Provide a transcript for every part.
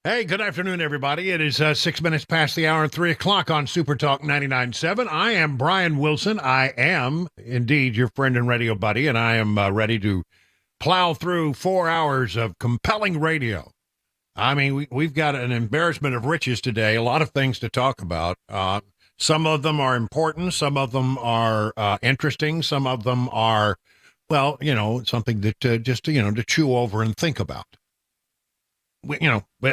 Hey, good afternoon, everybody. It is 6 minutes past the hour, 3 o'clock on Super Talk 99.7. I am Brian Wilson. I am indeed your friend and radio buddy, and I am ready to plow through 4 hours of compelling radio. I mean, we've got an embarrassment of riches today, a lot of things to talk about. Some of them are important. Some of them are interesting. Some of them are, well, something that to chew over and think about.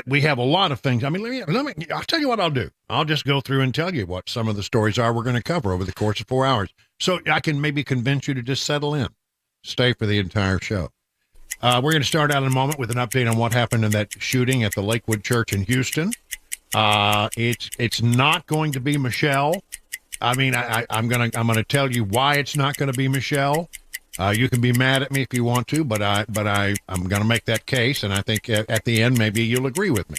We have a lot of things. I mean, I'll tell you what I'll do. I'll just go through and tell you what some of the stories are we're going to cover over the course of 4 hours. So I can maybe convince you to just settle in, stay for the entire show. We're going to start out in a moment with an update on what happened in that shooting at the Lakewood Church in Houston. It's not going to be Michelle. I mean, I'm going to tell you why it's not going to be Michelle. You can be mad at me if you want to, but I'm going to make that case, and I think at the end maybe you'll agree with me.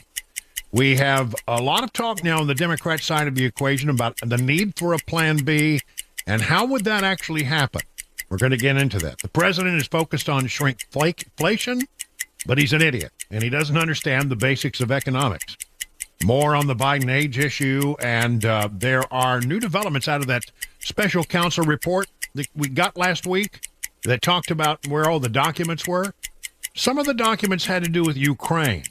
We have a lot of talk now on the Democrat side of the equation about the need for a Plan B, and how would that actually happen? We're going to get into that. The president is focused on shrinkflation, but he's an idiot, and he doesn't understand the basics of economics. More on the Biden age issue, and there are new developments out of that special counsel report that we got last week that talked about where all the documents were. Some of the documents had to do with Ukraine,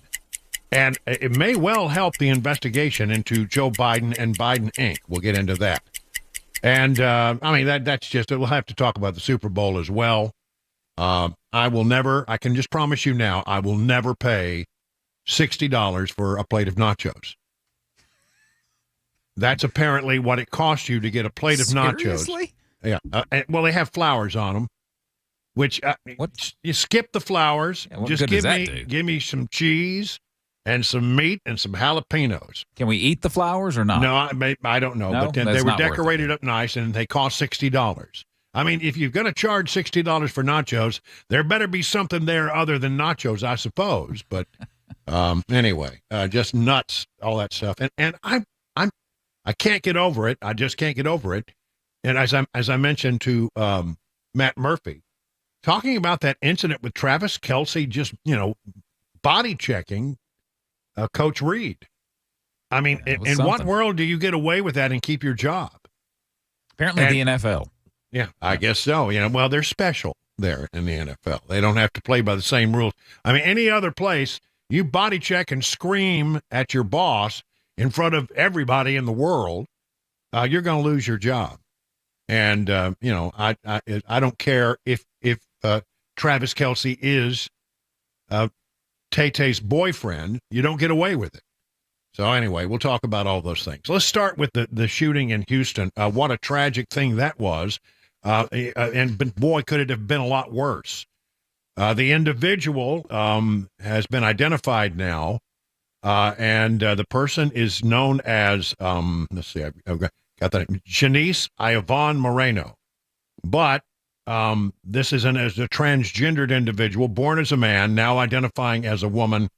and it may well help the investigation into Joe Biden and Biden Inc. We'll get into that. And, that's just it. We'll have to talk about the Super Bowl as well. I can just promise you now, I will never pay $60 for a plate of nachos. That's apparently what it costs you to get a plate of nachos. Seriously? Yeah. Well, they have flowers on them. Which you skip the flowers. Yeah, just give me some cheese and some meat and some jalapenos. Can we eat the flowers or not? No, I don't know. No? But then they were decorated up nice, and they cost $60. I mean, if you're going to charge $60 for nachos, there better be something there other than nachos, I suppose. But anyway, just nuts, all that stuff, and I can't get over it. I just can't get over it. And as I mentioned to Matt Murphy, talking about that incident with Travis Kelce, just, body checking Coach Reed. I mean, in what world do you get away with that and keep your job? Apparently the NFL. Yeah, I guess so. Well, they're special there in the NFL. They don't have to play by the same rules. I mean, any other place, you body check and scream at your boss in front of everybody in the world, you're going to lose your job. And, I don't care if Travis Kelce is Tay-Tay's boyfriend, you don't get away with it. So anyway, we'll talk about all those things. Let's start with the shooting in Houston. What a tragic thing that was. And boy, could it have been a lot worse. The individual has been identified now, and the person is known as, let's see, I've got that, Janice Ivan Moreno. But this is as a transgendered individual, born as a man, now identifying as a woman,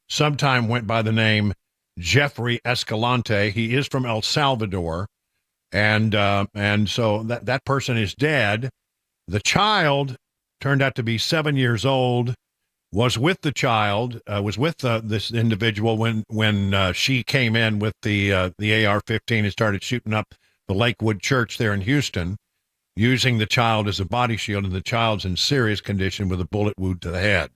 sometime went by the name Jeffrey Escalante. He is from El Salvador, and so that person is dead. The child turned out to be 7 years old, was with the child, was with this individual when she came in with the AR-15 and started shooting up the Lakewood Church there in Houston, using the child as a body shield, and the child's in serious condition with a bullet wound to the head.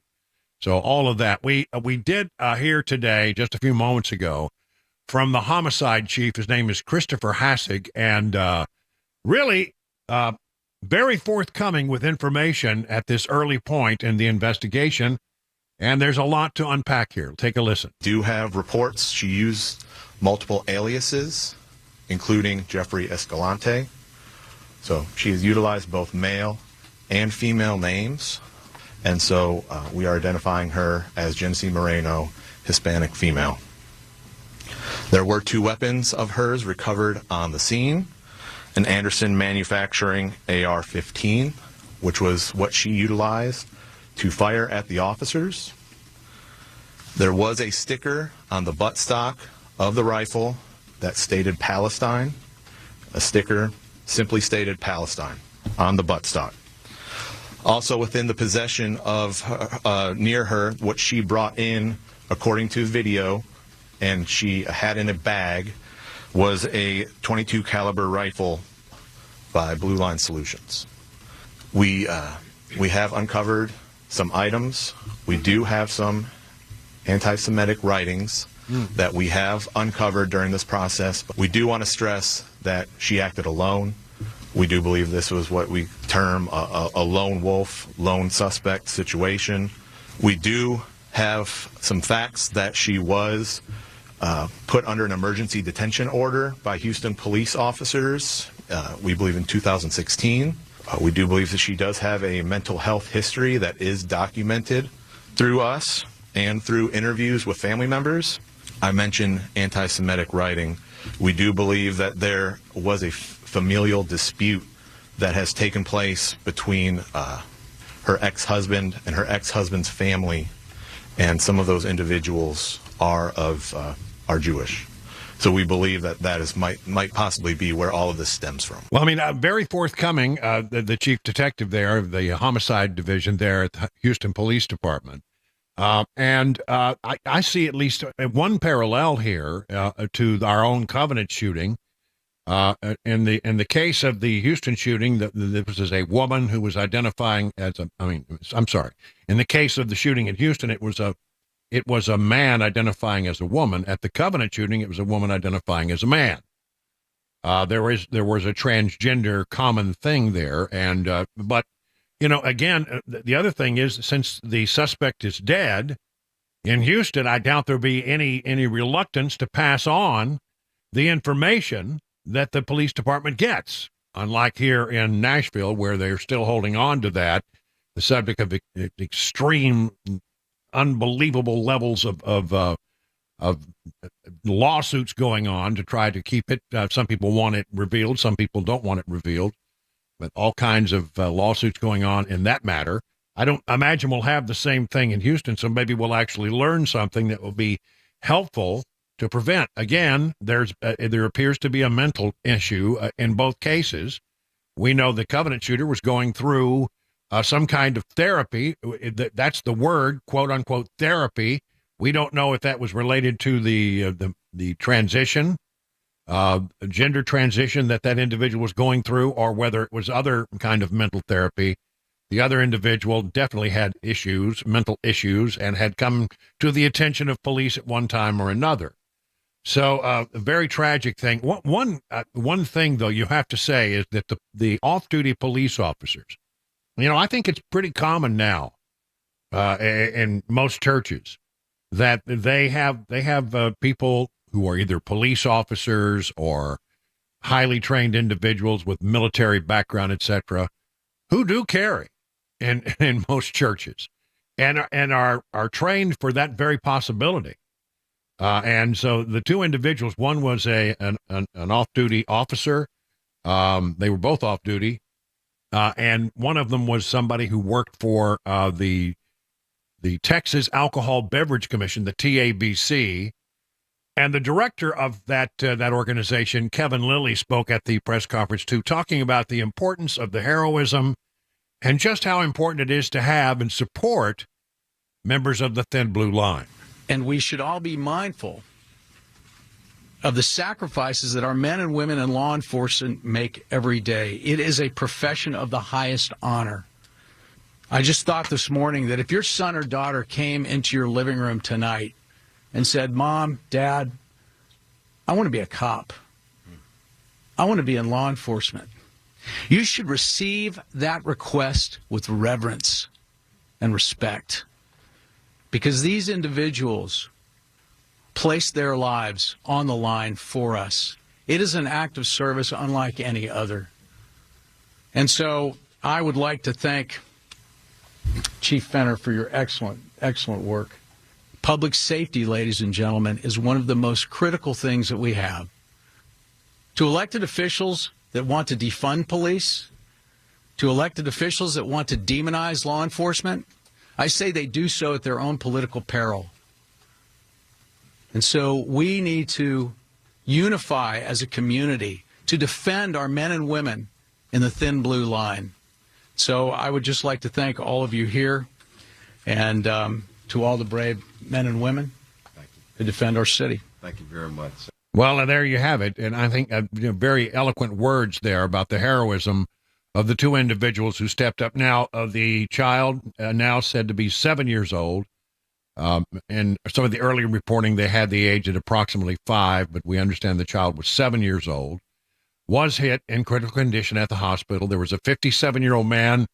So all of that. We did hear today, just a few moments ago, from the homicide chief. His name is Christopher Hassig, and really very forthcoming with information at this early point in the investigation, and there's a lot to unpack here. Take a listen. Do have reports she used multiple aliases, including Jeffrey Escalante. So she has utilized both male and female names, and so we are identifying her as Janice Moreno, Hispanic female. There were 2 weapons of hers recovered on the scene, an Anderson Manufacturing AR-15, which was what she utilized to fire at the officers. There was a sticker on the buttstock of the rifle that stated Palestine, a sticker simply stated Palestine on the buttstock. Also within the possession of near her, what she brought in, according to the video, and she had in a bag was a .22 caliber rifle by Blue Line Solutions. We have uncovered some items. We do have some anti-Semitic writings that we have uncovered during this process. But we do want to stress that she acted alone. We do believe this was what we term a lone wolf, lone suspect situation. We do have some facts that she was put under an emergency detention order by Houston police officers, we believe in 2016. We do believe that she does have a mental health history that is documented through us and through interviews with family members. I mentioned anti-Semitic writing. We do believe that there was a familial dispute that has taken place between her ex-husband and her ex-husband's family, and some of those individuals are Jewish. So we believe that might possibly be where all of this stems from. Well, I mean, very forthcoming, the chief detective there of the homicide division there at the Houston Police Department. And I see at least one parallel here to our own Covenant shooting. In the case of the Houston shooting, this is a woman who was identifying as in the case of the shooting in Houston, it was a man identifying as a woman. At the Covenant shooting, it was a woman identifying as a man. There was a transgender common thing there, and but again, the other thing is, since the suspect is dead in Houston, I doubt there'll be any reluctance to pass on the information that the police department gets. Unlike here in Nashville, where they're still holding on to that, the subject of extreme, unbelievable levels of lawsuits going on to try to keep it. Some people want it revealed, some people don't want it revealed, but all kinds of lawsuits going on in that matter. I don't imagine we'll have the same thing in Houston, so maybe we'll actually learn something that will be helpful to prevent. Again, there appears to be a mental issue in both cases. We know the Covenant shooter was going through some kind of therapy. That's the word, quote unquote, therapy. We don't know if that was related to the transition, gender transition that individual was going through, or whether it was other kind of mental therapy. The other individual definitely had mental issues, and had come to the attention of police at one time or another. So a very tragic thing. One thing, though, you have to say is that the off-duty police officers, I think it's pretty common now in most churches that they have people who are either police officers or highly trained individuals with military background, etc., who do carry in most churches and are trained for that very possibility. And so the two individuals, one was an off-duty officer. They were both off-duty. And one of them was somebody who worked for the Texas Alcohol Beverage Commission, the TABC. And the director of that organization, Kevin Lilly, spoke at the press conference, too, talking about the importance of the heroism and just how important it is to have and support members of the Thin Blue Line. And we should all be mindful of the sacrifices that our men and women in law enforcement make every day. It is a profession of the highest honor. I just thought this morning that if your son or daughter came into your living room tonight and said, "Mom, Dad, I want to be a cop. I want to be in law enforcement," you should receive that request with reverence and respect. Because these individuals place their lives on the line for us. It is an act of service unlike any other. And so I would like to thank Chief Fenner for your excellent, excellent work. Public safety, ladies and gentlemen, is one of the most critical things that we have. To elected officials that want to defund police, to elected officials that want to demonize law enforcement, I say they do so at their own political peril. And so we need to unify as a community to defend our men and women in the Thin Blue Line. So I would just like to thank all of you here and to all the brave men and women who defend our city. Thank you very much. Well, there you have it. And I think very eloquent words there about the heroism of the two individuals who stepped up. Now, the child now said to be 7 years old. And some of the early reporting, they had the age at approximately 5, but we understand the child was 7 years old, was hit in critical condition at the hospital. There was a 57-year-old man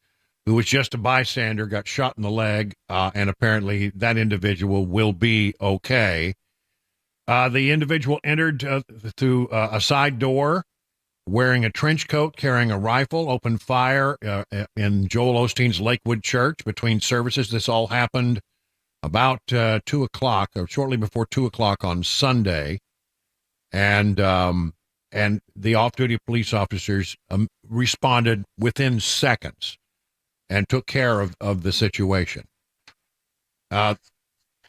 who was just a bystander, got shot in the leg, and apparently that individual will be okay. The individual entered through a side door, wearing a trench coat, carrying a rifle, opened fire in Joel Osteen's Lakewood Church between services. This all happened about 2 o'clock, or shortly before 2 o'clock on Sunday. And the off-duty police officers responded within seconds and took care of the situation.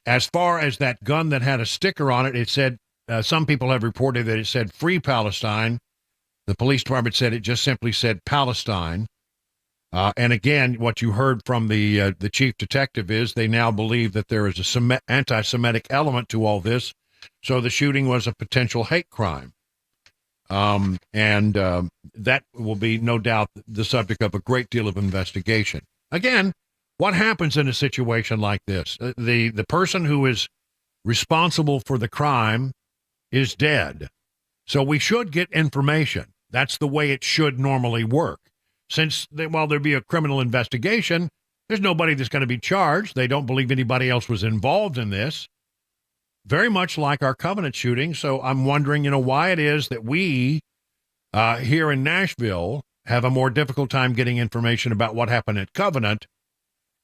As far as that gun that had a sticker on it, it said, some people have reported that it said Free Palestine. The police department said it just simply said Palestine. And again, what you heard from the chief detective is they now believe that there is a anti-Semitic element to all this. So the shooting was a potential hate crime. And that will be, no doubt, the subject of a great deal of investigation. Again, what happens in a situation like this? The person who is responsible for the crime is dead. So we should get information. That's the way it should normally work. Since, while there be a criminal investigation, there's nobody that's going to be charged. They don't believe anybody else was involved in this. Very much like our Covenant shooting. So I'm wondering, why it is that we here in Nashville have a more difficult time getting information about what happened at Covenant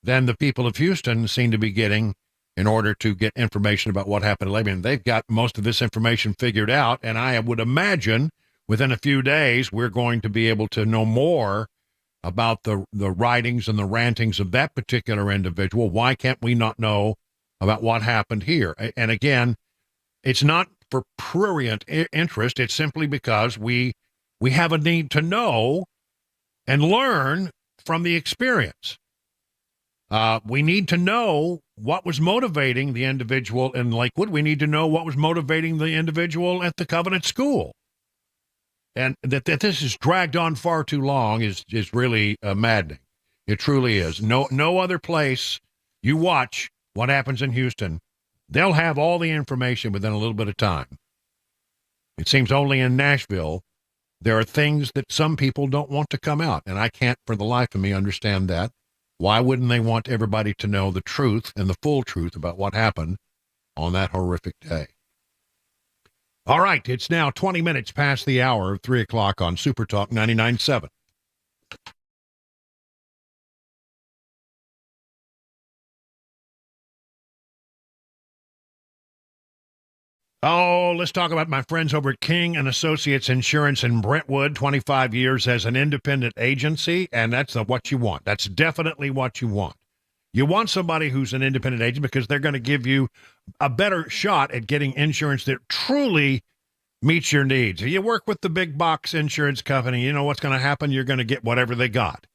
than the people of Houston seem to be getting in order to get information about what happened at Lebanon. They've got most of this information figured out, and I would imagine within a few days we're going to be able to know more about the writings and the rantings of that particular individual. Why can't we not know about what happened here? And again, it's not for prurient interest. It's simply because we have a need to know and learn from the experience. We need to know what was motivating the individual in Lakewood. We need to know what was motivating the individual at the Covenant School. And that this is dragged on far too long is really maddening. It truly is. No other place you watch what happens in Houston, they'll have all the information within a little bit of time. It seems only in Nashville there are things that some people don't want to come out, and I can't for the life of me understand that. Why wouldn't they want everybody to know the truth and the full truth about what happened on that horrific day? All right, it's now 20 minutes past the hour of 3 o'clock on Super Talk 99.7. Oh, let's talk about my friends over at King and Associates Insurance in Brentwood, 25 years as an independent agency, and that's what you want. That's definitely what you want. You want somebody who's an independent agent because they're going to give you a better shot at getting insurance that truly meets your needs. If you work with the big box insurance company, you know what's going to happen. You're going to get whatever they got.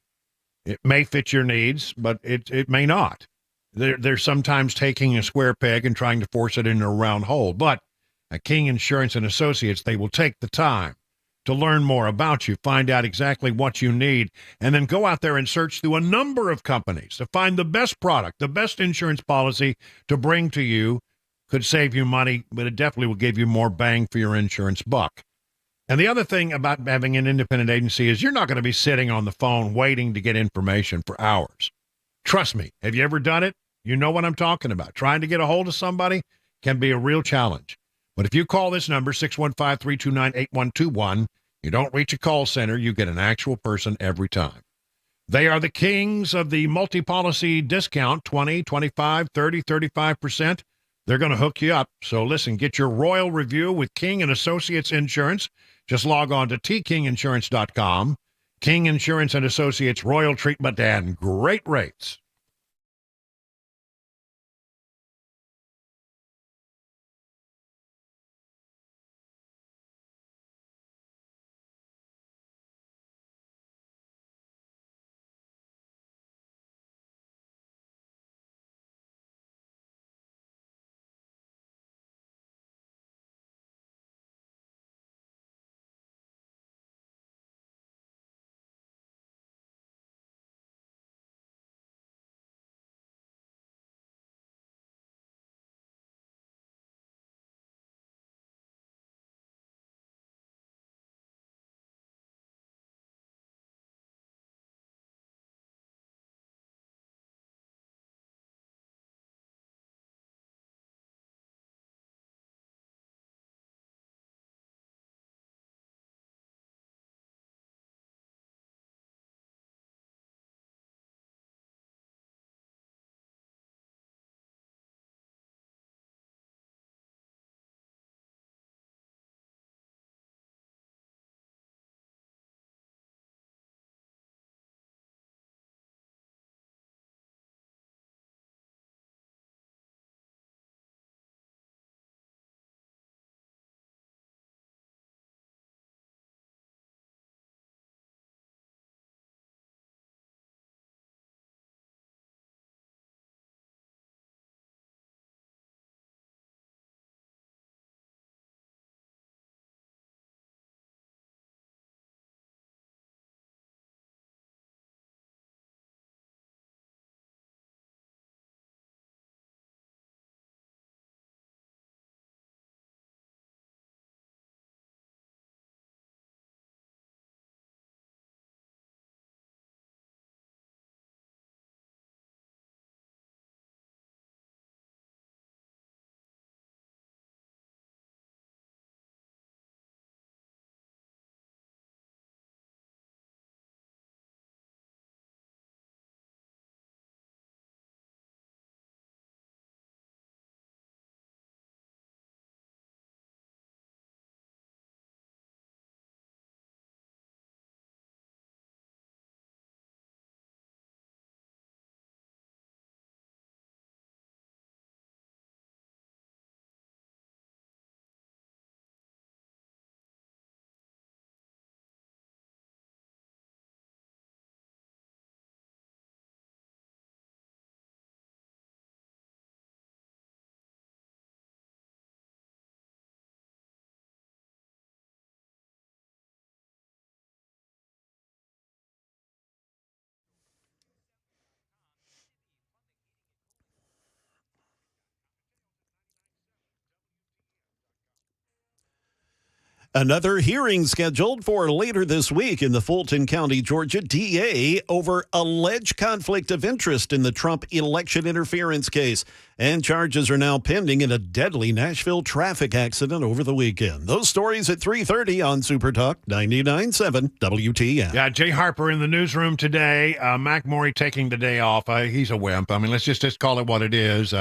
It may fit your needs, but it may not. They're sometimes taking a square peg and trying to force it into a round hole. But at King Insurance and Associates, they will take the time to learn more about you, find out exactly what you need, and then go out there and search through a number of companies to find the best product, the best insurance policy to bring to you. Could save you money, but it definitely will give you more bang for your insurance buck. And the other thing about having an independent agency is you're not going to be sitting on the phone waiting to get information for hours. Trust me, have you ever done it? You know what I'm talking about. Trying to get a hold of somebody can be a real challenge. But if you call this number, 615-329-8121, you don't reach a call center, you get an actual person every time. They are the kings of the multi-policy discount, 20, 25, 30, 35%. They're going to hook you up. So listen, get your royal review with King and Associates Insurance. Just log on to tkinginsurance.com. King Insurance and Associates, royal treatment and great rates. Another hearing scheduled for later this week in the Fulton County, Georgia DA over alleged conflict of interest in the Trump election interference case. And charges are now pending in a deadly Nashville traffic accident over the weekend. Those stories at 3:30 on Super Talk 99.7 WTN. Yeah, Jay Harper in the newsroom today. Mac Morey taking the day off. He's a wimp. I mean, let's just call it what it is.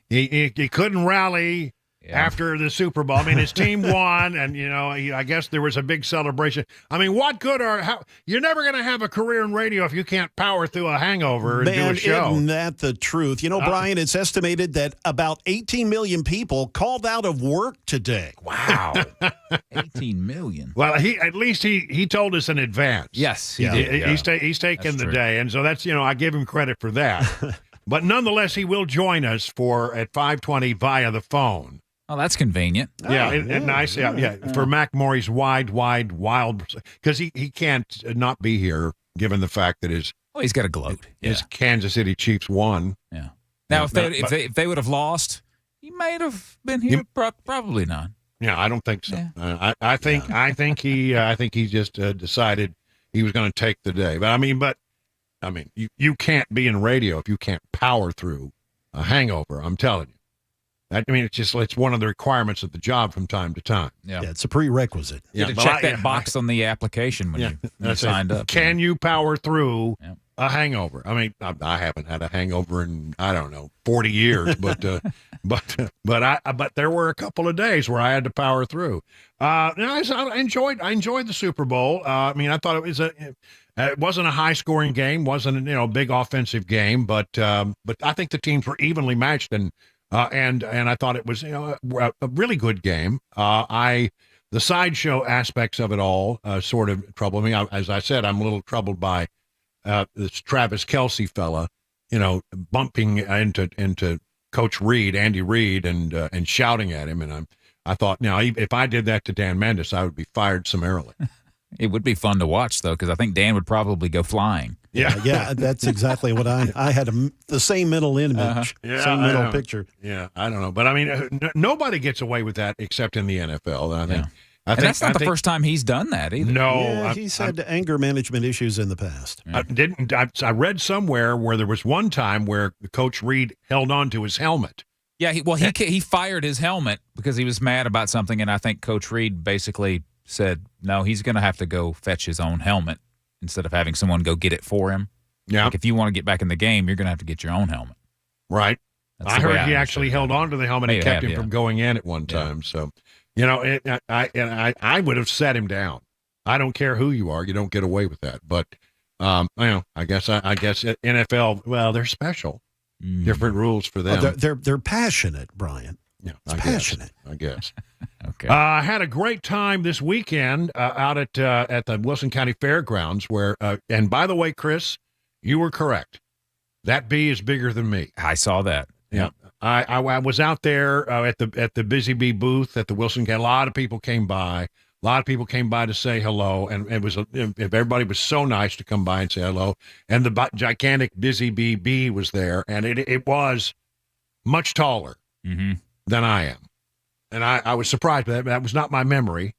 He couldn't rally after the Super Bowl. I mean, his team won, and, I guess there was a big celebration. I mean, what good you're never going to have a career in radio if you can't power through a hangover and do a show. Isn't that the truth? Brian, it's estimated that about 18 million people called out of work today. Wow. 18 million. Well, at least he told us in advance. Yes, he did. He's taken the day, and so that's, I give him credit for that. But nonetheless, he will join us at 5:20 via the phone. Oh, that's convenient. Nice. Yeah. For Mac Morey's wild, because he can't not be here given the fact that he's got a gloat. His Kansas City Chiefs won. Yeah. Now, if they would have lost, he might have been here. Probably not. Yeah, I don't think so. Yeah. I think he just decided he was going to take the day. But you can't be in radio if you can't power through a hangover. I'm telling you. It's one of the requirements of the job from time to time. Yeah, it's a prerequisite. You had to check that box on the application when you signed up. Can you power through a hangover? I haven't had a hangover in 40 years, but there were a couple of days where I had to power through. I enjoyed the Super Bowl. I thought it wasn't a high scoring game, wasn't a big offensive game, but I think the teams were evenly matched and I thought it was a really good game. The sideshow aspects of it all sort of troubled me. As I said, I'm a little troubled by this Travis Kelce fella, bumping into Coach Reed, Andy Reid, and shouting at him. And I thought, now if I did that to Dan Mandis, I would be fired summarily. It would be fun to watch, though, because I think Dan would probably go flying. Yeah, that's exactly what I had the same mental image, same mental picture. Yeah, I don't know. But, nobody gets away with that except in the NFL. And I think that's not the first time he's done that either. No. He's had anger management issues in the past. I read somewhere where there was one time where Coach Reed held on to his helmet. Yeah, he fired his helmet because he was mad about something, and I think Coach Reed basically said, no, he's going to have to go fetch his own helmet instead of having someone go get it for him. Yeah. If you want to get back in the game, you're going to have to get your own helmet. Right. I heard he actually held on to the helmet and kept him from going in at one time. So, I would have set him down. I don't care who you are. You don't get away with that. But, I guess NFL, well, they're special. Different ruls for them. They're passionate, Brian. Yeah, passionate. I guess. Okay. I had a great time this weekend out at the Wilson County Fairgrounds where, and by the way, Chris, you were correct. That bee is bigger than me. I saw that. Yeah. I was out there at the Busy Bee booth at the Wilson County. A lot of people came by. A lot of people came by to say hello, and everybody was so nice to come by and say hello. And the gigantic Busy Bee was there, and it was much taller than I am. And I was surprised by that. That was not my memory.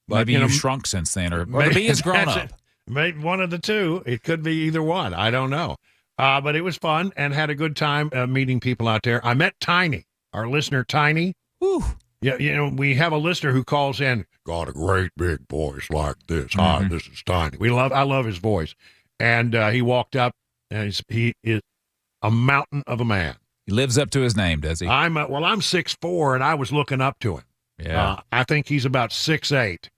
But, maybe you've shrunk since then, or the bee has grown up. Maybe one of the two. It could be either one. I don't know. But it was fun and had a good time meeting people out there. I met Tiny, our listener, Tiny. Whew. Yeah, we have a listener who calls in, got a great big voice like this. Hi, this is Tiny. I love his voice. And he walked up, and he is a mountain of a man. He lives up to his name, does he? I'm 6'4", and I was looking up to him. Yeah. I think he's about 6'8".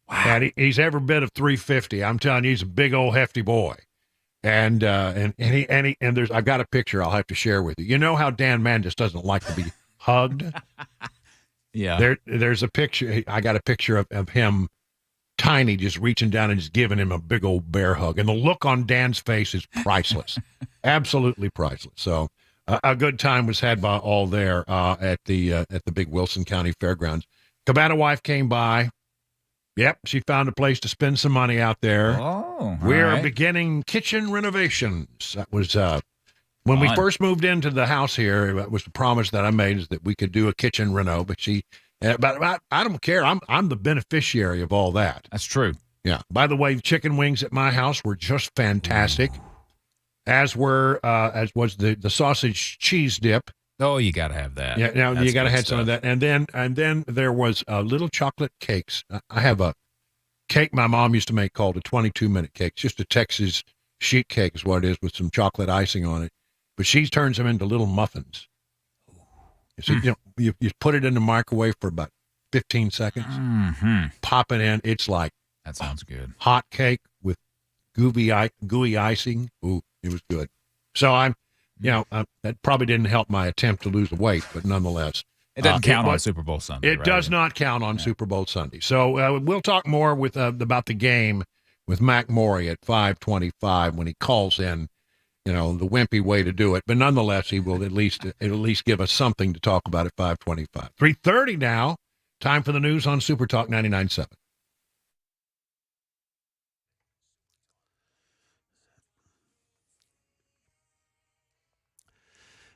Wow. And he's every bit of 350. I'm telling you, he's a big old hefty boy. And there's, I've got a picture I'll have to share with you. You know how Dan Mandis doesn't like to be hugged? Yeah. There's a picture. I got a picture of him, Tiny, just reaching down and just giving him a big old bear hug. And the look on Dan's face is priceless. Absolutely priceless. So a good time was had by all there at the big Wilson County Fairgrounds. Cabana wife came by. Yep, she found a place to spend some money out there. Oh, we're beginning kitchen renovations. That was when we first moved into the house here. It was the promise that I made is that we could do a kitchen reno. But she But I don't care. I'm the beneficiary of all that. That's true. Yeah. By the way, chicken wings at my house were just fantastic, as was the sausage cheese dip. Oh, you got to have that. Yeah, now That's you got to good have some of stuff. that, and then there was little chocolate cakes. I have a cake my mom used to make called a 22-minute cake. It's just a Texas sheet cake is what it is, with some chocolate icing on it. But she turns them into little muffins. So you put it in the microwave for about 15 seconds. Mm-hmm. Pop it in. It's like That sounds good. hot cake with gooey icing. Ooh, it was good. So that probably didn't help my attempt to lose the weight, but nonetheless. It doesn't count on Super Bowl Sunday. It does not count on Super Bowl Sunday. So we'll talk more about the game with Mac Morey at 5:25 when he calls in, the wimpy way to do it. But nonetheless, he will at least give us something to talk about at 5:25. 3:30 now. Time for the news on Super Talk 99.7.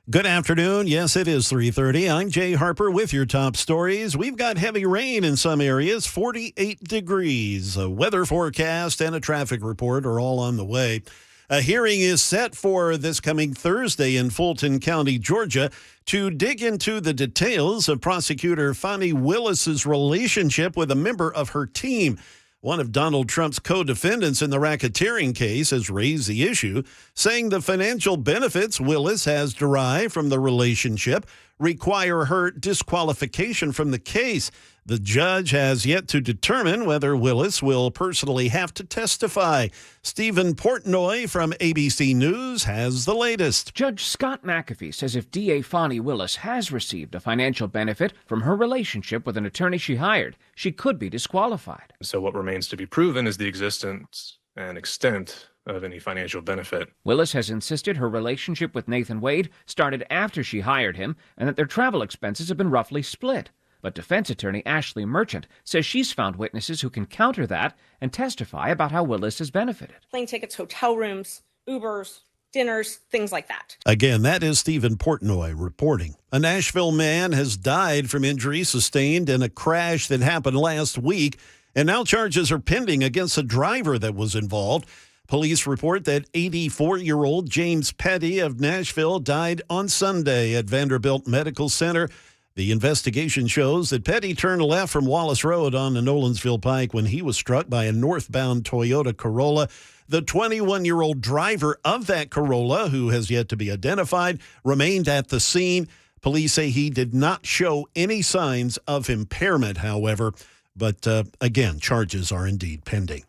Good afternoon. Yes, it is 3:30. I'm Jay Harper with your top stories. We've got heavy rain in some areas, 48 degrees. A weather forecast and a traffic report are all on the way. A hearing is set for this coming Thursday in Fulton County, Georgia, to dig into the details of prosecutor Fani Willis's relationship with a member of her team. One of Donald Trump's co-defendants in the racketeering case has raised the issue, saying the financial benefits Willis has derived from the relationship require her disqualification from the case. The judge has yet to determine whether Willis will personally have to testify. Stephen Portnoy from ABC News has the latest. Judge Scott McAfee says if DA Fani Willis has received a financial benefit from her relationship with an attorney she hired, she could be disqualified. So what remains to be proven is the existence and extent of any financial benefit. Willis has insisted her relationship with Nathan Wade started after she hired him and that their travel expenses have been roughly split. But defense attorney Ashley Merchant says she's found witnesses who can counter that and testify about how Willis has benefited. Plane tickets, hotel rooms, Ubers, dinners, things like that. Again, that is Stephen Portnoy reporting. A Nashville man has died from injuries sustained in a crash that happened last week, and now charges are pending against the driver that was involved. Police report that 84-year-old James Petty of Nashville died on Sunday at Vanderbilt Medical Center. The investigation shows that Petty turned left from Wallace Road on the Nolensville Pike when he was struck by a northbound Toyota Corolla. The 21-year-old driver of that Corolla, who has yet to be identified, remained at the scene. Police say he did not show any signs of impairment, however. But again, charges are indeed pending.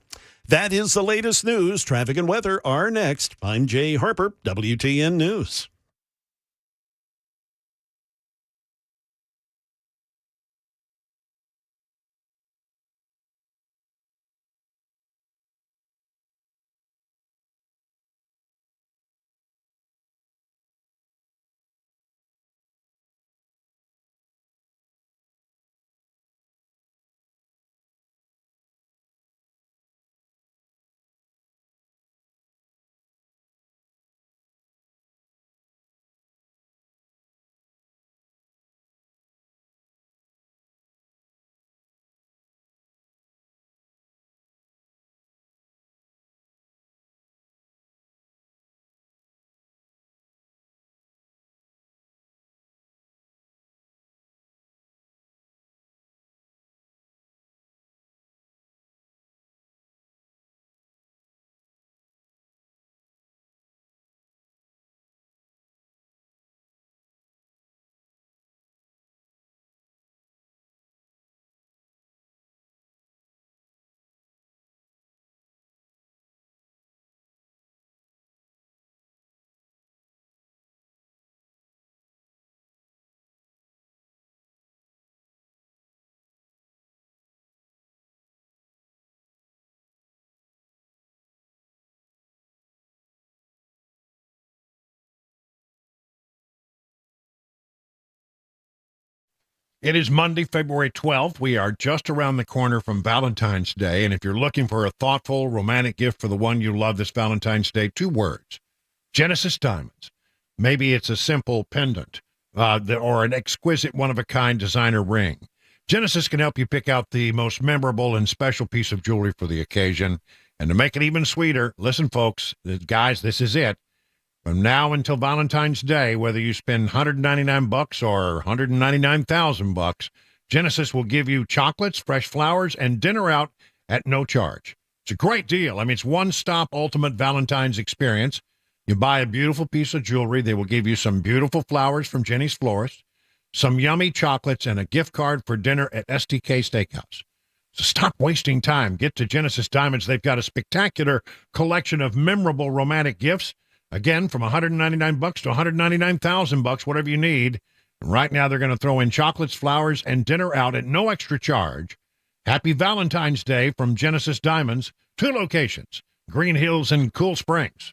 That is the latest news. Traffic and weather are next. I'm Jay Harper, WTN News. It is Monday, February 12th. We are just around the corner from Valentine's Day. And if you're looking for a thoughtful, romantic gift for the one you love this Valentine's Day, 2 words: Genesis Diamonds. Maybe it's a simple pendant or an exquisite one-of-a-kind designer ring. Genesis can help you pick out the most memorable and special piece of jewelry for the occasion. And to make it even sweeter, listen, folks, guys, this is it. From now until Valentine's Day, whether you spend $199 or $199,000, Genesis will give you chocolates, fresh flowers, and dinner out at no charge. It's a great deal. I mean, it's one-stop ultimate Valentine's experience. You buy a beautiful piece of jewelry, they will give you some beautiful flowers from Jenny's Florist, some yummy chocolates, and a gift card for dinner at STK Steakhouse. So stop wasting time. Get to Genesis Diamonds. They've got a spectacular collection of memorable romantic gifts. Again, from $199 to $199,000, whatever you need. And right now, they're going to throw in chocolates, flowers, and dinner out at no extra charge. Happy Valentine's Day from Genesis Diamonds. 2 locations, Green Hills and Cool Springs.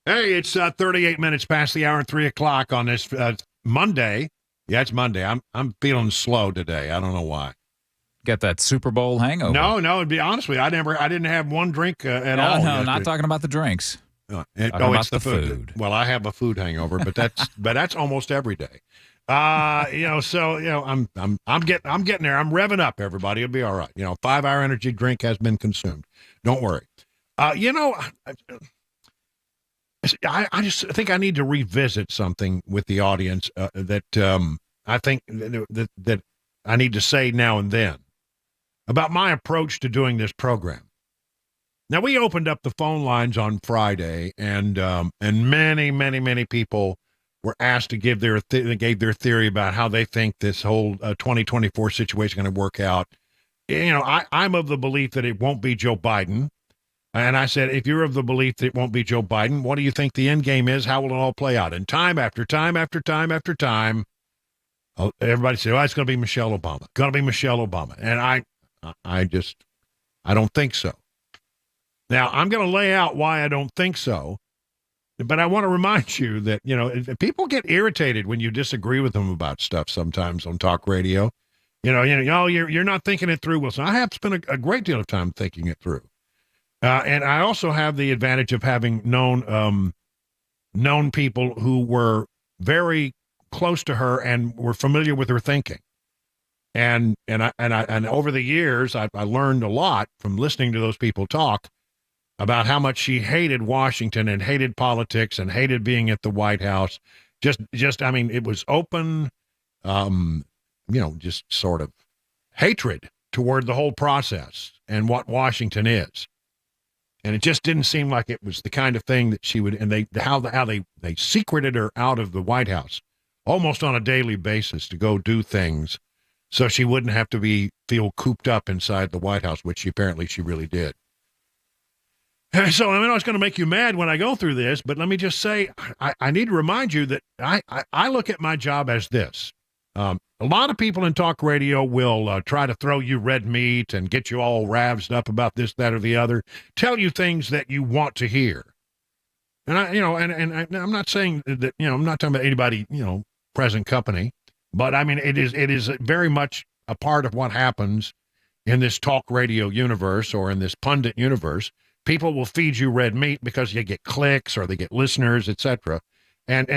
Hey, it's 38 minutes past the hour, 3 o'clock on this Monday. Yeah, it's Monday. I'm feeling slow today. I don't know why. Got that Super Bowl hangover. No, to be honest with you, I didn't have one drink at all. No, yesterday. not talking about the drinks. It's the food. Well, I have a food hangover, but that's almost every day. I'm getting there. I'm revving up, everybody. It'll be all right. 5-hour energy drink has been consumed. Don't worry. I just think I need to revisit something with the audience that I think that I need to say now and then about my approach to doing this program. Now, we opened up the phone lines on Friday, and many, many, many people were asked to give their theory about how they think this whole 2024 situation is going to work out. I'm of the belief that it won't be Joe Biden. And I said, if you're of the belief that it won't be Joe Biden, what do you think the end game is? How will it all play out? And time after time after time after time, everybody said, it's going to be Michelle Obama. Going to be Michelle Obama. And I don't think so. Now, I'm going to lay out why I don't think so. But I want to remind you that, people get irritated when you disagree with them about stuff sometimes on talk radio. You're not thinking it through, Wilson. I have spent a great deal of time thinking it through. And I also have the advantage of having known people who were very close to her and were familiar with her thinking. And over the years, I learned a lot from listening to those people talk about how much she hated Washington and hated politics and hated being at the White House. I mean, it was open, just sort of hatred toward the whole process and what Washington is. And it just didn't seem like it was the kind of thing that she would, and how they secreted her out of the White House almost on a daily basis to go do things so she wouldn't have to feel cooped up inside the White House, which she really did. So I know it's going to make you mad when I go through this, but let me just say, I need to remind you that I look at my job as this. A lot of people in talk radio will try to throw you red meat and get you all roused up about this, that, or the other, tell you things that you want to hear. And I'm not saying that, I'm not talking about anybody, present company, but I mean, it is very much a part of what happens in this talk radio universe or in this pundit universe. People will feed you red meat because you get clicks or they get listeners, etc. And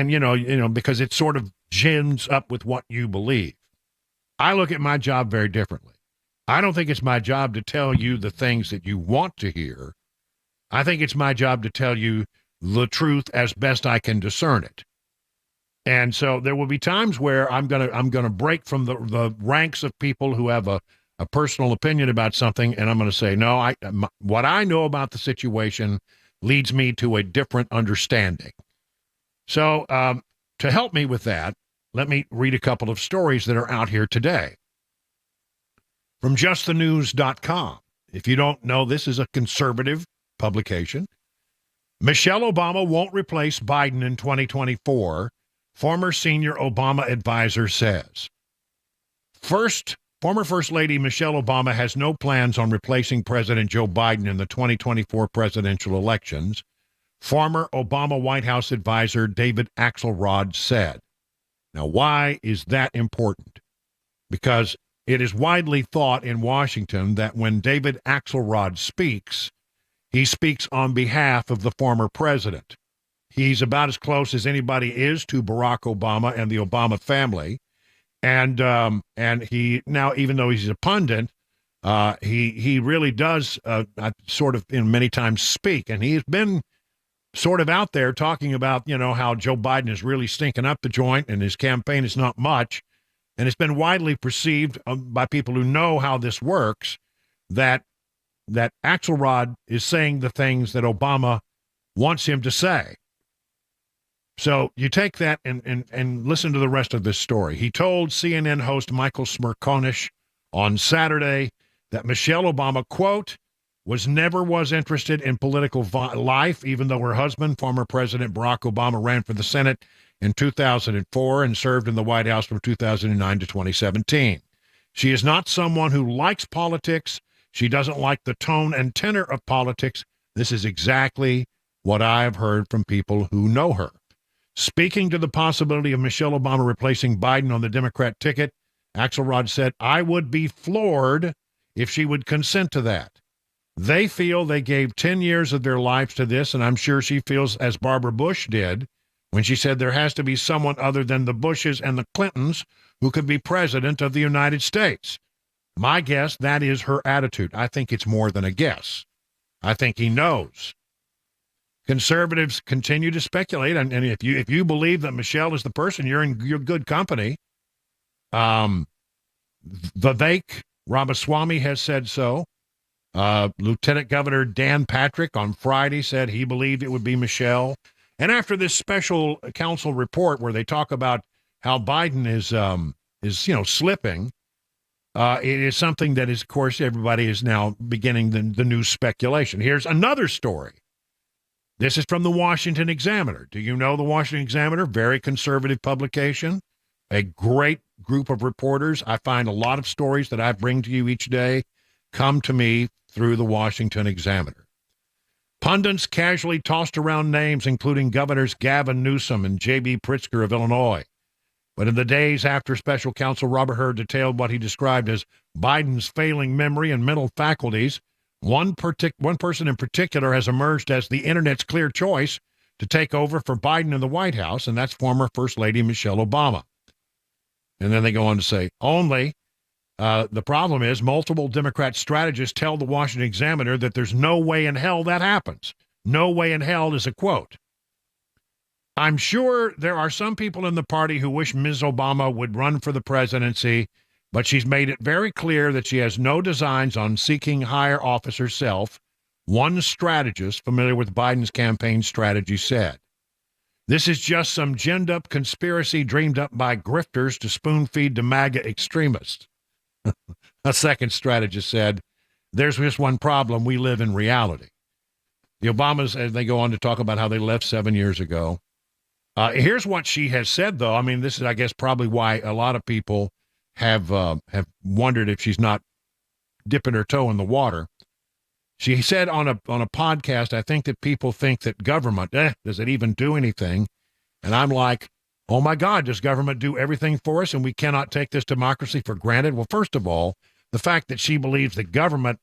because it sort of gins up with what you believe. I look at my job very differently. I don't think it's my job to tell you the things that you want to hear. I think it's my job to tell you the truth as best I can discern it. And so there will be times where I'm gonna break from the ranks of people who have a personal opinion about something, and I'm going to say, no, what I know about the situation leads me to a different understanding. So to help me with that, let me read a couple of stories that are out here today. From justthenews.com. If you don't know, this is a conservative publication. Michelle Obama won't replace Biden in 2024, former senior Obama advisor says. Former First Lady Michelle Obama has no plans on replacing President Joe Biden in the 2024 presidential elections, former Obama White House advisor David Axelrod said. Now, why is that important? Because it is widely thought in Washington that when David Axelrod speaks, he speaks on behalf of the former president. He's about as close as anybody is to Barack Obama and the Obama family. And he now, even though he's a pundit, he really does sort of many times speak. And he's been sort of out there talking about, how Joe Biden is really stinking up the joint and his campaign is not much. And it's been widely perceived by people who know how this works that Axelrod is saying the things that Obama wants him to say. So you take that and listen to the rest of this story. He told CNN host Michael Smerconish on Saturday that Michelle Obama, quote, was interested in political life, even though her husband, former President Barack Obama, ran for the Senate in 2004 and served in the White House from 2009 to 2017. She is not someone who likes politics. She doesn't like the tone and tenor of politics. This is exactly what I have heard from people who know her. Speaking to the possibility of Michelle Obama replacing Biden on the Democrat ticket, Axelrod said, I would be floored if she would consent to that. They feel they gave 10 years of their lives to this, and I'm sure she feels as Barbara Bush did when she said there has to be someone other than the Bushes and the Clintons who could be president of the United States. My guess, that is her attitude. I think it's more than a guess. I think he knows. Conservatives continue to speculate, and if you believe that Michelle is the person, you're in good company. Vivek Ramaswamy has said so. Lieutenant Governor Dan Patrick on Friday said he believed it would be Michelle. And after this special counsel report where they talk about how Biden is slipping, it is something that is, of course, everybody is now beginning the new speculation. Here's another story. This is from the Washington Examiner. Do you know the Washington Examiner? Very conservative publication, a great group of reporters. I find a lot of stories that I bring to you each day come to me through the Washington Examiner. Pundits casually tossed around names, including Governors Gavin Newsom and J.B. Pritzker of Illinois. But in the days after special counsel Robert Hur detailed what he described as Biden's failing memory and mental faculties, one person in particular has emerged as the internet's clear choice to take over for Biden in the White House, and that's former First Lady Michelle Obama. And then they go on to say, the problem is multiple Democrat strategists tell the Washington Examiner that there's no way in hell that happens. No way in hell is a quote. I'm sure there are some people in the party who wish Ms. Obama would run for the presidency, but she's made it very clear that she has no designs on seeking higher office herself, one strategist familiar with Biden's campaign strategy said. This is just some ginned-up conspiracy dreamed up by grifters to spoon-feed to MAGA extremists. A second strategist said, there's just one problem. We live in reality. The Obamas, as they go on to talk about how they left 7 years ago. Here's what she has said, though. I mean, this is, I guess, probably why a lot of people have wondered if she's not dipping her toe in the water. She said on a podcast, I think that people think that government, does it even do anything? And I'm like, oh my God, does government do everything for us and we cannot take this democracy for granted? Well, first of all, the fact that she believes that government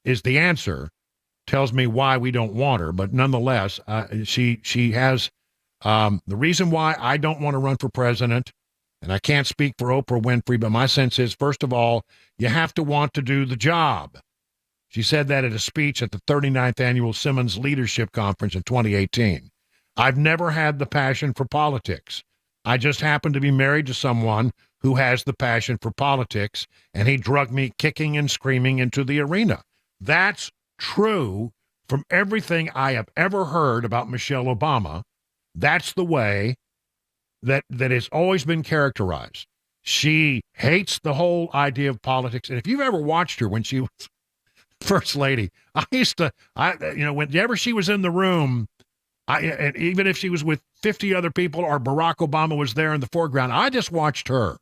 is the answer tells me why we don't want her. But nonetheless, she has the reason why I don't want to run for president, and I can't speak for Oprah Winfrey, but my sense is, first of all, you have to want to do the job. She said that at a speech at the 39th Annual Simmons Leadership Conference in 2018. I've never had the passion for politics. I just happen to be married to someone who has the passion for politics, and he drugged me kicking and screaming into the arena. That's true from everything I have ever heard about Michelle Obama. That's the way that has always been characterized. She hates the whole idea of politics. And if you've ever watched her when she was First Lady, whenever she was in the room, and even if she was with 50 other people or Barack Obama was there in the foreground, I just watched her.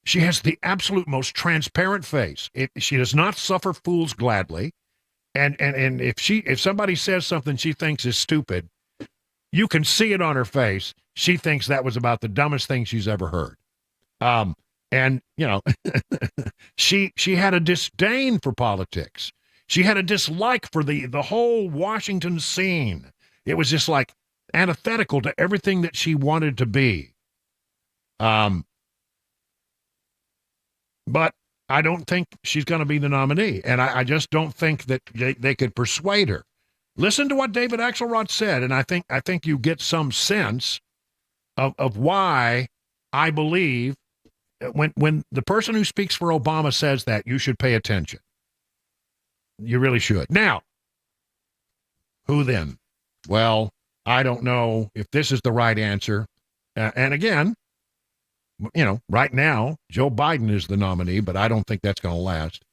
She has the absolute most transparent face. She does not suffer fools gladly. And if somebody says something she thinks is stupid, you can see it on her face. She thinks that was about the dumbest thing she's ever heard. She had a disdain for politics. She had a dislike for the whole Washington scene. It was just like antithetical to everything that she wanted to be. But I don't think she's going to be the nominee, and I just don't think that they could persuade her. Listen to what David Axelrod said, and I think you get some sense of why I believe when the person who speaks for Obama says that, you should pay attention. You really should. Now, who then? Well, I don't know if this is the right answer. And again, right now, Joe Biden is the nominee, but I don't think that's going to last.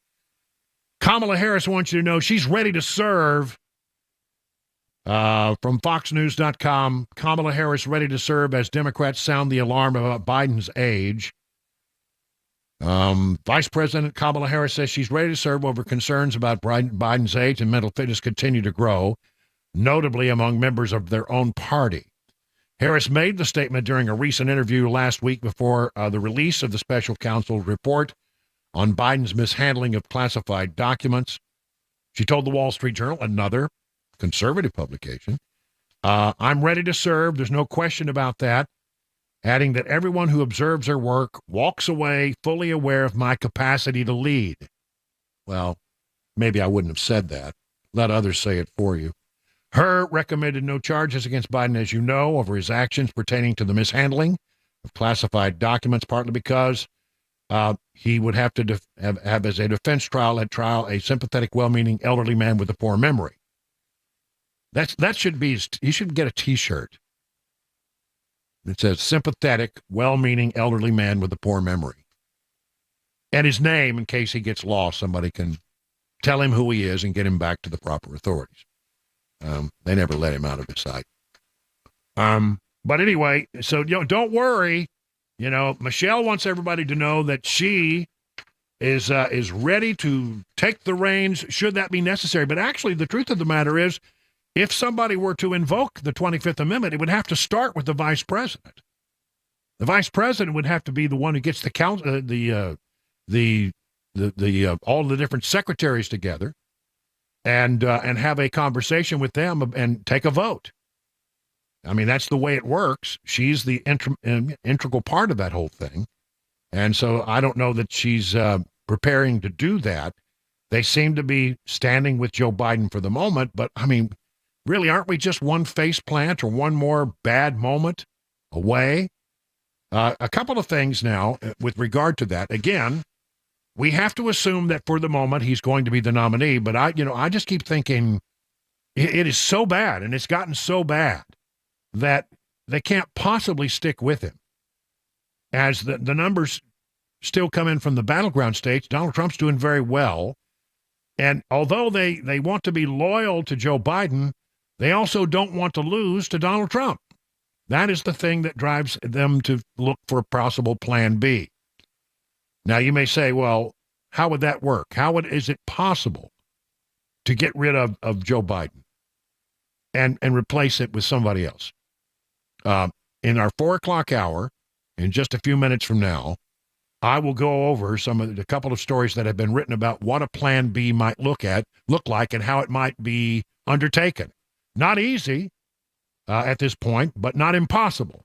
Kamala Harris wants you to know she's ready to serve. From FoxNews.com, Kamala Harris ready to serve as Democrats sound the alarm about Biden's age. Vice President Kamala Harris says she's ready to serve over concerns about Biden's age and mental fitness continue to grow, notably among members of their own party. Harris made the statement during a recent interview last week before the release of the special counsel report on Biden's mishandling of classified documents. She told the Wall Street Journal, another conservative publication, I'm ready to serve. There's no question about that. Adding that everyone who observes her work walks away fully aware of my capacity to lead. Well, maybe I wouldn't have said that. Let others say it for you. Her recommended no charges against Biden, as you know, over his actions pertaining to the mishandling of classified documents, partly because he would have to have as a defense trial a sympathetic, well-meaning elderly man with a poor memory. That should be, he should get a T-shirt. It says sympathetic, well-meaning elderly man with a poor memory. And his name, in case he gets lost, somebody can tell him who he is and get him back to the proper authorities. They never let him out of his sight. But anyway, so don't worry. Michelle wants everybody to know that she is ready to take the reins should that be necessary. But actually, the truth of the matter is, if somebody were to invoke the 25th Amendment, it would have to start with the vice president. The vice president would have to be the one who gets the all the different secretaries together and have a conversation with them and take a vote. I mean, that's the way it works. She's the integral part of that whole thing. And so I don't know that she's preparing to do that. They seem to be standing with Joe Biden for the moment, but I mean, really, aren't we just one face plant or one more bad moment away? A couple of things now with regard to that. Again, we have to assume that for the moment he's going to be the nominee, but I just keep thinking it is so bad, and it's gotten so bad that they can't possibly stick with him. As the numbers still come in from the battleground states, Donald Trump's doing very well. And although they want to be loyal to Joe Biden, they also don't want to lose to Donald Trump. That is the thing that drives them to look for a possible plan B. Now, you may say, well, how would that work? Is it possible to get rid of Joe Biden and replace it with somebody else? In our 4 o'clock hour, in just a few minutes from now, I will go over a couple of stories that have been written about what a plan B might look like and how it might be undertaken. Not easy at this point, but not impossible.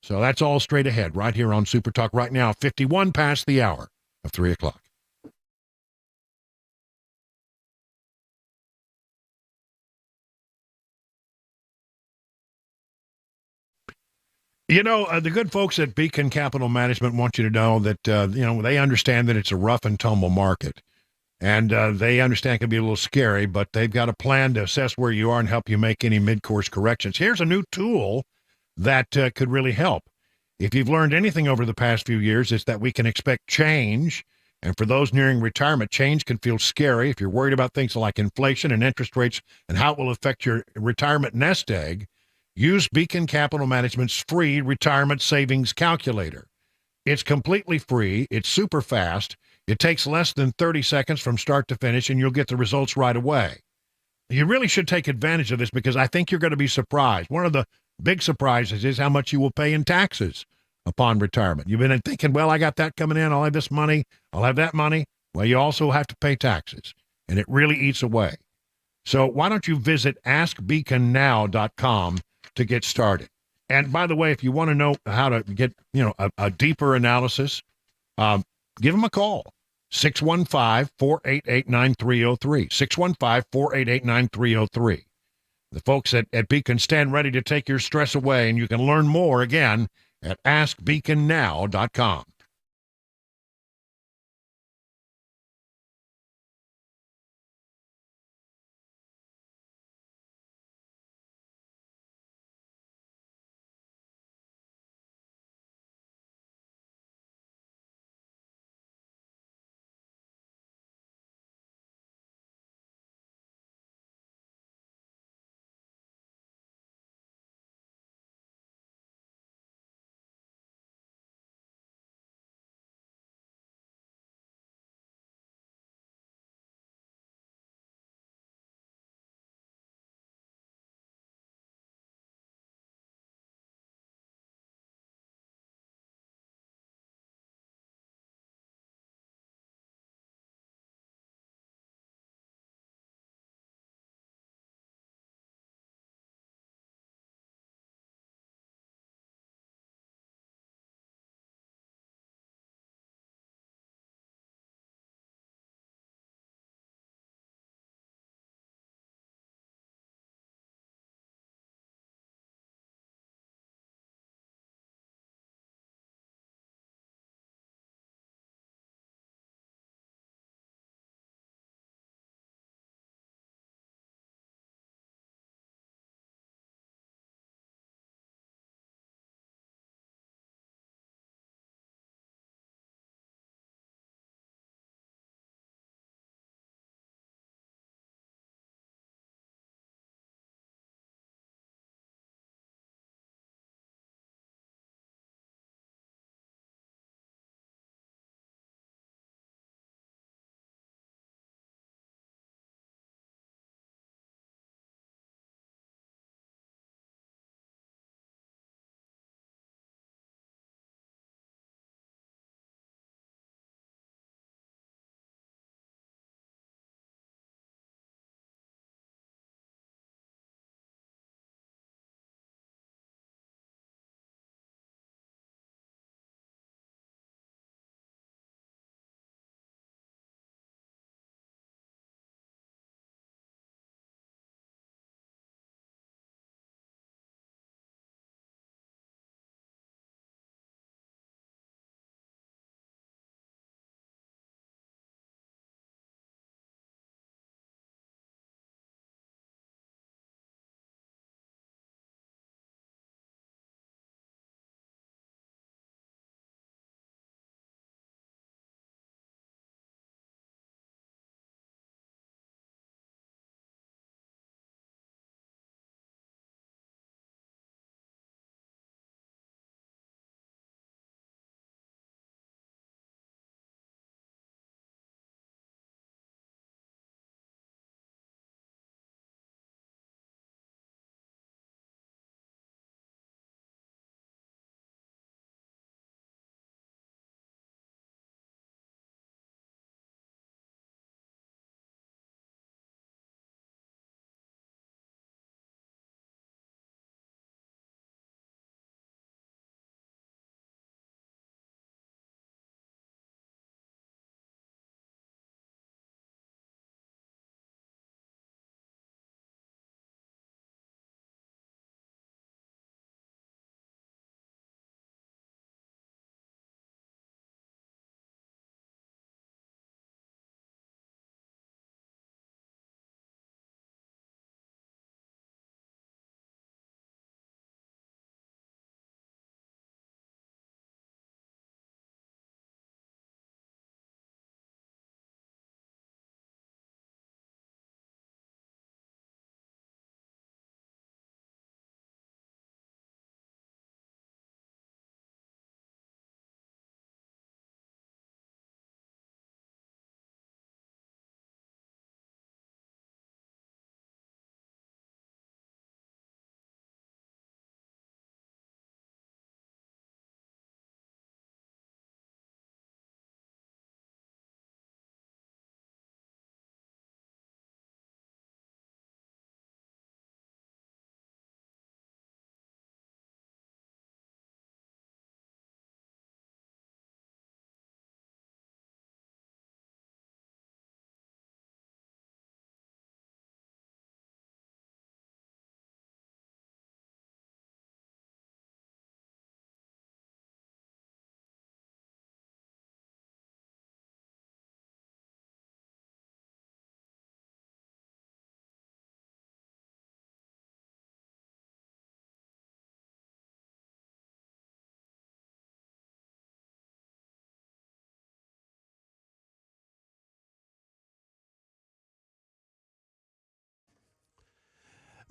So that's all straight ahead right here on Super Talk right now, 51 past the hour of 3 o'clock. The good folks at Beacon Capital Management want you to know that, they understand that it's a rough and tumble market. And they understand it can be a little scary, but they've got a plan to assess where you are and help you make any mid-course corrections. Here's a new tool that could really help. If you've learned anything over the past few years, it's that we can expect change. And for those nearing retirement, change can feel scary. If you're worried about things like inflation and interest rates and how it will affect your retirement nest egg, use Beacon Capital Management's free retirement savings calculator. It's completely free. It's super fast. It takes less than 30 seconds from start to finish, and you'll get the results right away. You really should take advantage of this because I think you're going to be surprised. One of the big surprises is how much you will pay in taxes upon retirement. You've been thinking, well, I got that coming in. I'll have this money. I'll have that money. Well, you also have to pay taxes, and it really eats away. So why don't you visit askbeaconnow.com to get started? And by the way, if you want to know how to get, a deeper analysis, give them a call. 615-488-9303. 615-488-9303. The folks at Beacon stand ready to take your stress away, and you can learn more, again, at askbeaconnow.com.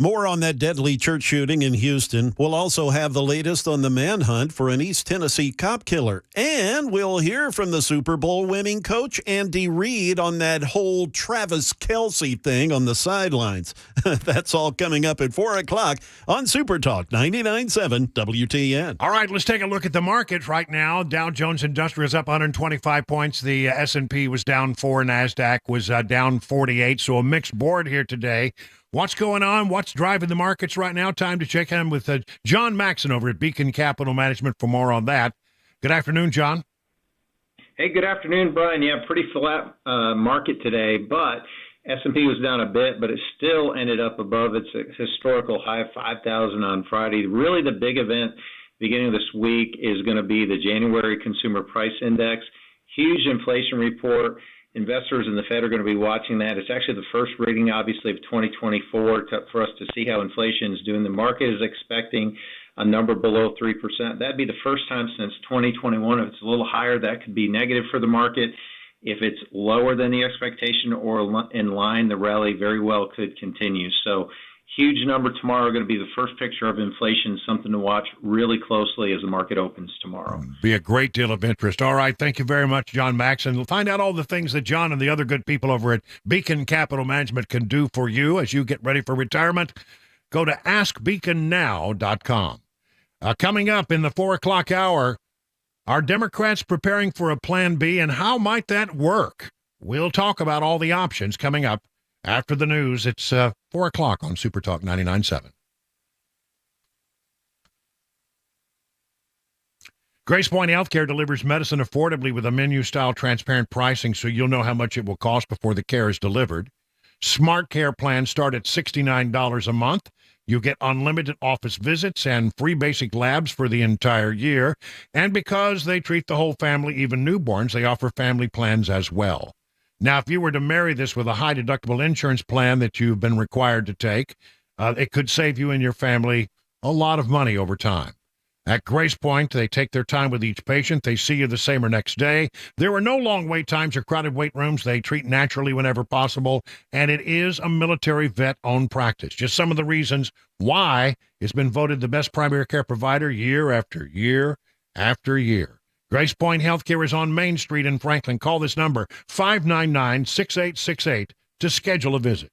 More on that deadly church shooting in Houston. We'll also have the latest on the manhunt for an East Tennessee cop killer. And we'll hear from the Super Bowl winning coach Andy Reid on that whole Travis Kelce thing on the sidelines. That's all coming up at 4 o'clock on Super Talk 99.7 WTN. All right, let's take a look at the markets right now. Dow Jones Industrial is up 125 points. The S&P was down 4. NASDAQ was down 48. So a mixed board here today. What's going on? What's driving the markets right now? Time to check in with John Maxon over at Beacon Capital Management for more on that. Good afternoon, John. Hey, good afternoon, Brian. Yeah, pretty flat market today, but S&P was down a bit, but it still ended up above its historical high of 5,000 on Friday. Really, the big event beginning of this week is going to be the January Consumer Price Index. Huge inflation report. Investors and the Fed are going to be watching that. It's actually the first reading, obviously, of 2024 for us to see how inflation is doing. The market is expecting a number below 3%. That'd be the first time since 2021. If it's a little higher, that could be negative for the market. If it's lower than the expectation or in line, the rally very well could continue. So huge number tomorrow, going to be the first picture of inflation, something to watch really closely as the market opens tomorrow. Be a great deal of interest. All right, thank you very much, John Maxon. We'll find out all the things that John and the other good people over at Beacon Capital Management can do for you as you get ready for retirement. Go to askbeaconnow.com. Coming up in the 4 o'clock hour, are Democrats preparing for a Plan B, and how might that work? We'll talk about all the options coming up after the news. It's 4 o'clock on Super Talk 99.7. Grace Point Healthcare delivers medicine affordably with a menu-style transparent pricing so you'll know how much it will cost before the care is delivered. Smart Care plans start at $69 a month. You get unlimited office visits and free basic labs for the entire year. And because they treat the whole family, even newborns, they offer family plans as well. Now, if you were to marry this with a high-deductible insurance plan that you've been required to take, it could save you and your family a lot of money over time. At Grace Point, they take their time with each patient. They see you the same or next day. There are no long wait times or crowded wait rooms. They treat naturally whenever possible, and it is a military vet-owned practice. Just some of the reasons why it's been voted the best primary care provider year after year after year. Grace Point Healthcare is on Main Street in Franklin. Call this number, 599-6868, to schedule a visit.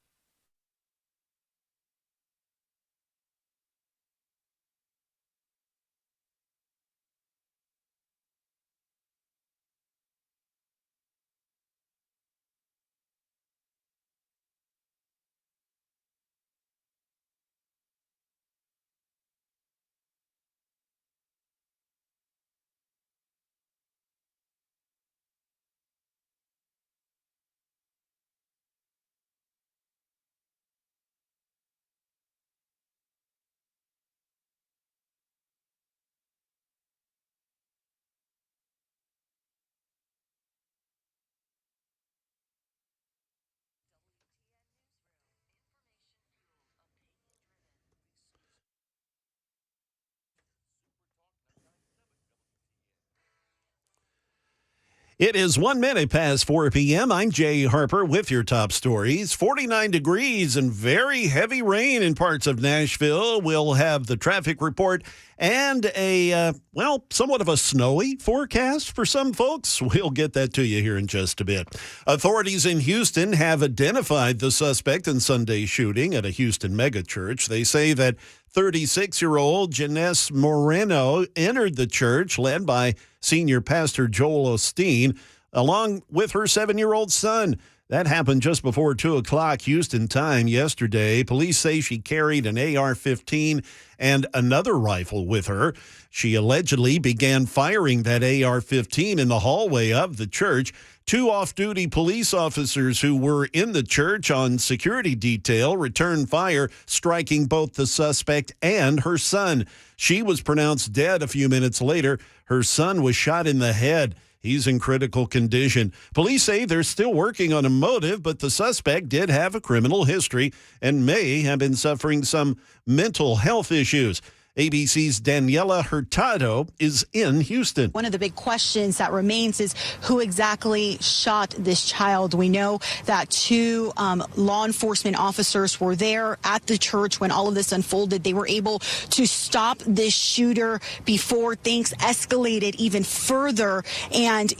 It is 1 minute past 4 p.m. I'm Jay Harper with your top stories. 49 degrees and very heavy rain in parts of Nashville. We'll have the traffic report and a, somewhat of a snowy forecast for some folks. We'll get that to you here in just a bit. Authorities in Houston have identified the suspect in Sunday's shooting at a Houston megachurch. They say that 36-year-old Janess Moreno entered the church, led by senior pastor Joel Osteen, along with her 7-year-old son. That happened just before 2 o'clock Houston time yesterday. Police say she carried an AR-15 and another rifle with her. She allegedly began firing that AR-15 in the hallway of the church. 2 off-duty police officers who were in the church on security detail returned fire, striking both the suspect and her son. She was pronounced dead a few minutes later. Her son was shot in the head. He's in critical condition. Police say they're still working on a motive, but the suspect did have a criminal history and may have been suffering some mental health issues. ABC's Daniela Hurtado is in Houston. One of the big questions that remains is who exactly shot this child. We know that two law enforcement officers were there at the church when all of this unfolded. They were able to stop this shooter before things escalated even further. And,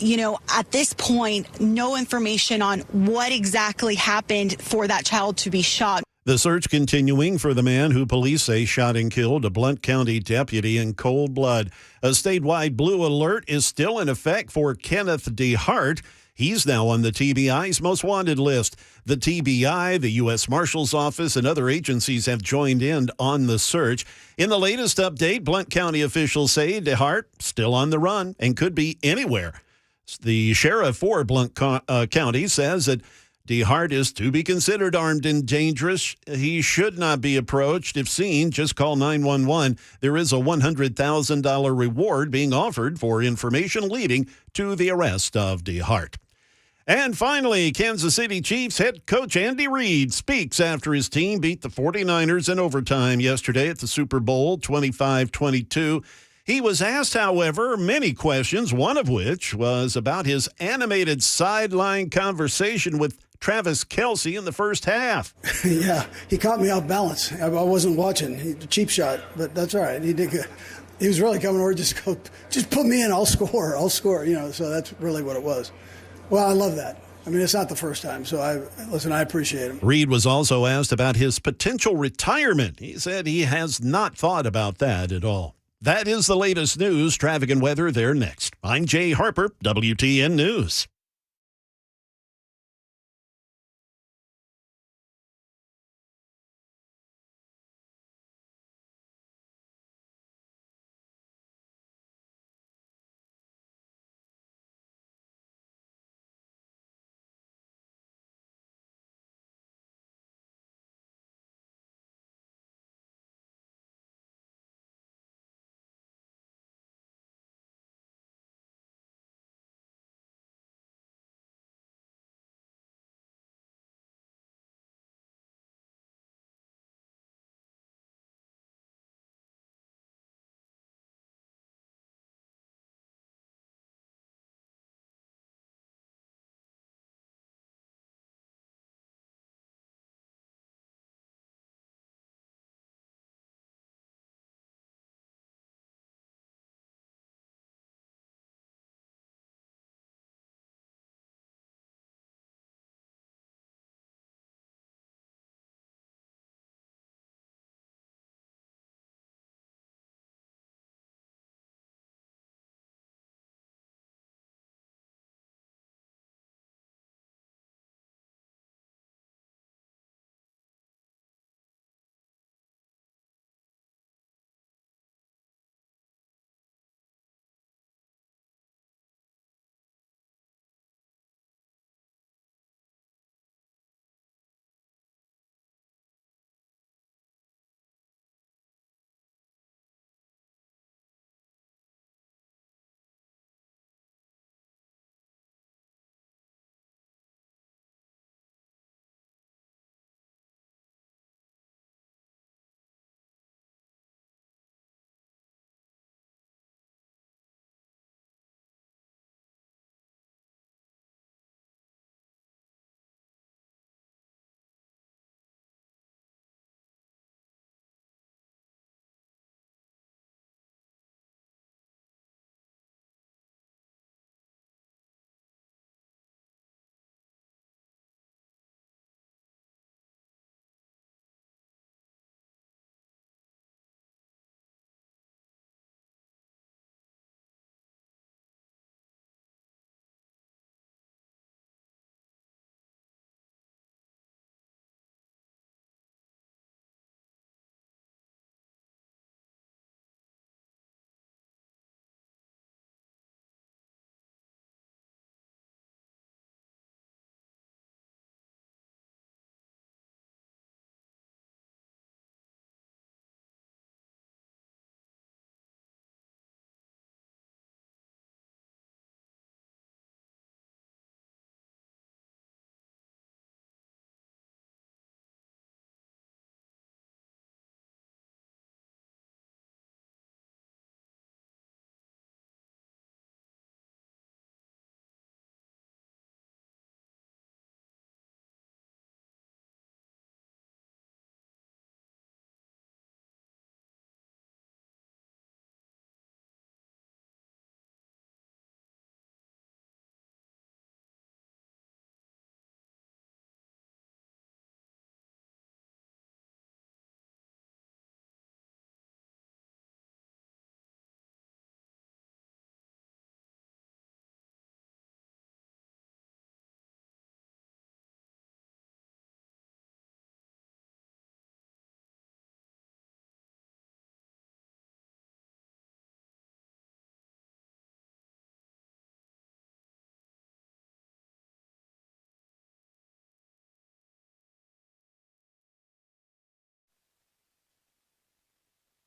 at this point, no information on what exactly happened for that child to be shot. The search continuing for the man who police say shot and killed a Blount County deputy in cold blood. A statewide blue alert is still in effect for Kenneth DeHart. He's now on the TBI's most wanted list. The TBI, the U.S. Marshal's Office, and other agencies have joined in on the search. In the latest update, Blount County officials say DeHart still on the run and could be anywhere. The sheriff for Blount County says that DeHart is to be considered armed and dangerous. He should not be approached. If seen, just call 911. There is a $100,000 reward being offered for information leading to the arrest of DeHart. And finally, Kansas City Chiefs head coach Andy Reid speaks after his team beat the 49ers in overtime yesterday at the Super Bowl 25-22. He was asked, however, many questions, one of which was about his animated sideline conversation with Travis Kelce in the first half. Yeah, he caught me off balance. I wasn't watching. Cheap shot, but that's all right. He did good. He was really coming over, just put me in, I'll score. So that's really what it was. Well, I love that. I mean, it's not the first time, so I appreciate him. Reid was also asked about his potential retirement. He said he has not thought about that at all. That is the latest news. Traffic and weather there next. I'm Jay Harper, WTN News.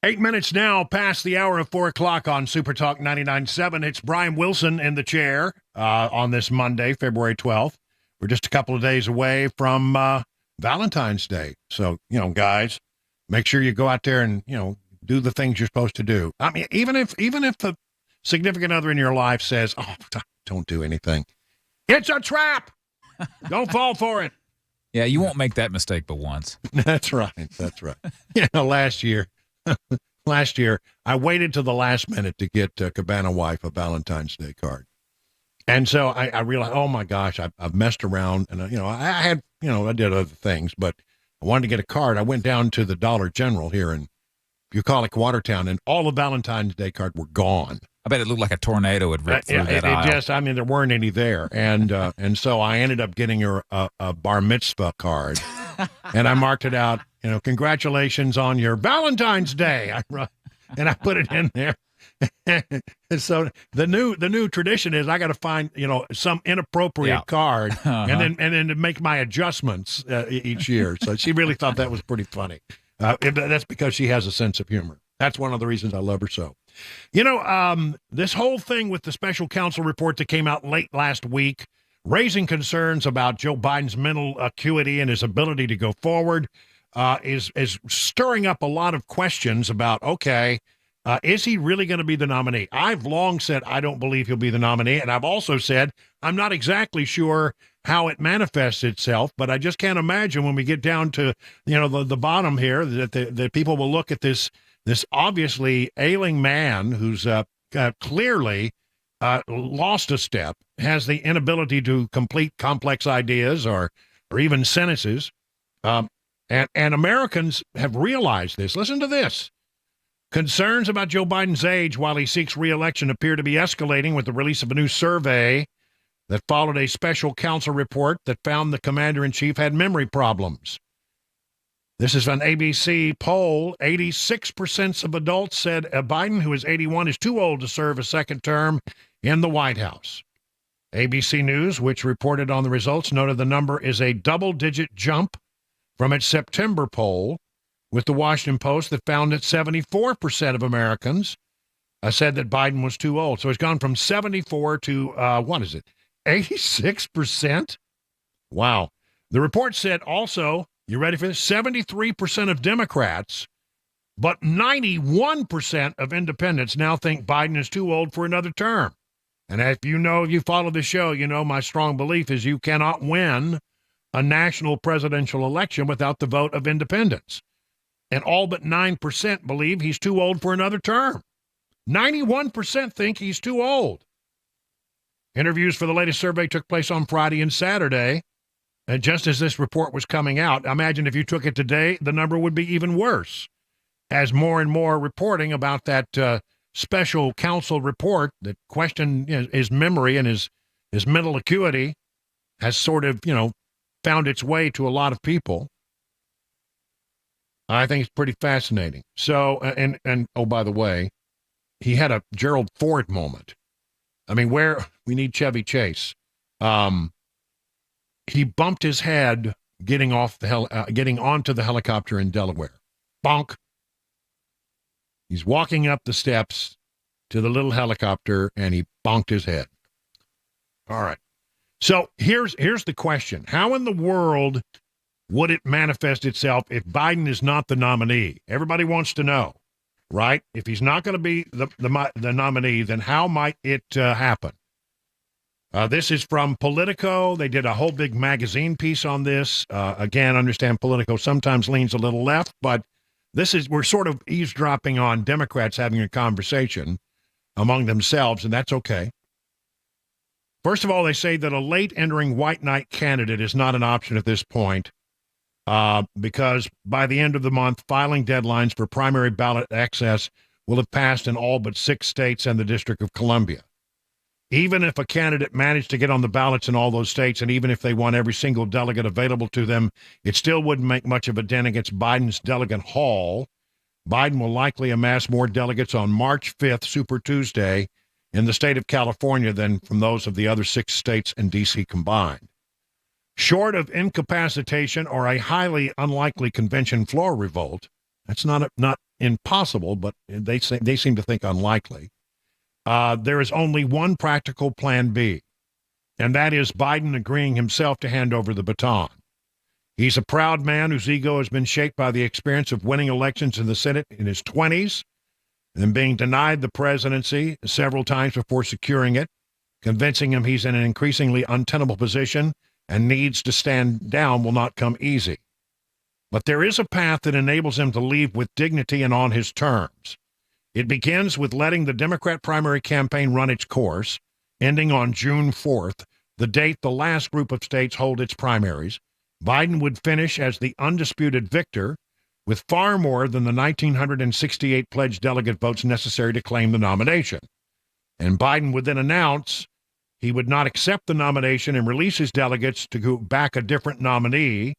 8 minutes now past the hour of 4 o'clock on Super Talk 99.7. It's Brian Wilson in the chair on this Monday, February 12th. We're just a couple of days away from Valentine's Day. So, guys, make sure you go out there and, do the things you're supposed to do. I mean, even if the significant other in your life says, oh, don't do anything. It's a trap. Don't fall for it. Yeah, you won't make that mistake but once. That's right. That's right. Last year, I waited till the last minute to get Cabana Wife a Valentine's Day card. And so I realized, oh my gosh, I've messed around, and I did other things, but I wanted to get a card. I went down to the Dollar General here in bucolic Watertown, and all the Valentine's Day cards were gone. I bet it looked like a tornado had ripped through that aisle. There weren't any there, and so I ended up getting her a bar mitzvah card, and I marked it out. Congratulations on your Valentine's Day. And I put it in there. And so the new tradition is I got to find some inappropriate card and then to make my adjustments each year. So she really thought that was pretty funny. That's because she has a sense of humor. That's one of the reasons I love her so. This whole thing with the special counsel report that came out late last week, raising concerns about Joe Biden's mental acuity and his ability to go forward, is stirring up a lot of questions about, is he really going to be the nominee? I've long said I don't believe he'll be the nominee, and I've also said I'm not exactly sure how it manifests itself, but I just can't imagine when we get down to the bottom here that the people will look at this obviously ailing man who's clearly lost a step, has the inability to complete complex ideas or even sentences, and Americans have realized this. Listen to this. Concerns about Joe Biden's age while he seeks re-election appear to be escalating with the release of a new survey that followed a special counsel report that found the commander-in-chief had memory problems. This is an ABC poll. 86% of adults said Biden, who is 81, is too old to serve a second term in the White House. ABC News, which reported on the results, noted the number is a double-digit jump from its September poll, with the Washington Post that found that 74% of Americans said that Biden was too old. So it's gone from 74 to, 86%? Wow. The report said also, you ready for this? 73% of Democrats, but 91% of independents now think Biden is too old for another term. And if you follow the show, my strong belief is you cannot win a national presidential election without the vote of independents. And all but 9% believe he's too old for another term. 91% think he's too old. Interviews for the latest survey took place on Friday and Saturday. And just as this report was coming out, imagine if you took it today, the number would be even worse. As more and more reporting about that special counsel report that questioned his memory and his mental acuity has sort of, found its way to a lot of people. I think it's pretty fascinating. So, and oh, by the way, he had a Gerald Ford moment. I mean, where we need Chevy Chase. He bumped his head getting onto the helicopter in Delaware. Bonk. He's walking up the steps to the little helicopter, and he bonked his head. All right. So here's the question. How in the world would it manifest itself if Biden is not the nominee? Everybody wants to know, right? If he's not going to be the nominee, then how might it happen? This is from Politico. They did a whole big magazine piece on this. Again, understand Politico sometimes leans a little left, but we're sort of eavesdropping on Democrats having a conversation among themselves, and that's okay. First of all, they say that a late entering white knight candidate is not an option at this point. Because by the end of the month, filing deadlines for primary ballot access will have passed in all but 6 states and the District of Columbia. Even if a candidate managed to get on the ballots in all those states, and even if they won every single delegate available to them, it still wouldn't make much of a dent against Biden's delegate haul. Biden will likely amass more delegates on March 5th, Super Tuesday, in the state of California than from those of the other 6 states and D.C. combined. Short of incapacitation or a highly unlikely convention floor revolt, that's not impossible, but they seem to think unlikely. There is only one practical plan B, and that is Biden agreeing himself to hand over the baton. He's a proud man whose ego has been shaped by the experience of winning elections in the Senate in his 20s and being denied the presidency several times before securing it, convincing him he's in an increasingly untenable position and needs to stand down will not come easy. But there is a path that enables him to leave with dignity and on his terms. It begins with letting the Democrat primary campaign run its course, ending on June 4th, the date the last group of states hold its primaries. Biden would finish as the undisputed victor with far more than the 1,968 pledged delegate votes necessary to claim the nomination. And Biden would then announce he would not accept the nomination and release his delegates to go back a different nominee.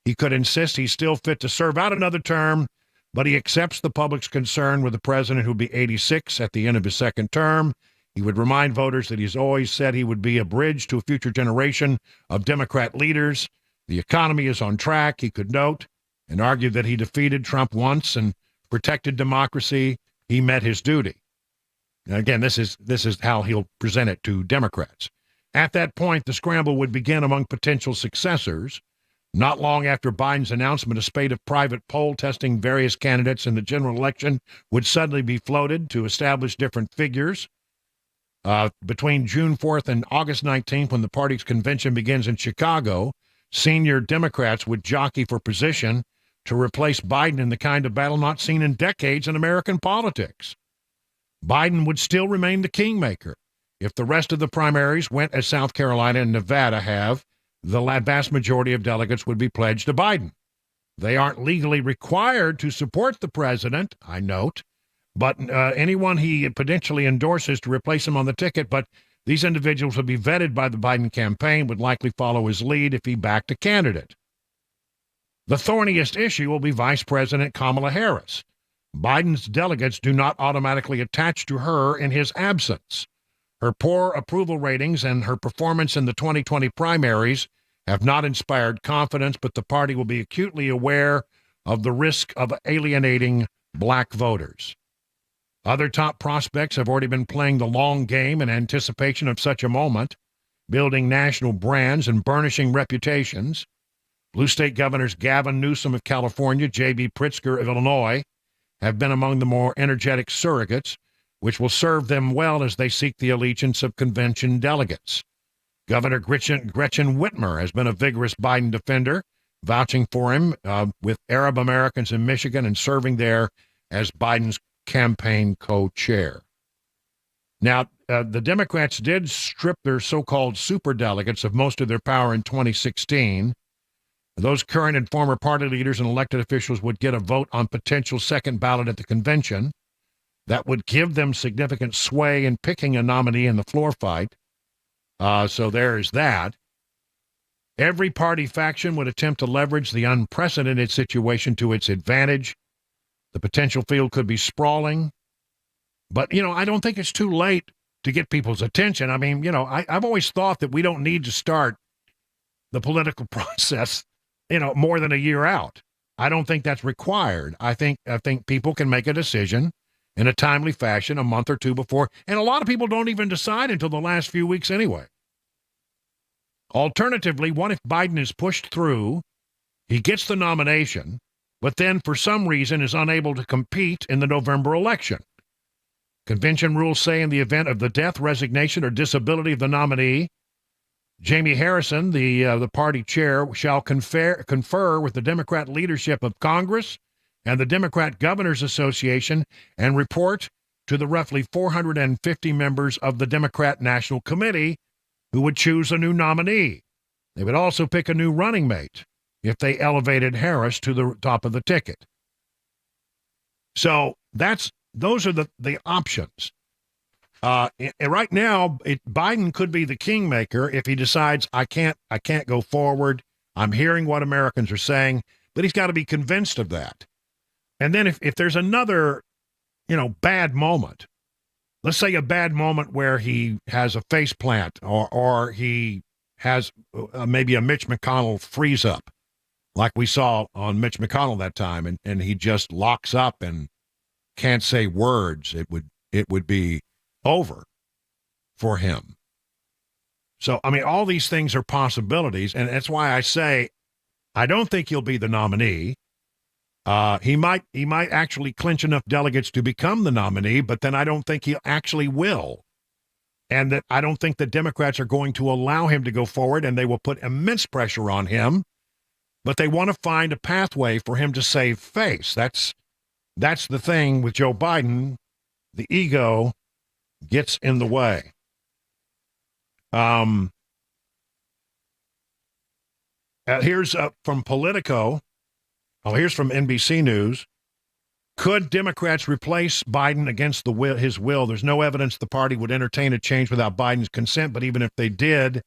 He could insist he's still fit to serve out another term, but he accepts the public's concern with the president who'll be 86 at the end of his second term. He would remind voters that he's always said he would be a bridge to a future generation of Democrat leaders. The economy is on track, he could note, and argue that he defeated Trump once and protected democracy. He met his duty. Now, again, this is how he'll present it to Democrats. At that point, the scramble would begin among potential successors. Not long after Biden's announcement, a spate of private poll testing various candidates in the general election would suddenly be floated to establish different figures. Between June 4th and August 19th, when the party's convention begins in Chicago, senior Democrats would jockey for position to replace Biden in the kind of battle not seen in decades in American politics. Biden would still remain the kingmaker. If the rest of the primaries went as South Carolina and Nevada have, the vast majority of delegates would be pledged to Biden. They aren't legally required to support the president, I note, but anyone he potentially endorses to replace him on the ticket, but these individuals would be vetted by the Biden campaign, would likely follow his lead if he backed a candidate. The thorniest issue will be Vice President Kamala Harris. Biden's delegates do not automatically attach to her in his absence. Her poor approval ratings and her performance in the 2020 primaries have not inspired confidence, but the party will be acutely aware of the risk of alienating black voters. Other top prospects have already been playing the long game in anticipation of such a moment, building national brands and burnishing reputations. Blue state governors Gavin Newsom of California, J.B. Pritzker of Illinois, have been among the more energetic surrogates, which will serve them well as they seek the allegiance of convention delegates. Governor Gretchen Whitmer has been a vigorous Biden defender, vouching for him with Arab Americans in Michigan and serving there as Biden's campaign co-chair. Now, the Democrats did strip their so-called superdelegates of most of their power in 2016. Those current and former party leaders and elected officials would get a vote on potential second ballot at the convention. That would give them significant sway in picking a nominee in the floor fight. So there is that. Every party faction would attempt to leverage the unprecedented situation to its advantage. The potential field could be sprawling. But, I don't think it's too late to get people's attention. I mean, I've always thought that we don't need to start the political process, more than a year out. I don't think that's required. I think people can make a decision in a timely fashion a month or two before. And a lot of people don't even decide until the last few weeks anyway. Alternatively, what if Biden is pushed through, he gets the nomination, but then for some reason is unable to compete in the November election? Convention rules say in the event of the death, resignation, or disability of the nominee, Jamie Harrison, the party chair, shall confer with the Democrat leadership of Congress and the Democrat Governors Association and report to the roughly 450 members of the Democrat National Committee who would choose a new nominee. They would also pick a new running mate if they elevated Harris to the top of the ticket. So those are the options. Right now, Biden could be the kingmaker if he decides I can't go forward. I'm hearing what Americans are saying, but he's got to be convinced of that. And then if there's another, bad moment, let's say a bad moment where he has a face plant or he has maybe a Mitch McConnell freeze up, like we saw on Mitch McConnell that time, and he just locks up and can't say words, it would be over for him. So, I mean, all these things are possibilities, and that's why I say I don't think he'll be the nominee. He might actually clinch enough delegates to become the nominee, but then I don't think he actually will. And that I don't think the Democrats are going to allow him to go forward, and they will put immense pressure on him. But they want to find a pathway for him to save face. That's the thing with Joe Biden. The ego gets in the way. Here's from Politico. Here's from NBC News. Could Democrats replace Biden against his will? There's no evidence the party would entertain a change without Biden's consent, but even if they did,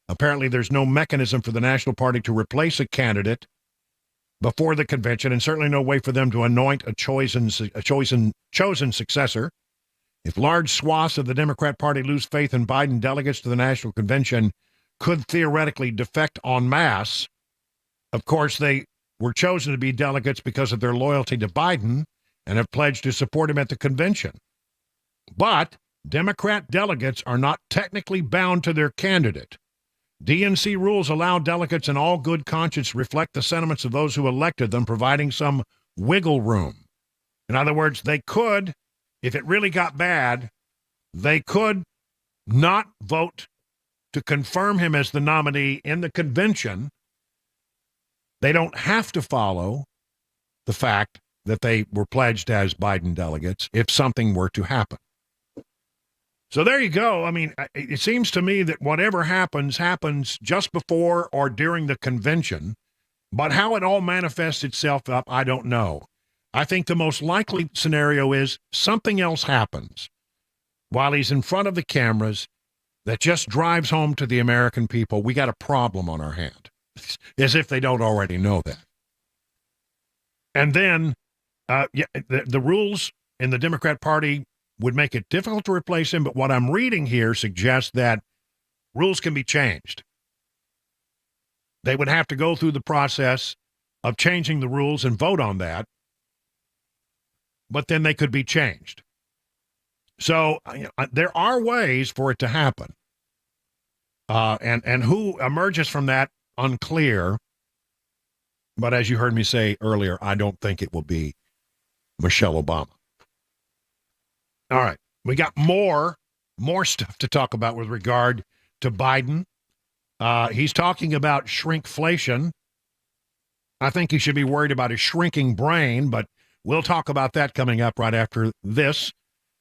apparently there's no mechanism for the National Party to replace a candidate before the convention, and certainly no way for them to anoint a chosen successor. If large swaths of the Democrat Party lose faith in Biden, delegates to the National Convention could theoretically defect en masse. Of course, they were chosen to be delegates because of their loyalty to Biden and have pledged to support him at the convention. But Democrat delegates are not technically bound to their candidate. DNC rules allow delegates in all good conscience reflect the sentiments of those who elected them, providing some wiggle room. In other words, they could, if it really got bad, they could not vote to confirm him as the nominee in the convention. They don't have to follow the fact that they were pledged as Biden delegates if something were to happen. So there you go. I mean, it seems to me that whatever happens just before or during the convention, but how it all manifests itself up, I don't know. I think the most likely scenario is something else happens while he's in front of the cameras that just drives home to the American people, we got a problem on our hand, as if they don't already know that. And then the rules in the Democrat Party would make it difficult to replace him, but what I'm reading here suggests that rules can be changed. They would have to go through the process of changing the rules and vote on that, but then they could be changed. So there are ways for it to happen. And who emerges from that, unclear. But as you heard me say earlier, I don't think it will be Michelle Obama. All right. We got more stuff to talk about with regard to Biden. He's talking about shrinkflation. I think he should be worried about his shrinking brain, but we'll talk about that coming up right after this.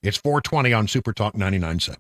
It's 420 on Super Talk 99.7.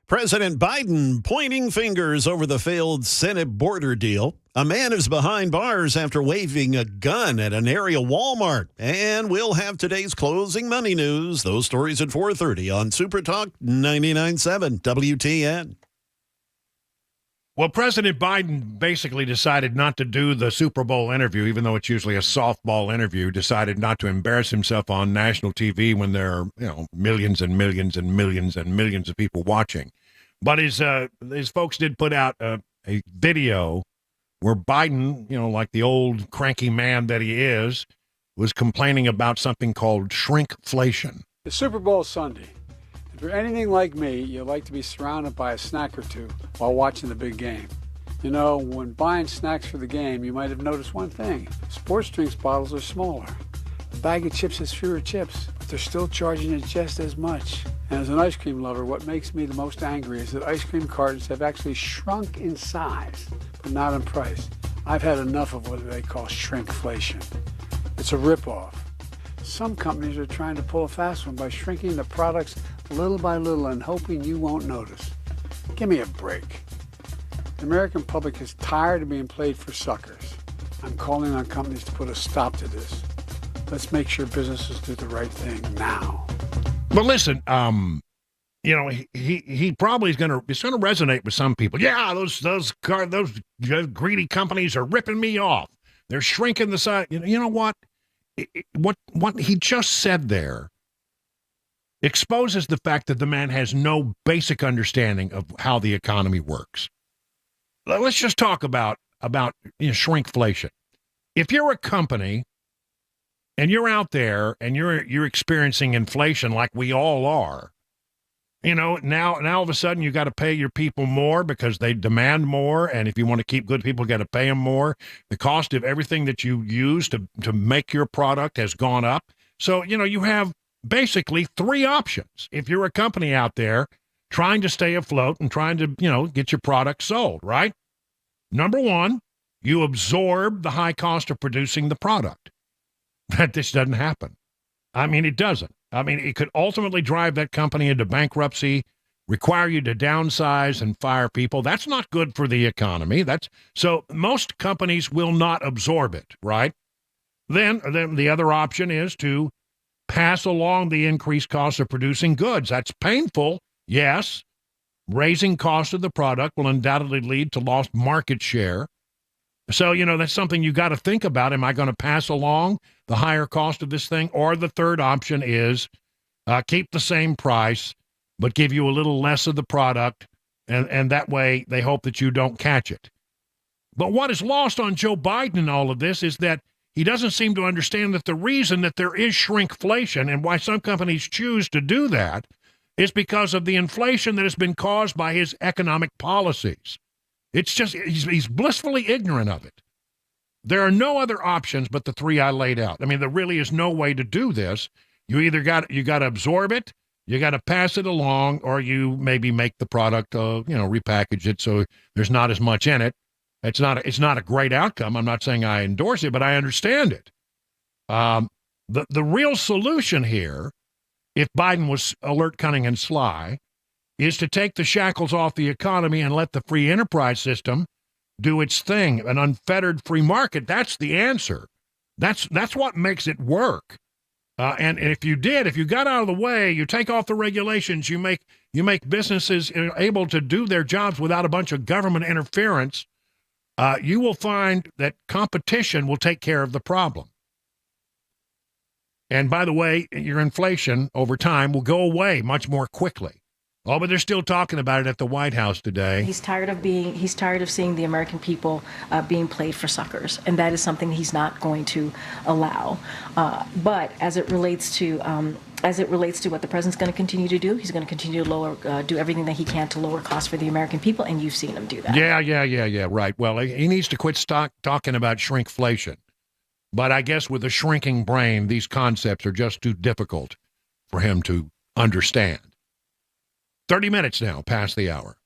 President Biden pointing fingers over the failed Senate border deal. A man is behind bars after waving a gun at an area Walmart. And we'll have today's closing money news. Those stories at 4:30 on Super Talk 99.7 WTN. Well, President Biden basically decided not to do the Super Bowl interview, even though it's usually a softball interview, decided not to embarrass himself on national TV when there are, millions and millions and millions and millions of people watching. But his folks did put out a video where Biden, like the old cranky man that he is, was complaining about something called shrinkflation. The Super Bowl Sunday. If you're anything like me, you like to be surrounded by a snack or two while watching the big game. When buying snacks for the game, you might have noticed one thing. Sports drinks bottles are smaller. A bag of chips has fewer chips, but they're still charging you just as much. And as an ice cream lover, what makes me the most angry is that ice cream cartons have actually shrunk in size, but not in price. I've had enough of what they call shrinkflation. It's a ripoff. Some companies are trying to pull a fast one by shrinking the products little by little and hoping you won't notice. Give me a break. The American public is tired of being played for suckers. I'm calling on companies to put a stop to this. Let's make sure businesses do the right thing now. But listen, he probably it's going to resonate with some people. Yeah, those greedy companies are ripping me off. They're shrinking the size. You know what? What he just said there exposes the fact that the man has no basic understanding of how the economy works. Let's just talk about shrinkflation. If you're a company and you're out there and you're experiencing inflation like we all are, now all of a sudden you got to pay your people more because they demand more, and if you want to keep good people, you got to pay them more. The cost of everything that you use to make your product has gone up. So, you have basically three options if you're a company out there trying to stay afloat and trying to, get your product sold, right? Number one, you absorb the high cost of producing the product. That this doesn't happen. It doesn't. It could ultimately drive that company into bankruptcy, require you to downsize and fire people. That's not good for the economy. So most companies will not absorb it, right? Then the other option is to pass along the increased cost of producing goods. That's painful, yes. Raising cost of the product will undoubtedly lead to lost market share. So, that's something you got to think about. Am I going to pass along the higher cost of this thing? Or the third option is keep the same price, but give you a little less of the product, and that way they hope that you don't catch it. But what is lost on Joe Biden in all of this is that he doesn't seem to understand that the reason that there is shrinkflation and why some companies choose to do that is because of the inflation that has been caused by his economic policies. It's just, he's blissfully ignorant of it. There are no other options but the three I laid out. There really is no way to do this. You either got to absorb it, you got to pass it along, or you maybe make the product, repackage it so there's not as much in it. It's not a great outcome. I'm not saying I endorse it, but I understand it. The real solution here, if Biden was alert, cunning, and sly, is to take the shackles off the economy and let the free enterprise system do its thing. An unfettered free market, that's the answer. That's what makes it work. And if you got out of the way, you take off the regulations, you make businesses able to do their jobs without a bunch of government interference, you will find that competition will take care of the problem. And by the way, your inflation over time will go away much more quickly. Oh, but they're still talking about it at the White House today. He's tired of seeing the American people being played for suckers, and that is something he's not going to allow. But as it relates to what the president's going to continue to do, he's going to continue to do everything that he can to lower costs for the American people, and you've seen him do that. Yeah, right. Well, he needs to quit talking about shrinkflation. But I guess with a shrinking brain, these concepts are just too difficult for him to understand. 30 minutes now past the hour.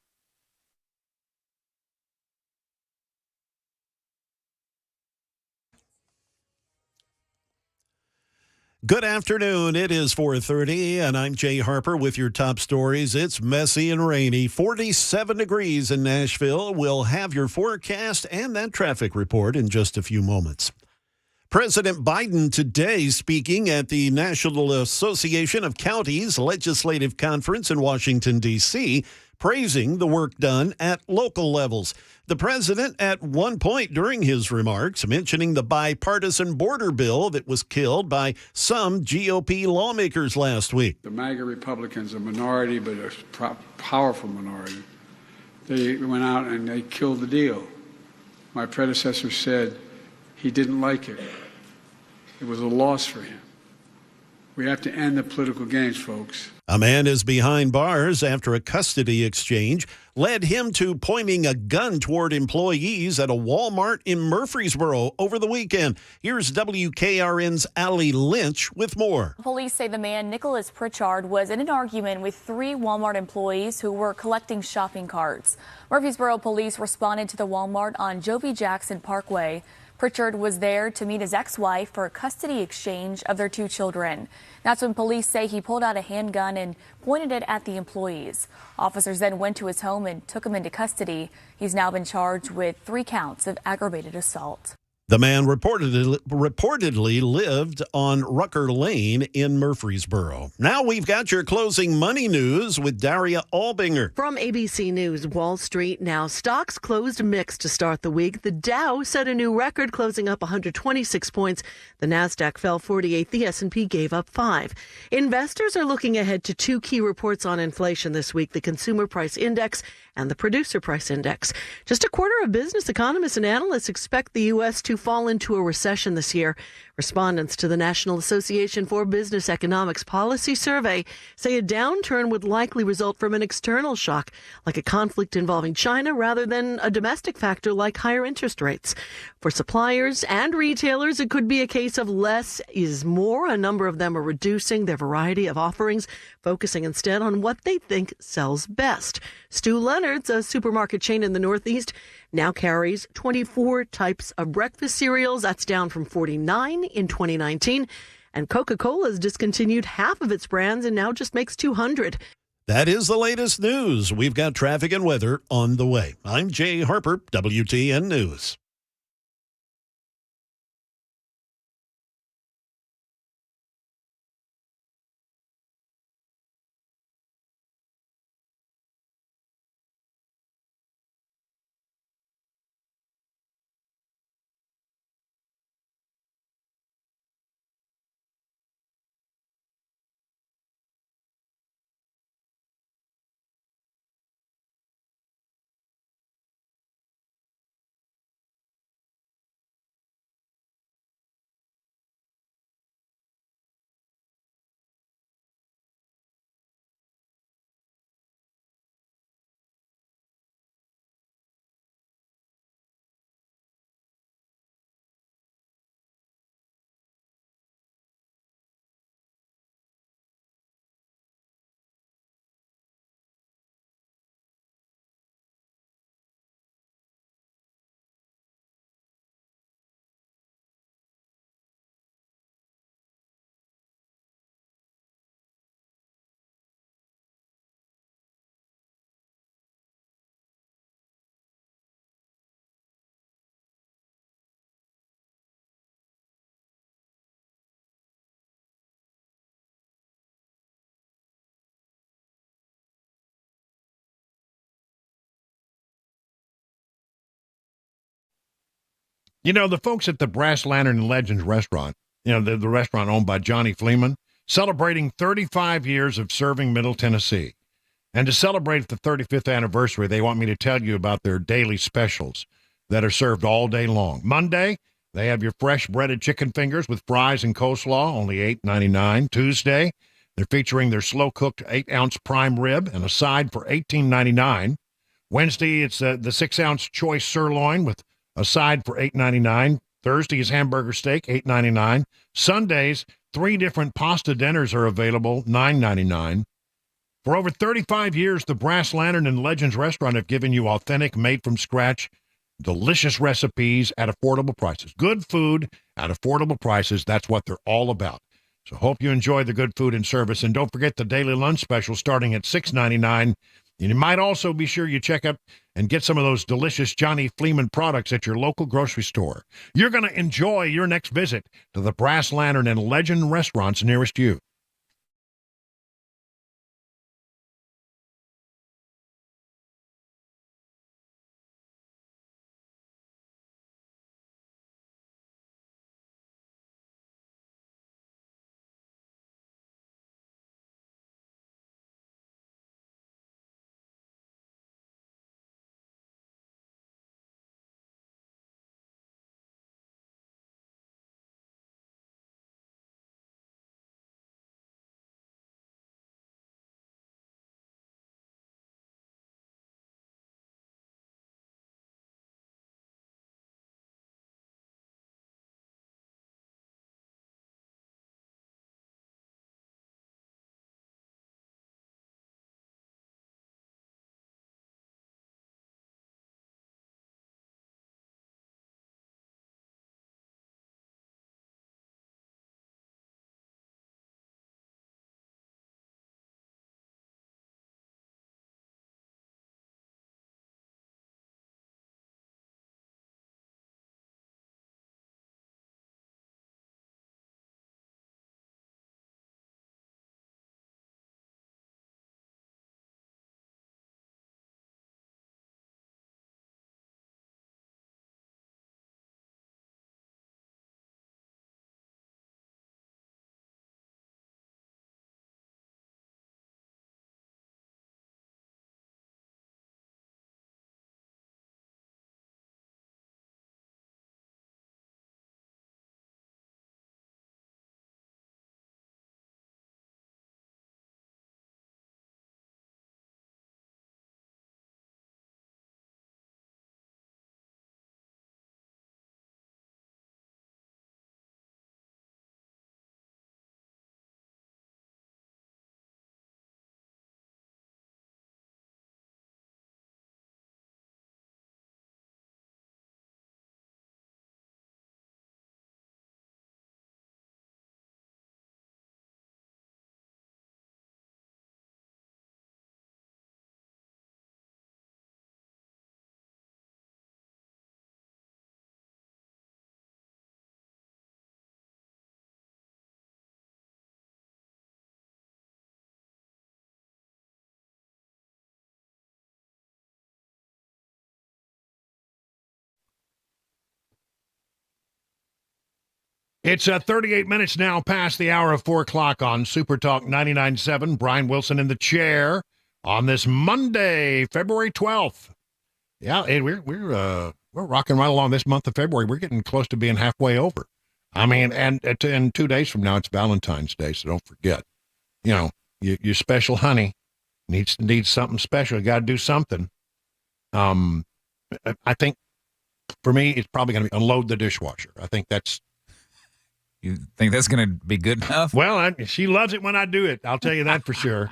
Good afternoon. It is 4:30, and I'm Jay Harper with your top stories. It's messy and rainy. 47 degrees in Nashville. We'll have your forecast and that traffic report in just a few moments. President Biden today speaking at the National Association of Counties Legislative Conference in Washington, D.C., praising the work done at local levels. The president, at one point during his remarks, mentioning the bipartisan border bill that was killed by some GOP lawmakers last week. The MAGA Republicans, a minority, but a powerful minority, they went out and they killed the deal. My predecessor said he didn't like it. It was a loss for him. We have to end the political games, folks. A man is behind bars after a custody exchange led him to pointing a gun toward employees at a Walmart in Murfreesboro over the weekend. Here's WKRN's Allie Lynch with more. Police say the man, Nicholas Pritchard, was in an argument with 3 Walmart employees who were collecting shopping carts. Murfreesboro police responded to the Walmart on Jovi Jackson Parkway. Pritchard was there to meet his ex-wife for a custody exchange of their 2 children. That's when police say he pulled out a handgun and pointed it at the employees. Officers then went to his home and took him into custody. He's now been charged with 3 counts of aggravated assault. The man reportedly lived on Rucker Lane in Murfreesboro. Now we've got your closing money news with Daria Albinger. From ABC News, Wall Street now. Stocks closed mixed to start the week. The Dow set a new record, closing up 126 points. The Nasdaq fell 48. The S&P gave up 5. Investors are looking ahead to 2 key reports on inflation this week, the Consumer Price Index and the Producer Price Index. Just a quarter of business economists and analysts expect the U.S. to fall into a recession this year. Respondents to the National Association for Business Economics Policy Survey say a downturn would likely result from an external shock, like a conflict involving China, rather than a domestic factor like higher interest rates. For suppliers and retailers, it could be a case of less is more. A number of them are reducing their variety of offerings, focusing instead on what they think sells best. Stu Leonard's, a supermarket chain in the Northeast, now carries 24 types of breakfast cereals. That's down from 49 in 2019. And Coca-Cola's discontinued half of its brands and now just makes 200. That is the latest news. We've got traffic and weather on the way. I'm Jay Harper, WTN News. You know, the folks at the Brass Lantern and Legends restaurant, you know, the restaurant owned by Johnny Fleeman, celebrating 35 years of serving Middle Tennessee. And to celebrate the 35th anniversary, they want me to tell you about their daily specials that are served all day long. Monday, they have your fresh breaded chicken fingers with fries and coleslaw, only $8.99. Tuesday, they're featuring their slow-cooked 8-ounce prime rib and a side for $18.99. Wednesday, it's the 6-ounce choice sirloin with a side for $8.99. Thursday is hamburger steak, $8.99. Sundays, 3 different pasta dinners are available, $9.99. For over 35 years, the Brass Lantern and Legends restaurant have given you authentic, made-from-scratch, delicious recipes at affordable prices. Good food at affordable prices, that's what they're all about. So hope you enjoy the good food and service. And don't forget the daily lunch special starting at $6.99. And you might also be sure you check out and get some of those delicious Johnny Fleeman products at your local grocery store. You're going to enjoy your next visit to the Brass Lantern and Legend restaurants nearest you. It's 38 minutes now past the hour of 4 o'clock on Super Talk 99.7. Brian Wilson in the chair on this Monday, February 12th. Yeah, and we're rocking right along this month of February. We're getting close to being halfway over. I mean, and 2 days from now, it's Valentine's Day, so don't forget. You know, your special honey needs something special. You got to do something. I think for me, it's probably going to be unload the dishwasher. I think that's. You think that's going to be good enough? Well, she loves it when I do it. I'll tell you that for sure.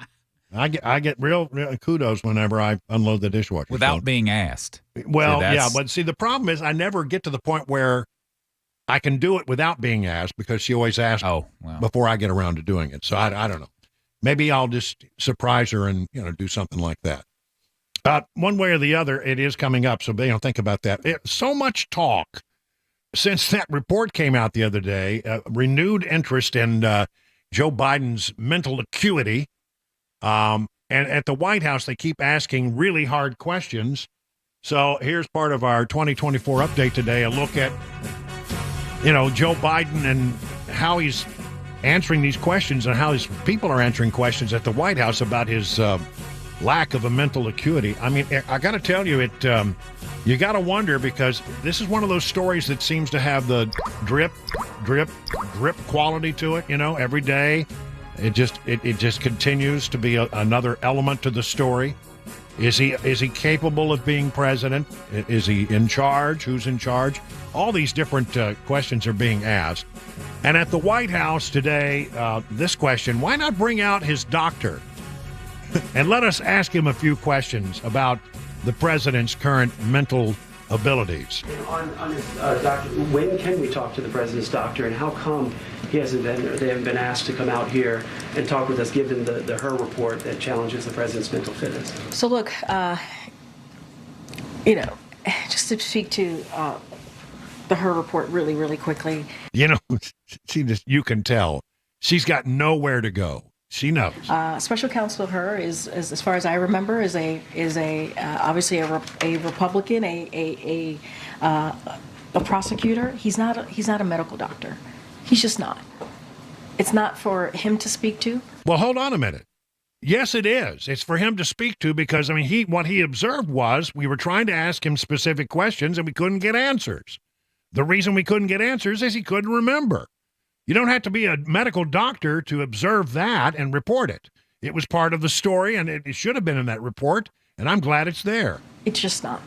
I get real kudos whenever I unload the dishwasher. Without being asked. Well, yeah, but see, the problem is I never get to the point where I can do it without being asked because she always asks before I get around to doing it. So I don't know. Maybe I'll just surprise her and, do something like that. One way or the other, it is coming up. So, think about that. So much talk since that report came out the other day, renewed interest in Joe Biden's mental acuity. And at the White House, they keep asking really hard questions. So here's part of our 2024 update today, a look at, Joe Biden and how he's answering these questions and how his people are answering questions at the White House about his lack of a mental acuity. I mean, I got to tell you, you got to wonder because this is one of those stories that seems to have the drip, drip, drip quality to it, every day. It just continues to be another element to the story. Is he capable of being president? Is he in charge? Who's in charge? All these different questions are being asked. And at the White House today, this question, why not bring out his doctor and let us ask him a few questions about the president's current mental abilities. Doctor, when can we talk to the president's doctor, and how come they haven't been asked to come out here and talk with us, given the Her report that challenges the president's mental fitness? So look, just to speak to the Her report really, really quickly. You can tell she's got nowhere to go. She knows. Special counsel of Her is, as far as I remember, is obviously a Republican, a prosecutor. He's not a medical doctor. He's just not. It's not for him to speak to. Well, hold on a minute. Yes, it is. It's for him to speak to because what he observed was we were trying to ask him specific questions and we couldn't get answers. The reason we couldn't get answers is he couldn't remember. You don't have to be a medical doctor to observe that and report it. It was part of the story, and it should have been in that report, and I'm glad it's there. It's just not.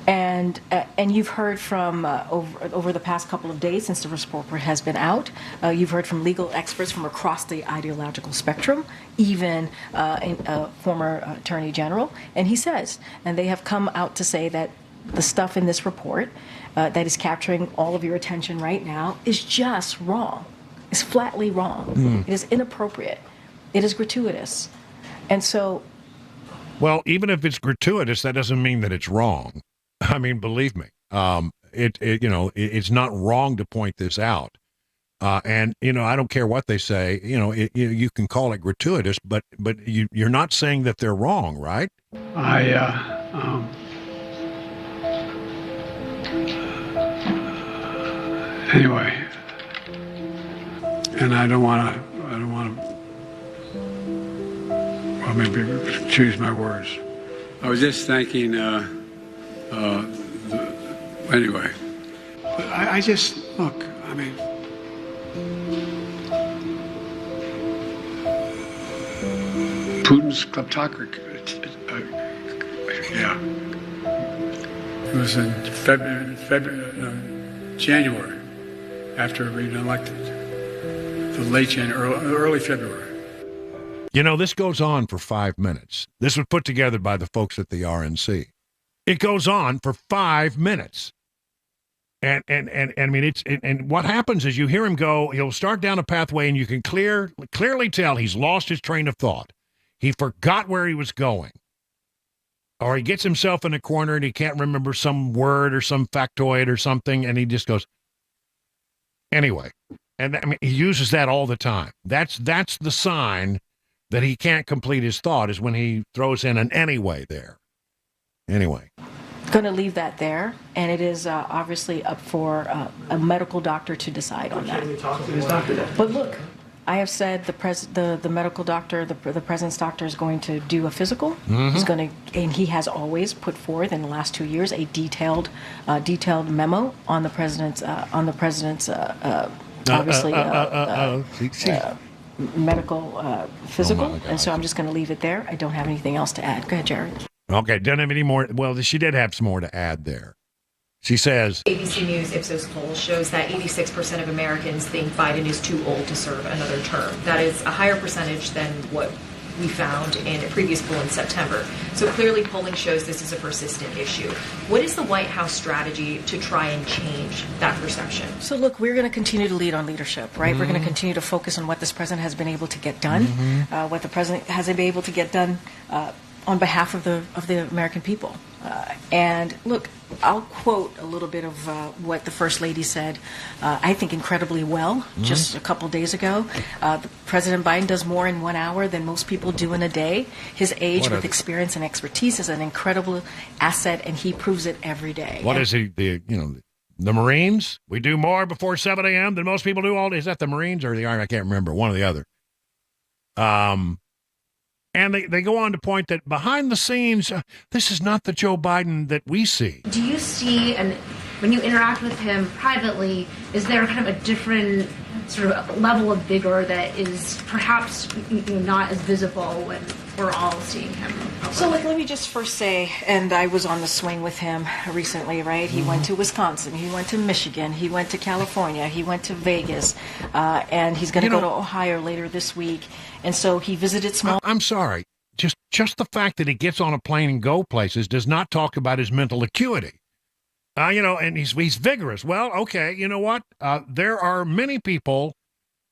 And you've heard from, over the past couple of days since the report has been out, you've heard from legal experts from across the ideological spectrum, even a former attorney general, and he says, and they have come out to say that the stuff in this report that is capturing all of your attention right now is just wrong. It's flatly wrong. It is inappropriate. It is gratuitous. And so... Well, even if it's gratuitous, that doesn't mean that it's wrong. I mean, believe me, it's not wrong to point this out. And I don't care what they say. You can call it gratuitous, but you're not saying that they're wrong, right? Anyway, and I don't want to, well, maybe choose my words. I was just thinking, anyway, but I just, look, Putin's kleptocracy, yeah. It was in January, after being elected, the late January, early February. This goes on for 5 minutes. This was put together by the folks at the RNC. It goes on for 5 minutes. And what happens is you hear him go, he'll start down a pathway and you can clearly tell he's lost his train of thought. He forgot where he was going. Or he gets himself in a corner and he can't remember some word or some factoid or something, and he just goes, anyway. And he uses that all the time. That's the sign that he can't complete his thought, is when he throws in an anyway there. Anyway. Going to leave that there, and it is obviously up for a medical doctor to decide on that. But look, I have said the medical doctor, the president's doctor, is going to do a physical. Mm-hmm. He's going to, and he has always put forth in the last 2 years a detailed memo on the president's medical physical. And so I'm just going to leave it there. I don't have anything else to add. Go ahead, Jared. Okay, don't have any more. Well, she did have some more to add there. She says, ABC News Ipsos poll shows that 86% of Americans think Biden is too old to serve another term. That is a higher percentage than what we found in a previous poll in September. So clearly polling shows this is a persistent issue. What is the White House strategy to try and change that perception? So look, we're going to continue to lead on leadership, right? Mm-hmm. We're going to continue to focus on what this president has been able to get done, what the president has been able to get done on behalf of the American people. And look, I'll quote a little bit of what the First Lady said, I think incredibly well, just a couple days ago. President Biden does more in 1 hour than most people do in a day. His age with experience and expertise is an incredible asset, and he proves it every day. What is he, the Marines? We do more before 7 a.m. than most people do all day. Is that the Marines or the Army? I can't remember, one or the other. And they go on to point that behind the scenes, this is not the Joe Biden that we see. Do you see, and when you interact with him privately, is there kind of a different sort of level of vigor that is perhaps not as visible when we're all seeing him? So let me just first say, and I was on the swing with him recently, right? He went to Wisconsin, he went to Michigan, he went to California, he went to Vegas, and he's going to go to Ohio later this week. And so he visited small... I'm sorry. Just the fact that he gets on a plane and go places does not talk about his mental acuity. And he's vigorous. Well, okay, you know what? There are many people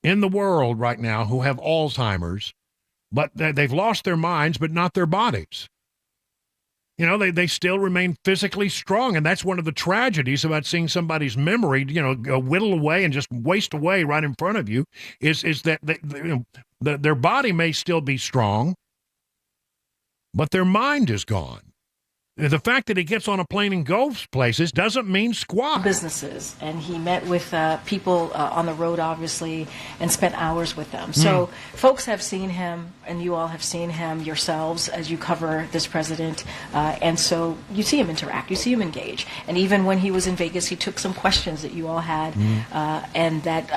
in the world right now who have Alzheimer's, but they've lost their minds, but not their bodies. They still remain physically strong, and that's one of the tragedies about seeing somebody's memory, go whittle away and just waste away right in front of you, is that their body may still be strong, but their mind is gone. The fact that he gets on a plane and goes places doesn't mean squat. Businesses, and he met with people on the road, obviously, and spent hours with them. So folks have seen him, and you all have seen him yourselves as you cover this president, and so you see him interact, you see him engage. And even when he was in Vegas, he took some questions that you all had, and that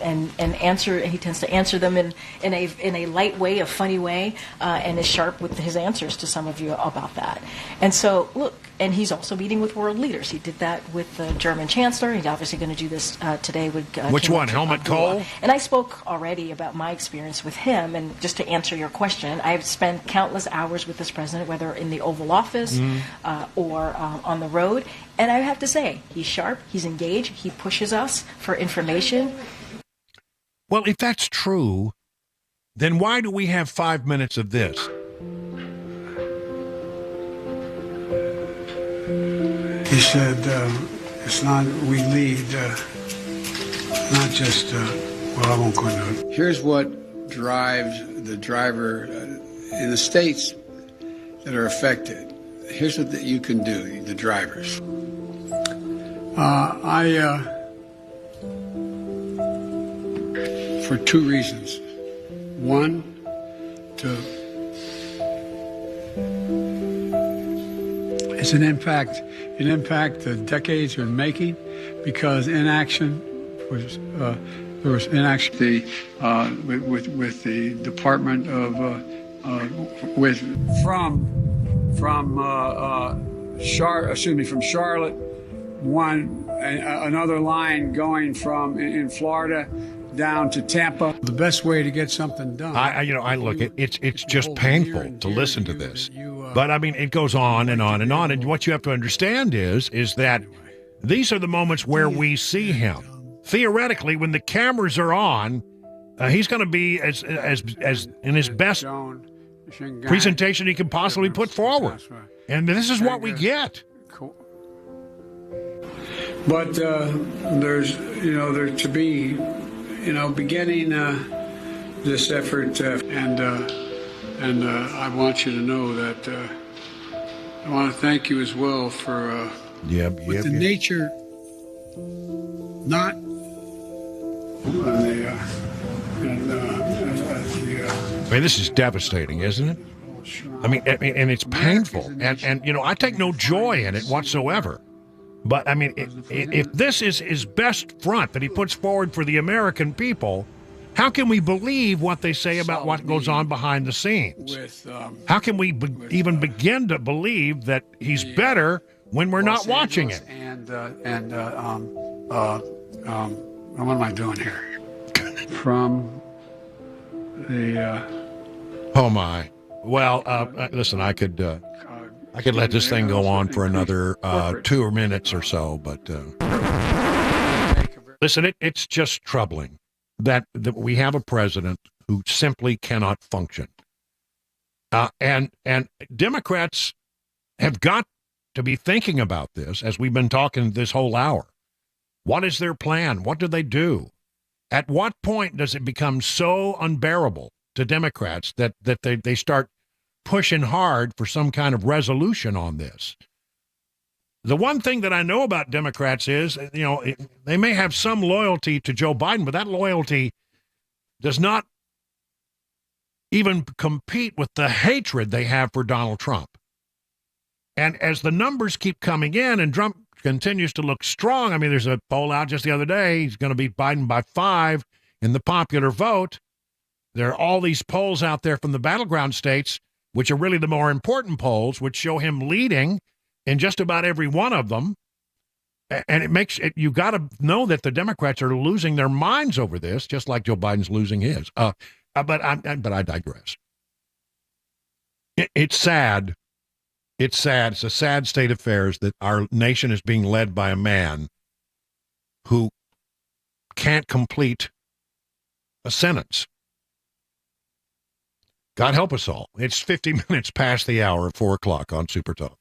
and answer. He tends to answer them in a light way, a funny way, and is sharp with his answers to some of you about that. And so, look, and he's also meeting with world leaders. He did that with the German Chancellor. He's obviously going to do this today with which one, Helmut Kohl? And I spoke already about my experience with him. And just to answer your question, I've spent countless hours with this president, whether in the Oval Office or on the road. And I have to say, he's sharp, he's engaged, he pushes us for information. Well, if that's true, then why do we have 5 minutes of this? He said, it's not, we lead, not just, I won't go into it. Here's what drives the driver in the states that are affected. Here's what you can do, the drivers. For two reasons. One, it's an impact the decades are making, because inaction was there was inaction with the Department of from Charlotte, another line going from in Florida down to Tampa. The best way to get something done. I look, it's just painful to listen to this. But I mean, it goes on and on and on. And what you have to understand is that these are the moments where we see him. Theoretically, when the cameras are on, he's going to be as in his best presentation he can possibly put forward. And this is what we get. But there's to be beginning this effort, and I want you to know that I want to thank you as well for the nature, not I mean, this is devastating, isn't it? I mean, and it's painful, and I take no joy in it whatsoever. But I mean, if this is his best front that he puts forward for the American people, how can we believe what they say about what goes on behind the scenes? How can we even begin to believe that he's better when we're not watching it? What am I doing here? From the. Oh my! Well, listen, I could let this thing go on for another 2 minutes or so, but listen, it's just troubling that we have a president who simply cannot function. And Democrats have got to be thinking about this, as we've been talking this whole hour. What is their plan? What do they do? At what point does it become so unbearable to Democrats that they start pushing hard for some kind of resolution on this? The one thing that I know about Democrats is, they may have some loyalty to Joe Biden, but that loyalty does not even compete with the hatred they have for Donald Trump. And as the numbers keep coming in and Trump continues to look strong, I mean, there's a poll out just the other day, he's going to beat Biden by 5 in the popular vote. There are all these polls out there from the battleground states, which are really the more important polls, which show him leading in just about every one of them. And it makes it, you got to know that the Democrats are losing their minds over this, just like Joe Biden's losing his. But I digress. It's sad It's sad. It's a sad state of affairs that our nation is being led by a man who can't complete a sentence. God help us all. It's 50 minutes past the hour of 4 o'clock on Super Talk.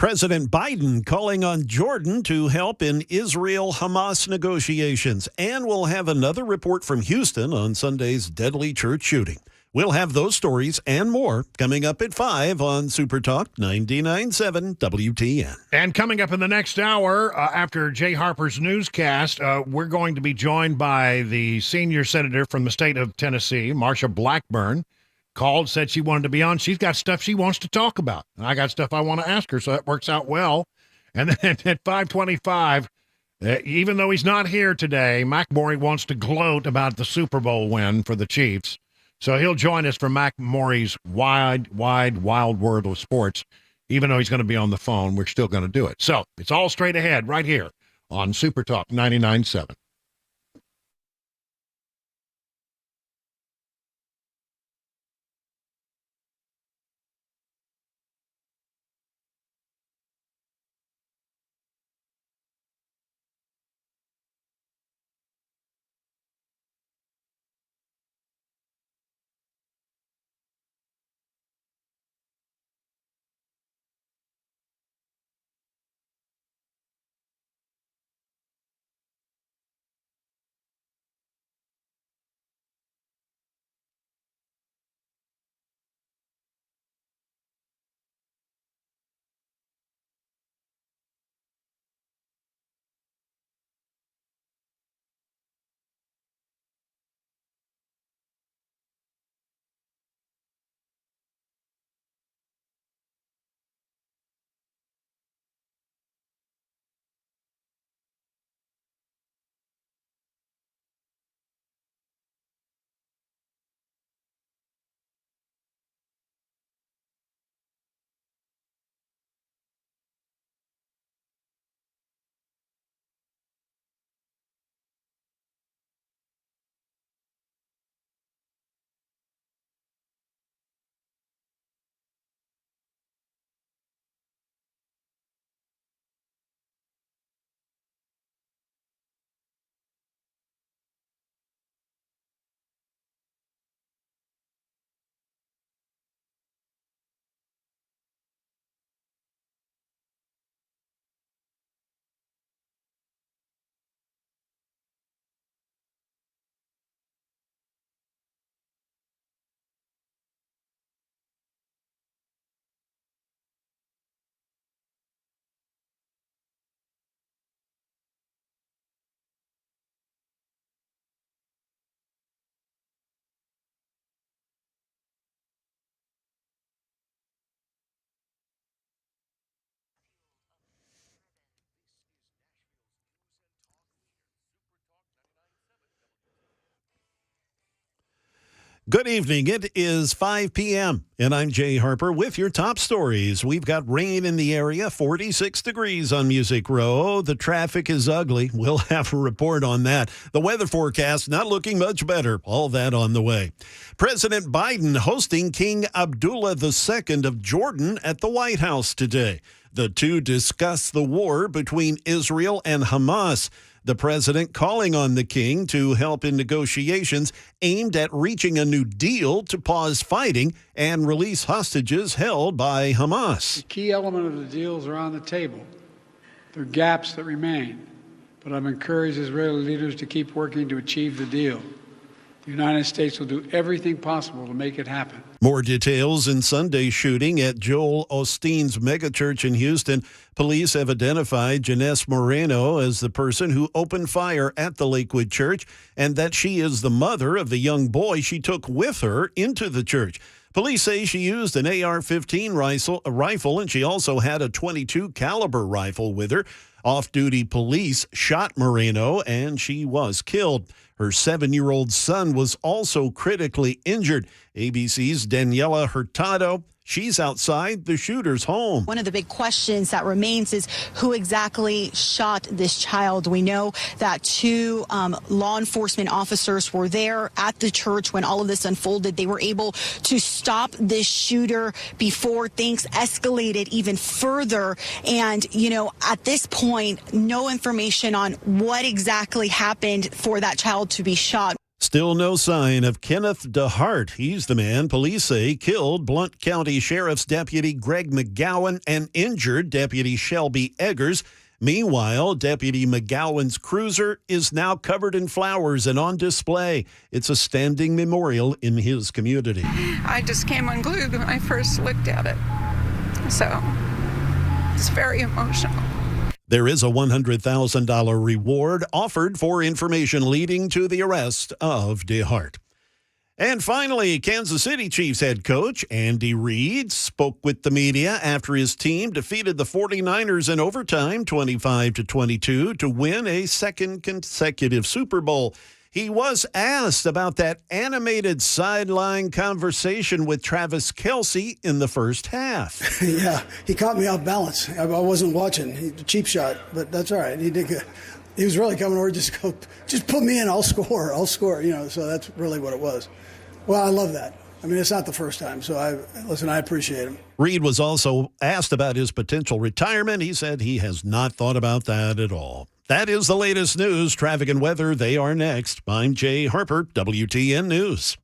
President Biden calling on Jordan to help in Israel-Hamas negotiations. And we'll have another report from Houston on Sunday's deadly church shooting. We'll have those stories and more coming up at 5 on Super Talk 99.7 WTN. And coming up in the next hour, after Jay Harper's newscast, we're going to be joined by the senior senator from the state of Tennessee, Marsha Blackburn. Called, said she wanted to be on. She's got stuff she wants to talk about. And I got stuff I want to ask her, so that works out well. And then at 5:25, even though he's not here today, Mac Morey wants to gloat about the Super Bowl win for the Chiefs. So he'll join us for Mac Morey's wild world of sports. Even though he's going to be on the phone, we're still going to do it. So it's all straight ahead right here on Super Talk 99.7. Good evening. It is 5 p.m., and I'm Jay Harper with your top stories. We've got rain in the area, 46 degrees on Music Row. The traffic is ugly. We'll have a report on that. The weather forecast not looking much better. All that on the way. President Biden hosting King Abdullah II of Jordan at the White House today. The two discuss the war between Israel and Hamas. The president calling on the king to help in negotiations aimed at reaching a new deal to pause fighting and release hostages held by Hamas. The key element of the deals are on the table. There are gaps that remain, but I've encouraged Israeli leaders to keep working to achieve the deal. The United States will do everything possible to make it happen. More details in Sunday's shooting at Joel Osteen's megachurch in Houston. Police have identified Janess Moreno as the person who opened fire at the Lakewood church and that she is the mother of the young boy she took with her into the church. Police say she used an AR-15 rifle and she also had a .22 caliber rifle with her. Off-duty police shot Moreno and she was killed. Her 7-year-old son was also critically injured. ABC's Daniela Hurtado, she's outside the shooter's home. One of the big questions that remains is who exactly shot this child. We know that two law enforcement officers were there at the church when all of this unfolded. They were able to stop this shooter before things escalated even further. And, you know, at this point, no information on what exactly happened for that child to be shot. Still no sign of Kenneth DeHart. He's the man police say killed Blount County Sheriff's Deputy Greg McGowan and injured Deputy Shelby Eggers. Meanwhile, Deputy McGowan's cruiser is now covered in flowers and on display. It's a standing memorial in his community. I just came unglued when I first looked at it. So it's very emotional. There is a $100,000 reward offered for information leading to the arrest of DeHart. And finally, Kansas City Chiefs head coach Andy Reid spoke with the media after his team defeated the 49ers in overtime 25-22 to win a second consecutive Super Bowl. He was asked about that animated sideline conversation with Travis Kelce in the first half. Yeah, he caught me off balance. I wasn't watching. Cheap shot, but that's all right. He did good. He was really coming over, just put me in, I'll score, so that's really what it was. Well, I love that. I mean, it's not the first time, so I appreciate him. Reid was also asked about his potential retirement. He said he has not thought about that at all. That is the latest news. Traffic and weather, they are next. I'm Jay Harper, WTN News.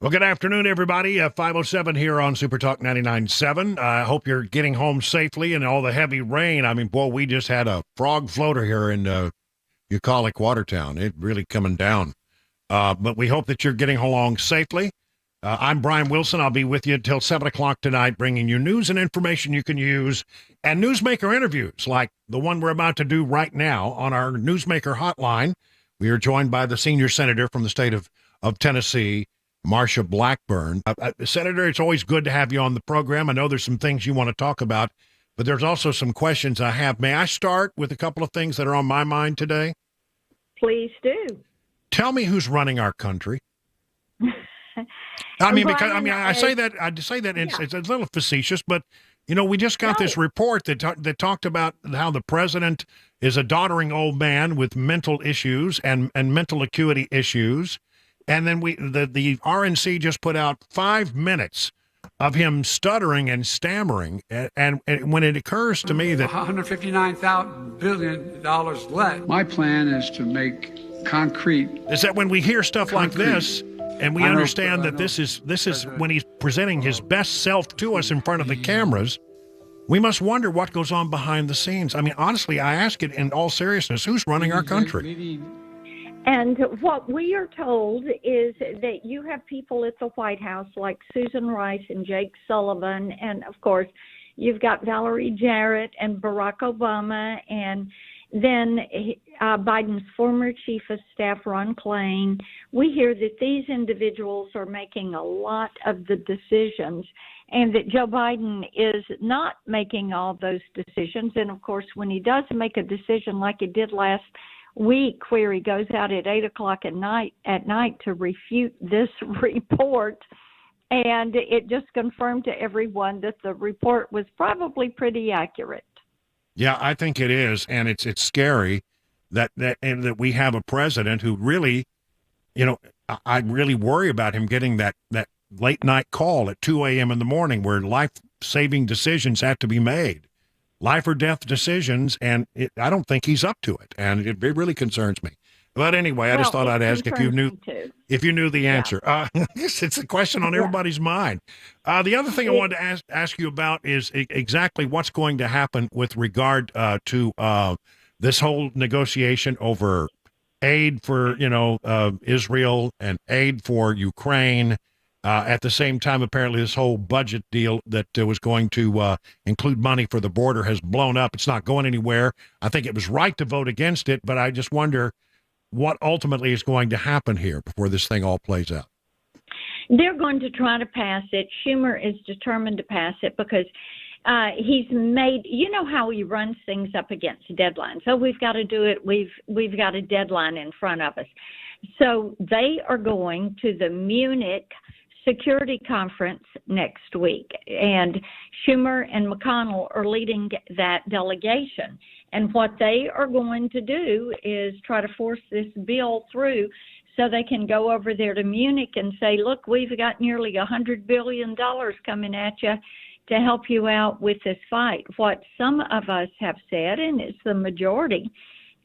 Well, good afternoon, everybody. 507 here on Super Talk 99.7. I hope you're getting home safely and all the heavy rain. I mean, boy, we just had a frog floater here in Bucolic, Watertown. It really coming down. But we hope that you're getting along safely. I'm Brian Wilson. I'll be with you until 7 o'clock tonight, bringing you news and information you can use and newsmaker interviews like the one we're about to do right now on our Newsmaker hotline. We are joined by the senior senator from the state of Tennessee, Marsha Blackburn. Senator, it's always good to have you on the program. I know there's some things you want to talk about, but there's also some questions I have. May I start with a couple of things that are on my mind today? Please do. Tell me who's running our country. I mean, because I say that it's a little facetious, but you know, we just got this report that talked about how the president is a doddering old man with mental issues and mental acuity issues. And then the RNC just put out 5 minutes of him stuttering and stammering. And when it occurs to me that $159 billion left. My plan is to make concrete. Is that when we hear stuff like this, and we understand that this is when he's presenting his best self to us in front of the cameras, we must wonder what goes on behind the scenes. I mean, honestly, I ask it in all seriousness, who's running our country? And what we are told is that you have people at the White House like Susan Rice and Jake Sullivan, and of course, you've got Valerie Jarrett and Barack Obama, and then Biden's former chief of staff, Ron Klain. We hear that these individuals are making a lot of the decisions, and that Joe Biden is not making all those decisions. And of course, when he does make a decision like he did last week, where he goes out at 8 o'clock at night to refute this report, and it just confirmed to everyone that the report was probably pretty accurate. Yeah, I think it is, and it's scary that we have a president who really, you know, I really worry about him getting that late night call at 2 a.m. in the morning where life-saving decisions have to be made. Life or death decisions, and I don't think he's up to it, and it really concerns me. But anyway, I just thought I'd ask if you knew the answer. Yeah. It's a question on everybody's mind. The other thing I wanted to ask you about is exactly what's going to happen with regard to this whole negotiation over aid for Israel and aid for Ukraine. At the same time, apparently, this whole budget deal that was going to include money for the border has blown up. It's not going anywhere. I think it was right to vote against it, but I just wonder what ultimately is going to happen here before this thing all plays out. They're going to try to pass it. Schumer is determined to pass it because he's made, you know how he runs things up against deadlines. So we've got to do it. We've got a deadline in front of us. So they are going to the Munich Security Conference next week, and Schumer and McConnell are leading that delegation. And what they are going to do is try to force this bill through so they can go over there to Munich and say, look, we've got nearly $100 billion coming at you to help you out with this fight. What some of us have said, and it's the majority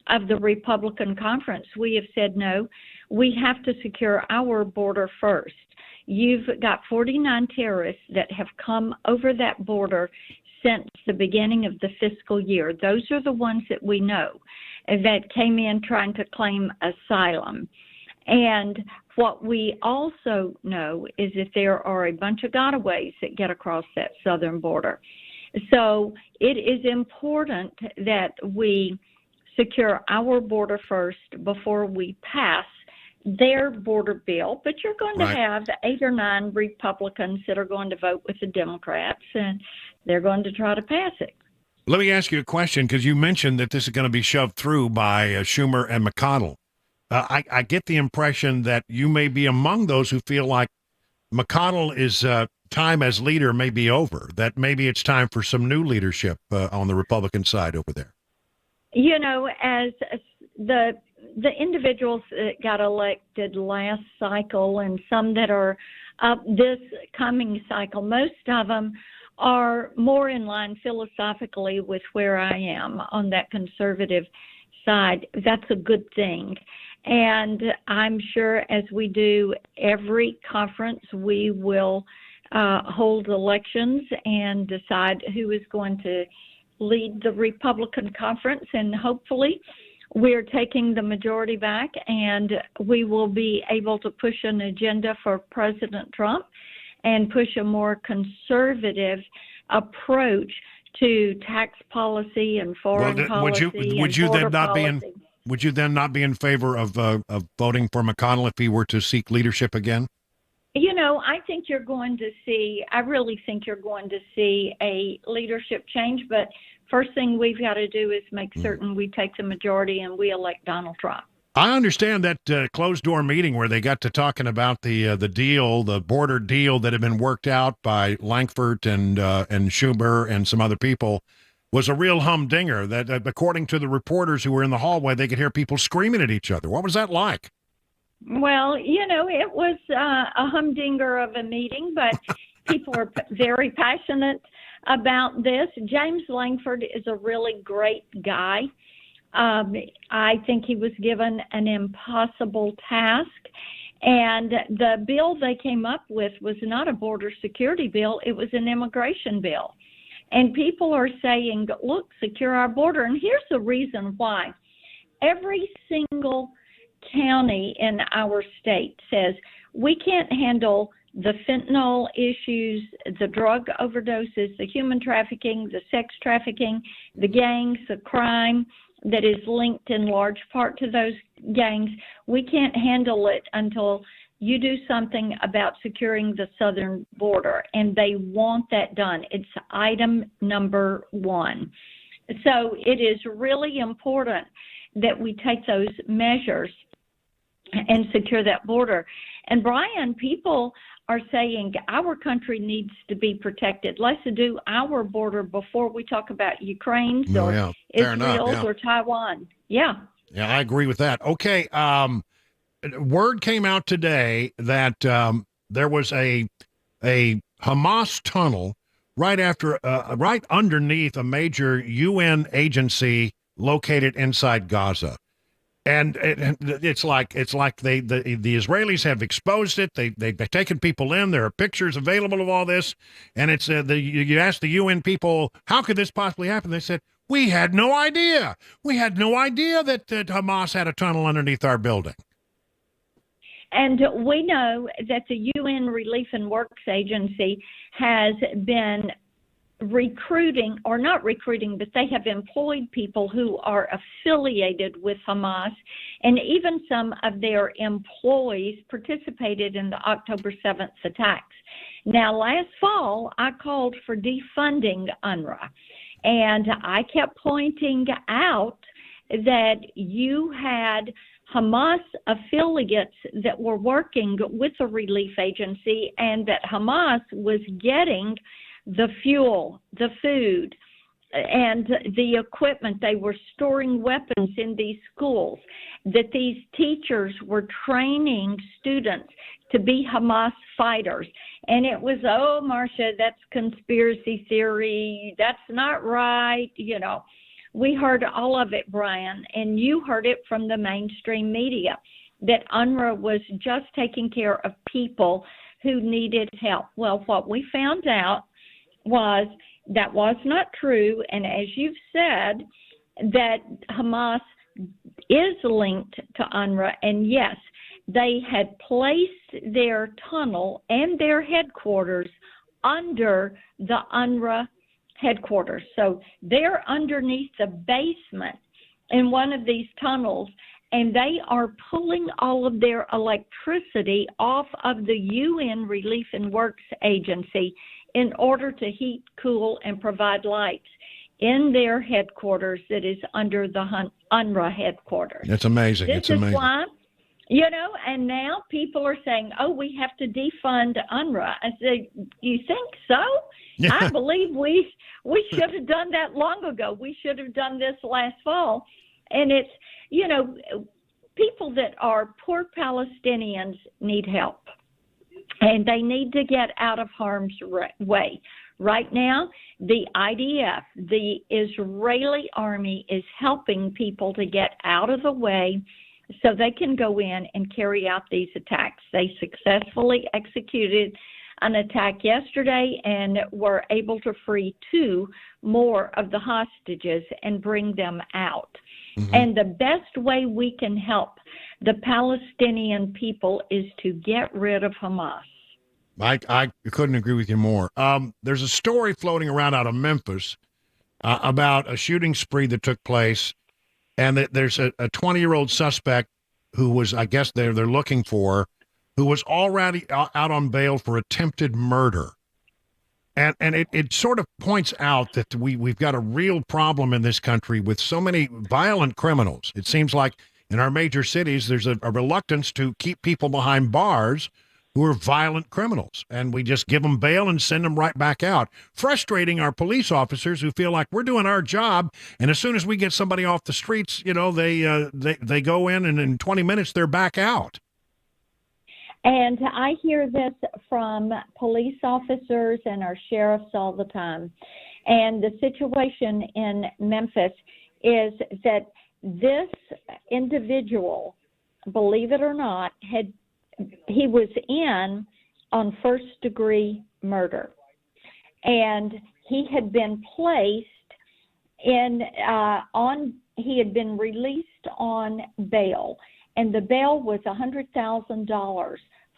of the Republican conference, we have said, no, we have to secure our border first. You've got 49 terrorists that have come over that border since the beginning of the fiscal year. Those are the ones that we know that came in trying to claim asylum. And what we also know is that there are a bunch of gotaways that get across that southern border. So it is important that we secure our border first before we pass their border bill, but you're going to have 8 or 9 Republicans that are going to vote with the Democrats, and they're going to try to pass it. Let me ask you a question, because you mentioned that this is going to be shoved through by Schumer and McConnell. I get the impression that you may be among those who feel like McConnell is time as leader may be over, that maybe it's time for some new leadership on the Republican side over there. You know, as the individuals that got elected last cycle and some that are up this coming cycle, most of them are more in line philosophically with where I am on that conservative side, that's a good thing. And I'm sure as we do every conference, we will hold elections and decide who is going to lead the Republican conference. And hopefully we're taking the majority back, and we will be able to push an agenda for President Trump and push a more conservative approach to tax policy and foreign policy. Would you then not be in favor of voting for McConnell if he were to seek leadership again? You know, I really think you're going to see a leadership change, but first thing we've got to do is make certain we take the majority and we elect Donald Trump. I understand that closed-door meeting where they got to talking about the deal, the border deal that had been worked out by Lankford and Schumer and some other people, was a real humdinger. That according to the reporters who were in the hallway, they could hear people screaming at each other. What was that like? Well, you know, it was a humdinger of a meeting, but people are very passionate about this. James Lankford is a really great guy. I think he was given an impossible task, and the bill they came up with was not a border security bill. It was an immigration bill. And people are saying, look, secure our border. And here's the reason why. Every single county in our state says we can't handle the fentanyl issues, the drug overdoses, the human trafficking, the sex trafficking, the gangs, the crime that is linked in large part to those gangs. We can't handle it until you do something about securing the southern border, and they want that done. It's item number one. So it is really important that we take those measures and secure that border. And Brian, people are saying our country needs to be protected. Let's do our border before we talk about Ukraine's or Israel's or Taiwan. Yeah. Yeah, I agree with that. Okay. Word came out today that there was a Hamas tunnel right underneath a major UN agency located inside Gaza. And it's like the Israelis have exposed it. They've taken people in. There are pictures available of all this. And it's you ask the UN people, how could this possibly happen? They said, we had no idea. We had no idea that Hamas had a tunnel underneath our building. And we know that the UN Relief and Works Agency has been recruiting, or not recruiting, but they have employed people who are affiliated with Hamas, and even some of their employees participated in the October 7th attacks. Now, last fall, I called for defunding UNRWA, and I kept pointing out that you had Hamas affiliates that were working with the relief agency, and that Hamas was getting the fuel, the food, and the equipment. They were storing weapons in these schools, that these teachers were training students to be Hamas fighters. And it was, oh, Marsha, that's conspiracy theory. That's not right. You know, we heard all of it, Brian, and you heard it from the mainstream media, that UNRWA was just taking care of people who needed help. Well, what we found out was that was not true. And as you've said, that Hamas is linked to UNRWA. And yes, they had placed their tunnel and their headquarters under the UNRWA headquarters. So they're underneath the basement in one of these tunnels, and they are pulling all of their electricity off of the UN Relief and Works Agency in order to heat, cool, and provide lights in their headquarters that is under the UNRWA headquarters. It's amazing. This is why, you know, and now people are saying, oh, we have to defund UNRWA. I said, you think so? Yeah. I believe we should have done that long ago. We should have done this last fall. And it's, you know, people that are poor Palestinians need help. And they need to get out of harm's way. Right now, the IDF, the Israeli army, is helping people to get out of the way so they can go in and carry out these attacks. They successfully executed an attack yesterday and were able to free 2 more of the hostages and bring them out. Mm-hmm. And the best way we can help the Palestinian people is to get rid of Hamas. I couldn't agree with you more. There's a story floating around out of Memphis about a shooting spree that took place, and that there's a 20-year-old suspect who was, I guess they're looking for, who was already out on bail for attempted murder. And it sort of points out that we've got a real problem in this country with so many violent criminals. It seems like in our major cities, there's a reluctance to keep people behind bars who are violent criminals, and we just give them bail and send them right back out, frustrating our police officers who feel like we're doing our job, and as soon as we get somebody off the streets, you know, they go in, and in 20 minutes they're back out. And I hear this from police officers and our sheriffs all the time. And the situation in Memphis is that this individual, believe it or not, he was in on first-degree murder, and he had been placed in he had been released on bail, and the bail was $100,000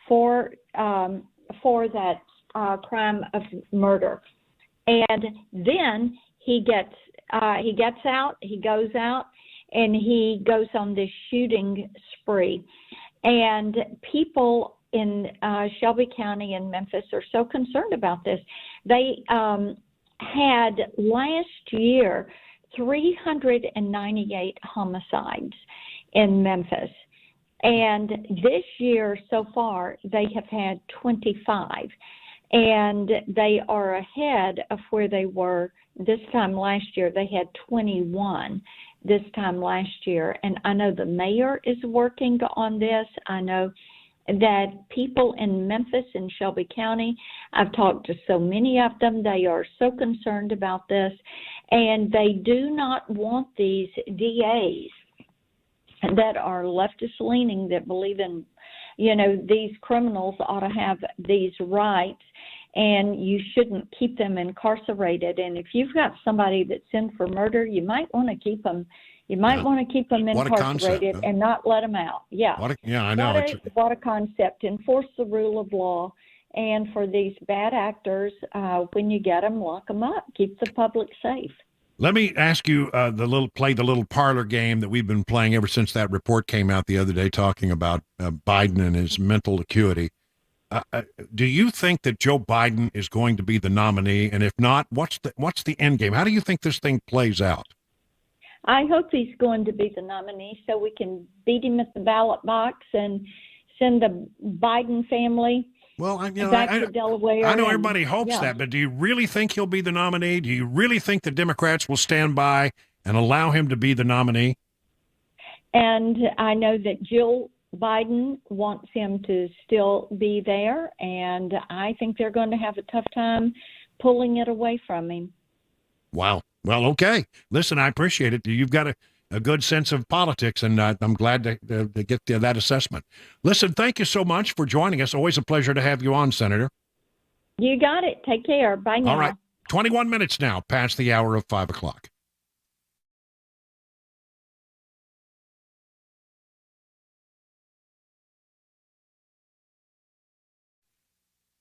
for that crime of murder. And then he gets out, he goes out, and he goes on this shooting spree. And people in Shelby County and Memphis are so concerned about this. They had last year 398 homicides in Memphis. And this year so far, they have had 25. And they are ahead of where they were this time last year. They had 21 this time last year. And I know the mayor is working on this. I know that people in Memphis and Shelby County, I've talked to so many of them, they are so concerned about this. And they do not want these DAs that are leftist leaning, that believe in, you know, these criminals ought to have these rights, and you shouldn't keep them incarcerated. And if you've got somebody that's in for murder, you might want to keep them. You might want to keep them incarcerated and not let them out. Yeah. I know. What a concept. Enforce the rule of law. And for these bad actors, when you get them, lock them up. Keep the public safe. Let me ask you the little parlor game that we've been playing ever since that report came out the other day talking about Biden and his mental acuity. Do you think that Joe Biden is going to be the nominee? And if not, what's the end game? How do you think this thing plays out? I hope he's going to be the nominee so we can beat him at the ballot box and send the Biden family back to Delaware. I know everybody hopes that, but do you really think he'll be the nominee? Do you really think the Democrats will stand by and allow him to be the nominee? And I know that Jill Biden wants him to still be there, and I think they're going to have a tough time pulling it away from him. Wow. Well, okay. Listen, I appreciate it. You've got a good sense of politics, and I'm glad to get that assessment. Listen, thank you so much for joining us. Always a pleasure to have you on, Senator. You got it. Take care. Bye now. All right. 21 minutes now past the hour of 5 o'clock.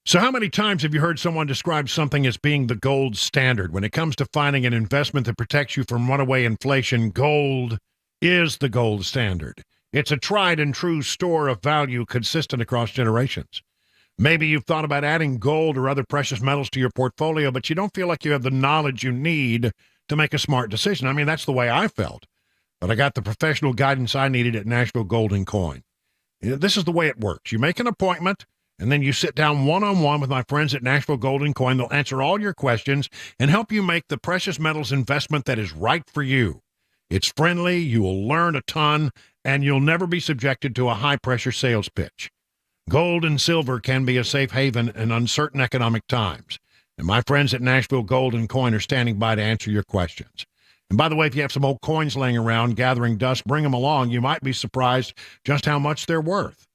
So how many times have you heard someone describe something as being the gold standard? When it comes to finding an investment that protects you from runaway inflation, gold is the gold standard. It's a tried and true store of value consistent across generations. Maybe you've thought about adding gold or other precious metals to your portfolio, but you don't feel like you have the knowledge you need to make a smart decision. I mean, that's the way I felt. But I got the professional guidance I needed at Nashville Gold and Coin. This is the way it works. You make an appointment, and then you sit down one-on-one with my friends at Nashville Gold and Coin. They'll answer all your questions and help you make the precious metals investment that is right for you. It's friendly, you will learn a ton, and you'll never be subjected to a high-pressure sales pitch. Gold and silver can be a safe haven in uncertain economic times. And my friends at Nashville Gold and Coin are standing by to answer your questions. And by the way, if you have some old coins laying around gathering dust, bring them along. You might be surprised just how much they're worth.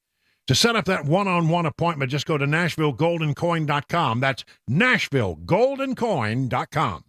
To set up that one-on-one appointment, just go to NashvilleGoldandCoin.com. That's NashvilleGoldandCoin.com.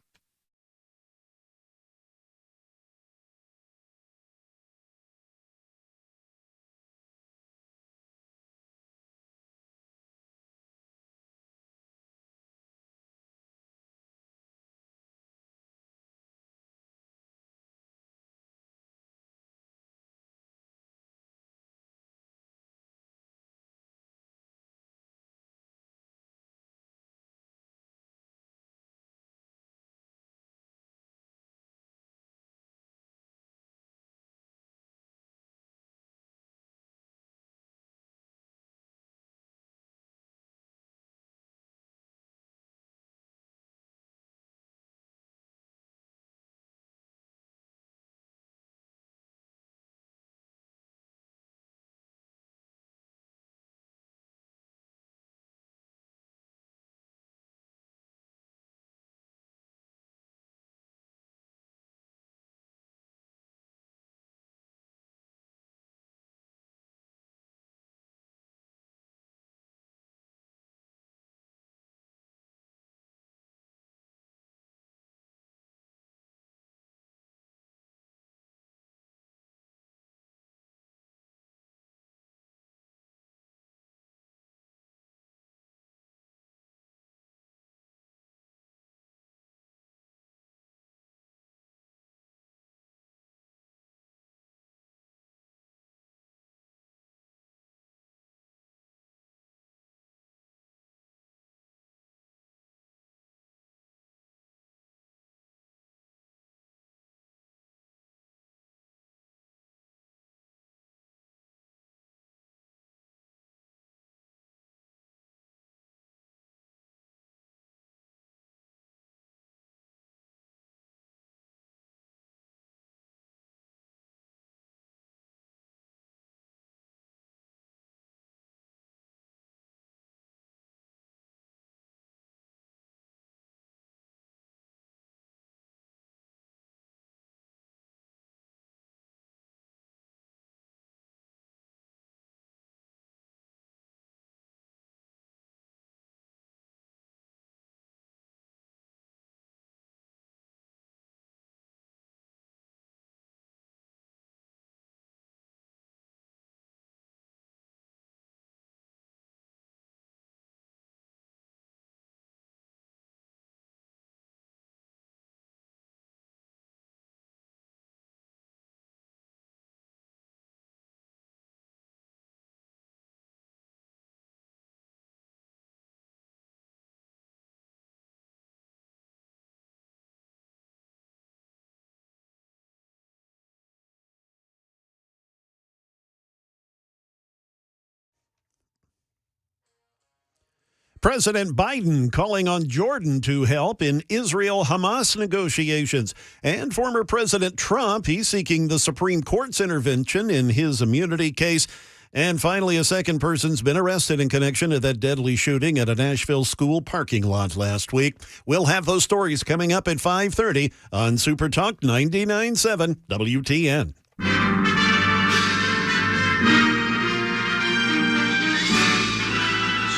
President Biden calling on Jordan to help in Israel-Hamas negotiations. And former President Trump, he's seeking the Supreme Court's intervention in his immunity case. And finally, a second person's been arrested in connection to that deadly shooting at a Nashville school parking lot last week. We'll have those stories coming up at 5:30 on Super Talk 99.7 WTN.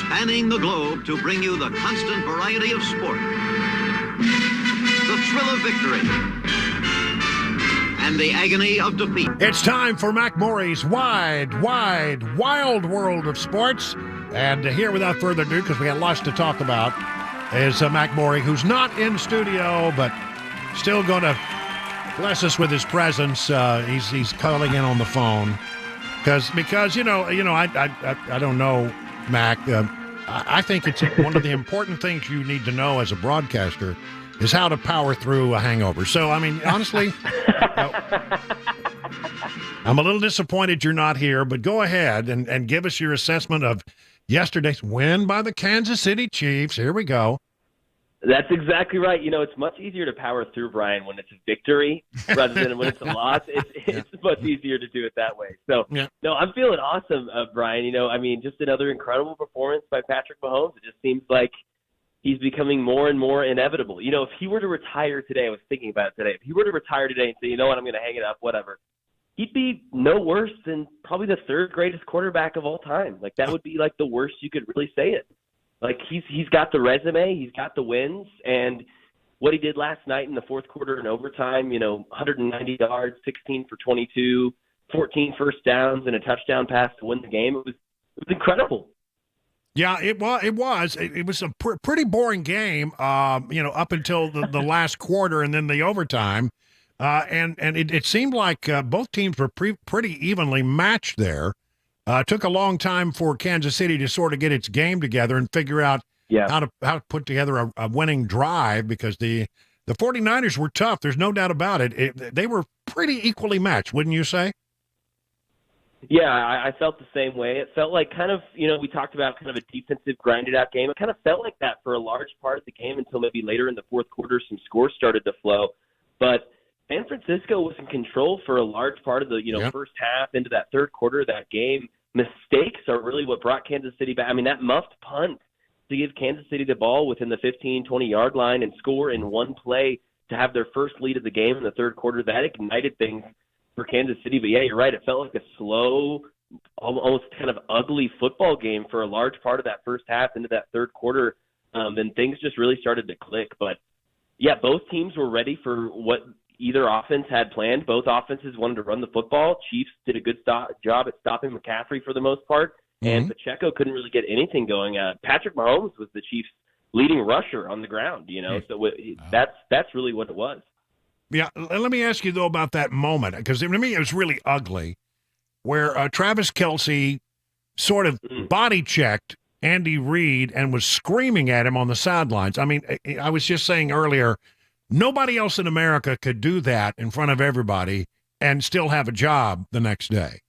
Spanning the globe to bring you the constant variety of sport, the thrill of victory, and the agony of defeat. It's time for Mac Morey's wild world of sports. And here, without further ado, because we got lots to talk about, is Mac Morey, who's not in studio, but still going to bless us with his presence. He's calling in on the phone because I don't know, Mac. I think it's one of the important things you need to know as a broadcaster is how to power through a hangover. So, I mean, honestly, I'm a little disappointed you're not here, but go ahead and give us your assessment of yesterday's win by the Kansas City Chiefs. Here we go. That's exactly right. You know, it's much easier to power through, Brian, when it's a victory rather than when it's a loss. It's much easier to do it that way. So, no, I'm feeling awesome, Brian. You know, I mean, just another incredible performance by Patrick Mahomes. It just seems like he's becoming more and more inevitable. You know, if he were to retire today, I was thinking about it today, if he were to retire today and say, you know what, I'm going to hang it up, whatever, he'd be no worse than probably the third greatest quarterback of all time. Like, that would be like the worst you could really say it. Like, he's got the resume, he's got the wins, and what he did last night in the fourth quarter and overtime, 190 yards, 16 for 22, 14 first downs, and a touchdown pass to win the game. It was incredible. Yeah, it was. It was a pretty boring game, up until the last quarter and then the overtime. And it seemed like both teams were pretty evenly matched there. Took a long time for Kansas City to sort of get its game together and figure out how to put together a winning drive, because the 49ers were tough. There's no doubt about it. They were pretty equally matched, wouldn't you say? Yeah, I felt the same way. It felt like kind of, we talked about kind of a defensive grinded-out game. It kind of felt like that for a large part of the game until maybe later in the fourth quarter some scores started to flow. But San Francisco was in control for a large part of the, first half into that third quarter of that game. Mistakes are really what brought Kansas City back. I mean, that muffed punt to give Kansas City the ball within the 15, 20-yard line and score in one play to have their first lead of the game in the third quarter, that ignited things for Kansas City. But yeah, you're right. It felt like a slow, almost kind of ugly football game for a large part of that first half into that third quarter. Then things just really started to click. But yeah, both teams were ready for what either offense had planned. Both offenses wanted to run the football. Chiefs did a good job at stopping McCaffrey for the most part, and Pacheco couldn't really get anything going. Patrick Mahomes was the Chiefs' leading rusher on the ground, so that's really what it was. Yeah, let me ask you, though, about that moment, because to me it was really ugly, where Travis Kelce sort of body-checked Andy Reid and was screaming at him on the sidelines. I mean, I was just saying earlier, nobody else in America could do that in front of everybody and still have a job the next day.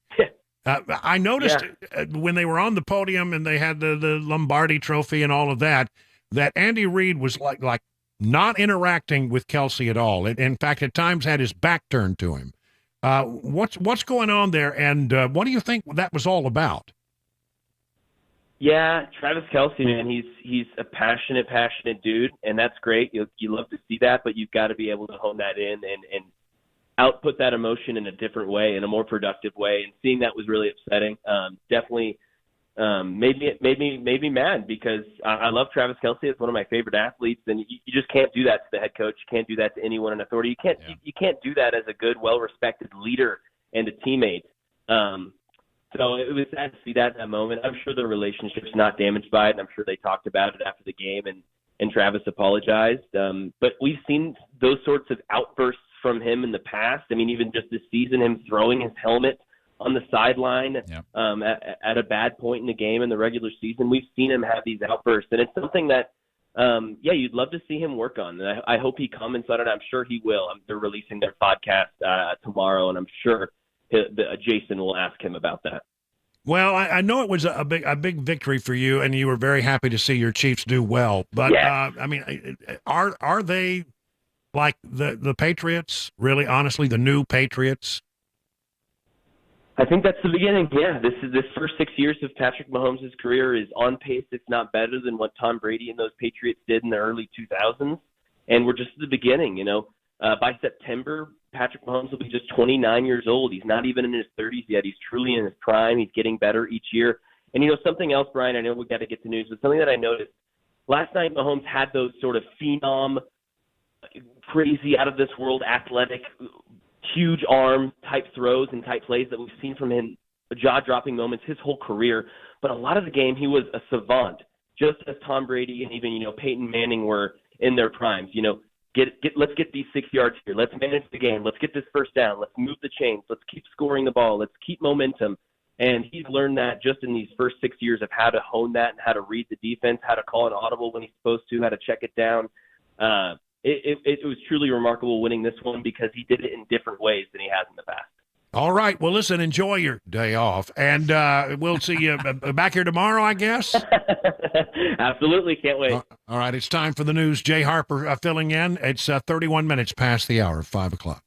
I noticed when they were on the podium and they had the Lombardi trophy and all of that Andy Reid was like not interacting with Kelce at all. In fact, at times had his back turned to him. What's going on there, and what do you think that was all about? Yeah, Travis Kelce, man, he's a passionate dude, and that's great. You love to see that, but you've got to be able to hone that in and output that emotion in a different way, in a more productive way. And seeing that was really upsetting. Definitely made me mad, because I love Travis Kelce. It's one of my favorite athletes, and you just can't do that to the head coach. You can't do that to anyone in authority. You can't do that as a good, well-respected leader and a teammate. So it was sad to see that in that moment. I'm sure the relationship's not damaged by it, and I'm sure they talked about it after the game, and Travis apologized. But we've seen those sorts of outbursts from him in the past. I mean, even just this season, him throwing his helmet on the sideline at a bad point in the game in the regular season. We've seen him have these outbursts, and it's something that, you'd love to see him work on. And I hope he comments on it. I'm sure he will. They're releasing their podcast tomorrow, and I'm sure Jason will ask him about that. Well, I know it was a big victory for you, and you were very happy to see your Chiefs do well. But I mean, are they like the Patriots? Really, honestly, the new Patriots? I think that's the beginning. Yeah, this first 6 years of Patrick Mahomes' career is on pace, if not better, than what Tom Brady and those Patriots did in the early 2000s. And we're just at the beginning. By September, Patrick Mahomes will be just 29 years old. He's not even in his 30s yet. He's truly in his prime. He's getting better each year. And, something else, Brian, I know we got to get to news, but something that I noticed, last night Mahomes had those sort of phenom, crazy, out-of-this-world, athletic, huge arm type throws and type plays that we've seen from him, jaw-dropping moments his whole career. But a lot of the game, he was a savant, just as Tom Brady and even, Peyton Manning were in their primes. Let's get these 6 yards here. Let's manage the game. Let's get this first down. Let's move the chains. Let's keep scoring the ball. Let's keep momentum. And he's learned that just in these first 6 years of how to hone that and how to read the defense, how to call an audible when he's supposed to, how to check it down. It was truly remarkable winning this one, because he did it in different ways than he has in the past. All right. Well, listen, enjoy your day off, and we'll see you back here tomorrow, I guess. Absolutely. Can't wait. All right. It's time for the news. Jay Harper filling in. It's 31 minutes past the hour of 5 o'clock.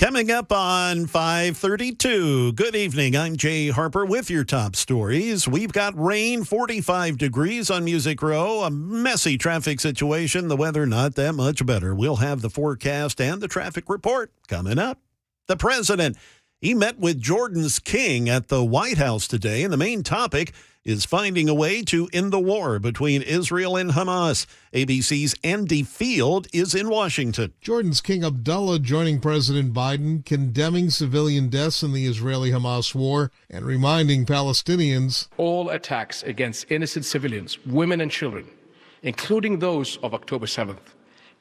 Coming up on 5:32. Good evening. I'm Jay Harper with your top stories. We've got rain, 45 degrees on Music Row, a messy traffic situation. The weather not that much better. We'll have the forecast and the traffic report coming up. The president, he met with Jordan's king at the White House today, and the main topic is finding a way to end the war between Israel and Hamas. ABC's Andy Field is in Washington. Jordan's King Abdullah joining President Biden, condemning civilian deaths in the Israeli-Hamas war and reminding Palestinians all attacks against innocent civilians, women and children, including those of October 7th,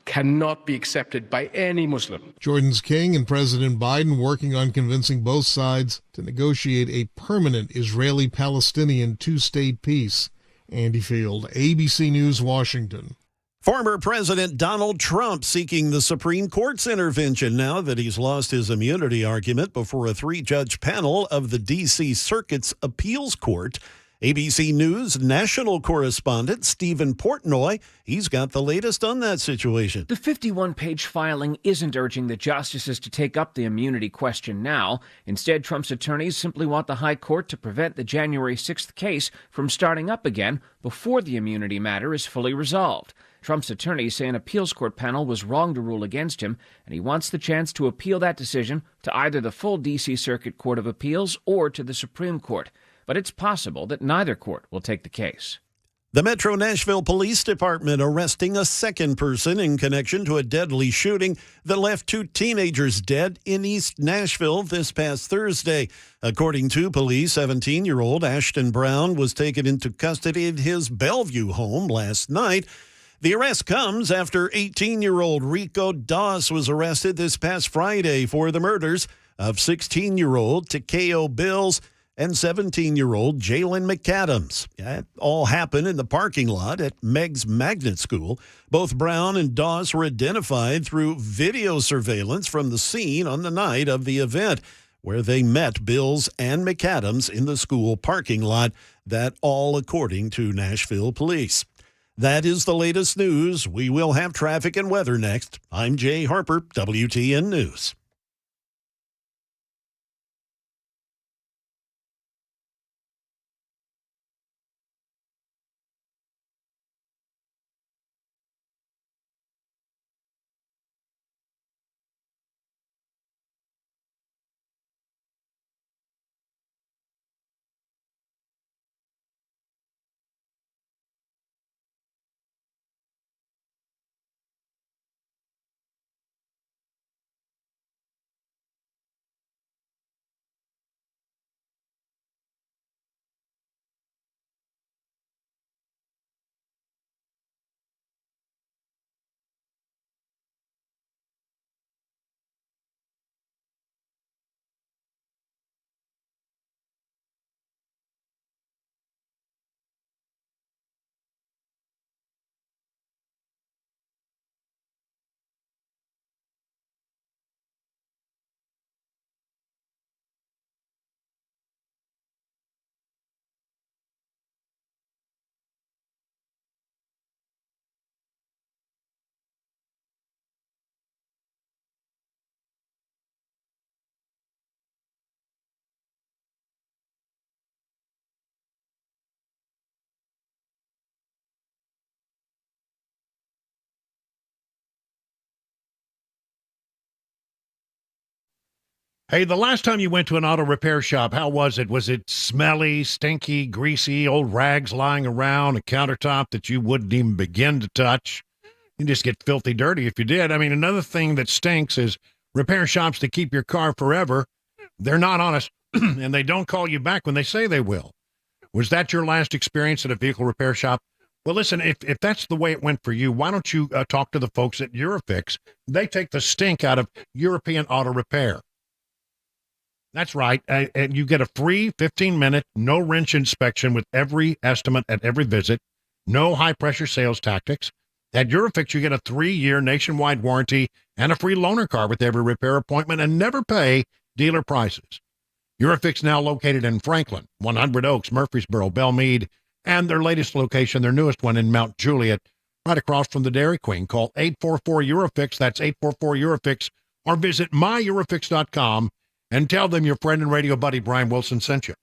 cannot be accepted by any Muslim. Jordan's king and President Biden working on convincing both sides to negotiate a permanent Israeli-Palestinian two-state peace. Andy Field, ABC News, Washington. Former President Donald Trump seeking the Supreme Court's intervention now that he's lost his immunity argument before a 3-judge panel of the D.C. Circuit's Appeals Court. ABC News national correspondent Stephen Portnoy, he's got the latest on that situation. The 51-page filing isn't urging the justices to take up the immunity question now. Instead, Trump's attorneys simply want the high court to prevent the January 6th case from starting up again before the immunity matter is fully resolved. Trump's attorneys say an appeals court panel was wrong to rule against him, and he wants the chance to appeal that decision to either the full D.C. Circuit Court of Appeals or to the Supreme Court. But it's possible that neither court will take the case. The Metro Nashville Police Department arresting a second person in connection to a deadly shooting that left 2 teenagers dead in East Nashville this past Thursday. According to police, 17-year-old Ashton Brown was taken into custody at his Bellevue home last night. The arrest comes after 18-year-old Rico Doss was arrested this past Friday for the murders of 16-year-old Takeo Bills and 17-year-old Jalen McAdams. That all happened in the parking lot at Meg's Magnet School. Both Brown and Doss were identified through video surveillance from the scene on the night of the event, where they met Bills and McAdams in the school parking lot. That all according to Nashville police. That is the latest news. We will have traffic and weather next. I'm Jay Harper, WTN News. Hey, the last time you went to an auto repair shop, how was it? Was it smelly, stinky, greasy, old rags lying around, a countertop that you wouldn't even begin to touch? You just get filthy dirty if you did. I mean, another thing that stinks is repair shops that keep your car forever. They're not honest, and they don't call you back when they say they will. Was that your last experience at a vehicle repair shop? Well, listen, if that's the way it went for you, why don't you talk to the folks at Europix? They take the stink out of European auto repair. That's right. And you get a free 15-minute, no-wrench inspection with every estimate at every visit. No high-pressure sales tactics. At Europix, you get a 3-year nationwide warranty and a free loaner car with every repair appointment and never pay dealer prices. Europix now located in Franklin, 100 Oaks, Murfreesboro, Belmead, and their latest location, their newest one in Mount Juliet, right across from the Dairy Queen. Call 844-EUROFIX. That's 844-EUROFIX. or visit myeuropix.com and tell them your friend and radio buddy Brian Wilson sent you.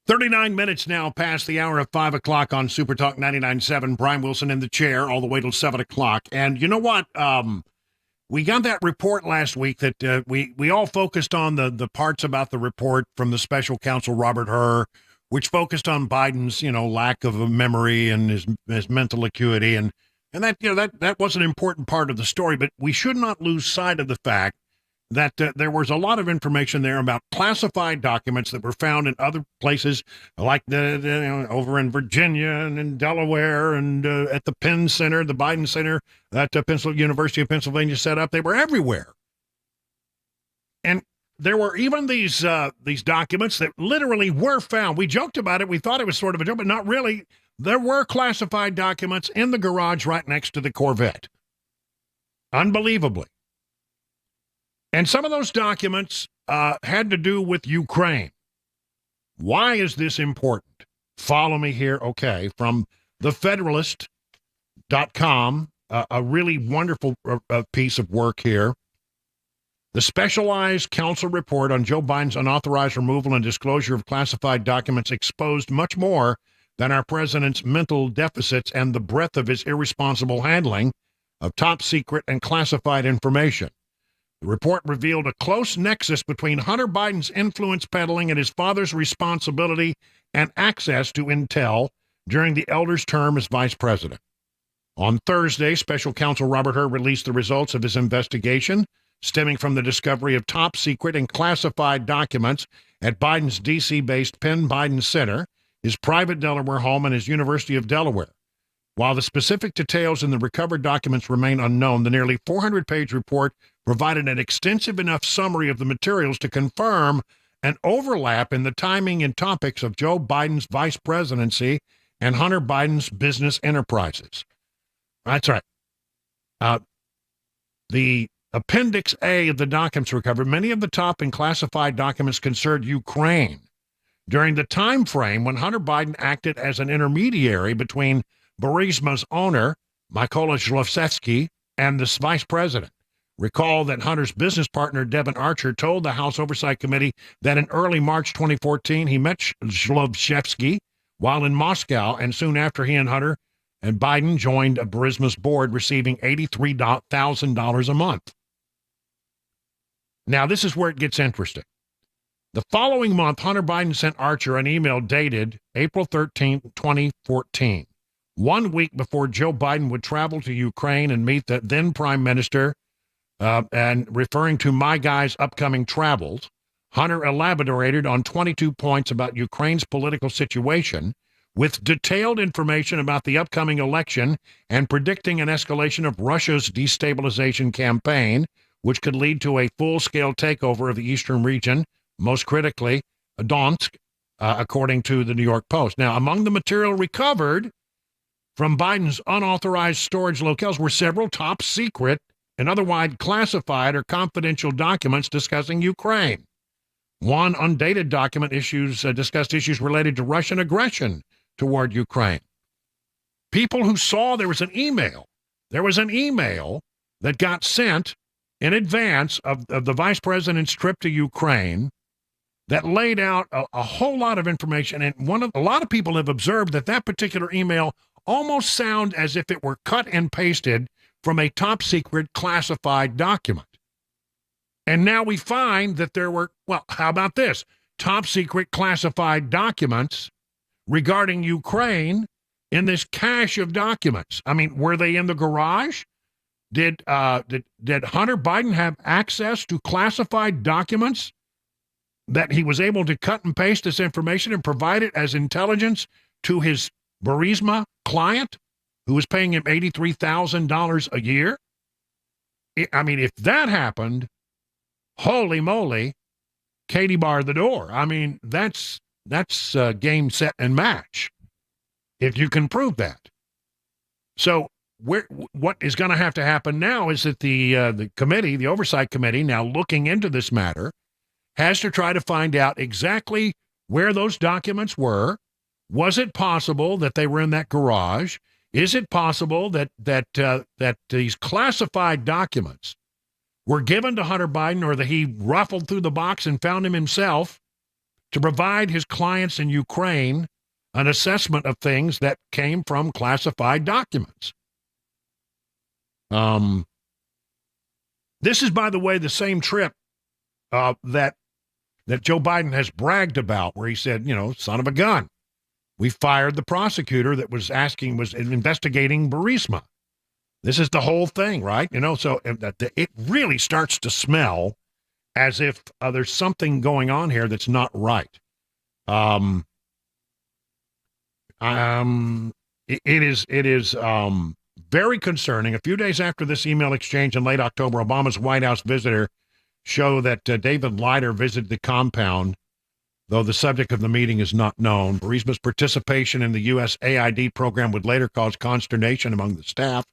"39 minutes now past the hour of 5 o'clock on Super Talk 99.7. Brian Wilson in the chair all the way till 7 o'clock. And you know what? We got that report last week that we all focused on the parts about the report from the special counsel Robert Hur, which focused on Biden's, lack of a memory and his mental acuity. And that, that was an important part of the story. But we should not lose sight of the fact that there was a lot of information there about classified documents that were found in other places, like over in Virginia and in Delaware and at the Penn Center, the Biden Center that University of Pennsylvania set up. They were everywhere. And there were even these documents that literally were found. We joked about it. We thought it was sort of a joke, but not really. There were classified documents in the garage right next to the Corvette. Unbelievably. And some of those documents had to do with Ukraine. Why is this important? Follow me here, okay, from thefederalist.com, a really wonderful piece of work here. The Specialized Counsel Report on Joe Biden's unauthorized removal and disclosure of classified documents exposed much more than our president's mental deficits and the breadth of his irresponsible handling of top secret and classified information. The report revealed a close nexus between Hunter Biden's influence peddling and his father's responsibility and access to intel during the elder's term as vice president. On Thursday, Special Counsel Robert Hur released the results of his investigation stemming from the discovery of top secret and classified documents at Biden's D.C.-based Penn Biden Center, his private Delaware home, and his University of Delaware. While the specific details in the recovered documents remain unknown, the nearly 400-page report provided an extensive enough summary of the materials to confirm an overlap in the timing and topics of Joe Biden's vice presidency and Hunter Biden's business enterprises. That's right. The Appendix A of the documents recovered. Many of the top and classified documents concerned Ukraine during the time frame when Hunter Biden acted as an intermediary between Burisma's owner, Mykola Zlochevsky, and the vice president. Recall that Hunter's business partner, Devin Archer, told the House Oversight Committee that in early March 2014, he met Zlochevsky while in Moscow, and soon after he and Hunter and Biden joined Burisma's board, receiving $83,000 a month. Now, this is where it gets interesting. The following month, Hunter Biden sent Archer an email dated April 13, 2014, 1 week before Joe Biden would travel to Ukraine and meet the then Prime Minister, and referring to my guy's upcoming travels. Hunter elaborated on 22 points about Ukraine's political situation, with detailed information about the upcoming election and predicting an escalation of Russia's destabilization campaign, which could lead to a full-scale takeover of the eastern region, most critically, Donetsk, according to the New York Post. Now, among the material recovered from Biden's unauthorized storage locales were several top-secret and otherwise classified or confidential documents discussing Ukraine. One undated document discussed issues related to Russian aggression toward Ukraine. People who saw there was an email that got sent in advance of the vice president's trip to Ukraine that laid out a whole lot of information. And a lot of people have observed that particular email almost sound as if it were cut and pasted from a top secret classified document. And now we find that there were, well, how about this? Top secret classified documents regarding Ukraine in this cache of documents. I mean, were they in the garage? Did Hunter Biden have access to classified documents that he was able to cut and paste this information and provide it as intelligence to his Burisma client, who was paying him $83,000 a year? I mean, if that happened, holy moly, Katie bar the door. I mean, that's game, set, and match, if you can prove that. So what is going to have to happen now is that the committee, the oversight committee, now looking into this matter, has to try to find out exactly where those documents were. Was it possible that they were in that garage? Is it possible that these classified documents were given to Hunter Biden, or that he ruffled through the box and found them himself to provide his clients in Ukraine an assessment of things that came from classified documents? This is, by the way, the same trip that Joe Biden has bragged about, where he said, son of a gun, we fired the prosecutor that was investigating Burisma. This is the whole thing, right? So it really starts to smell as if there's something going on here that's not right. It is very concerning. A few days after this email exchange in late October, Obama's White House visitor show that David Leiter visited the compound, though the subject of the meeting is not known. Burisma's participation in the U.S. AID program would later cause consternation among the staff.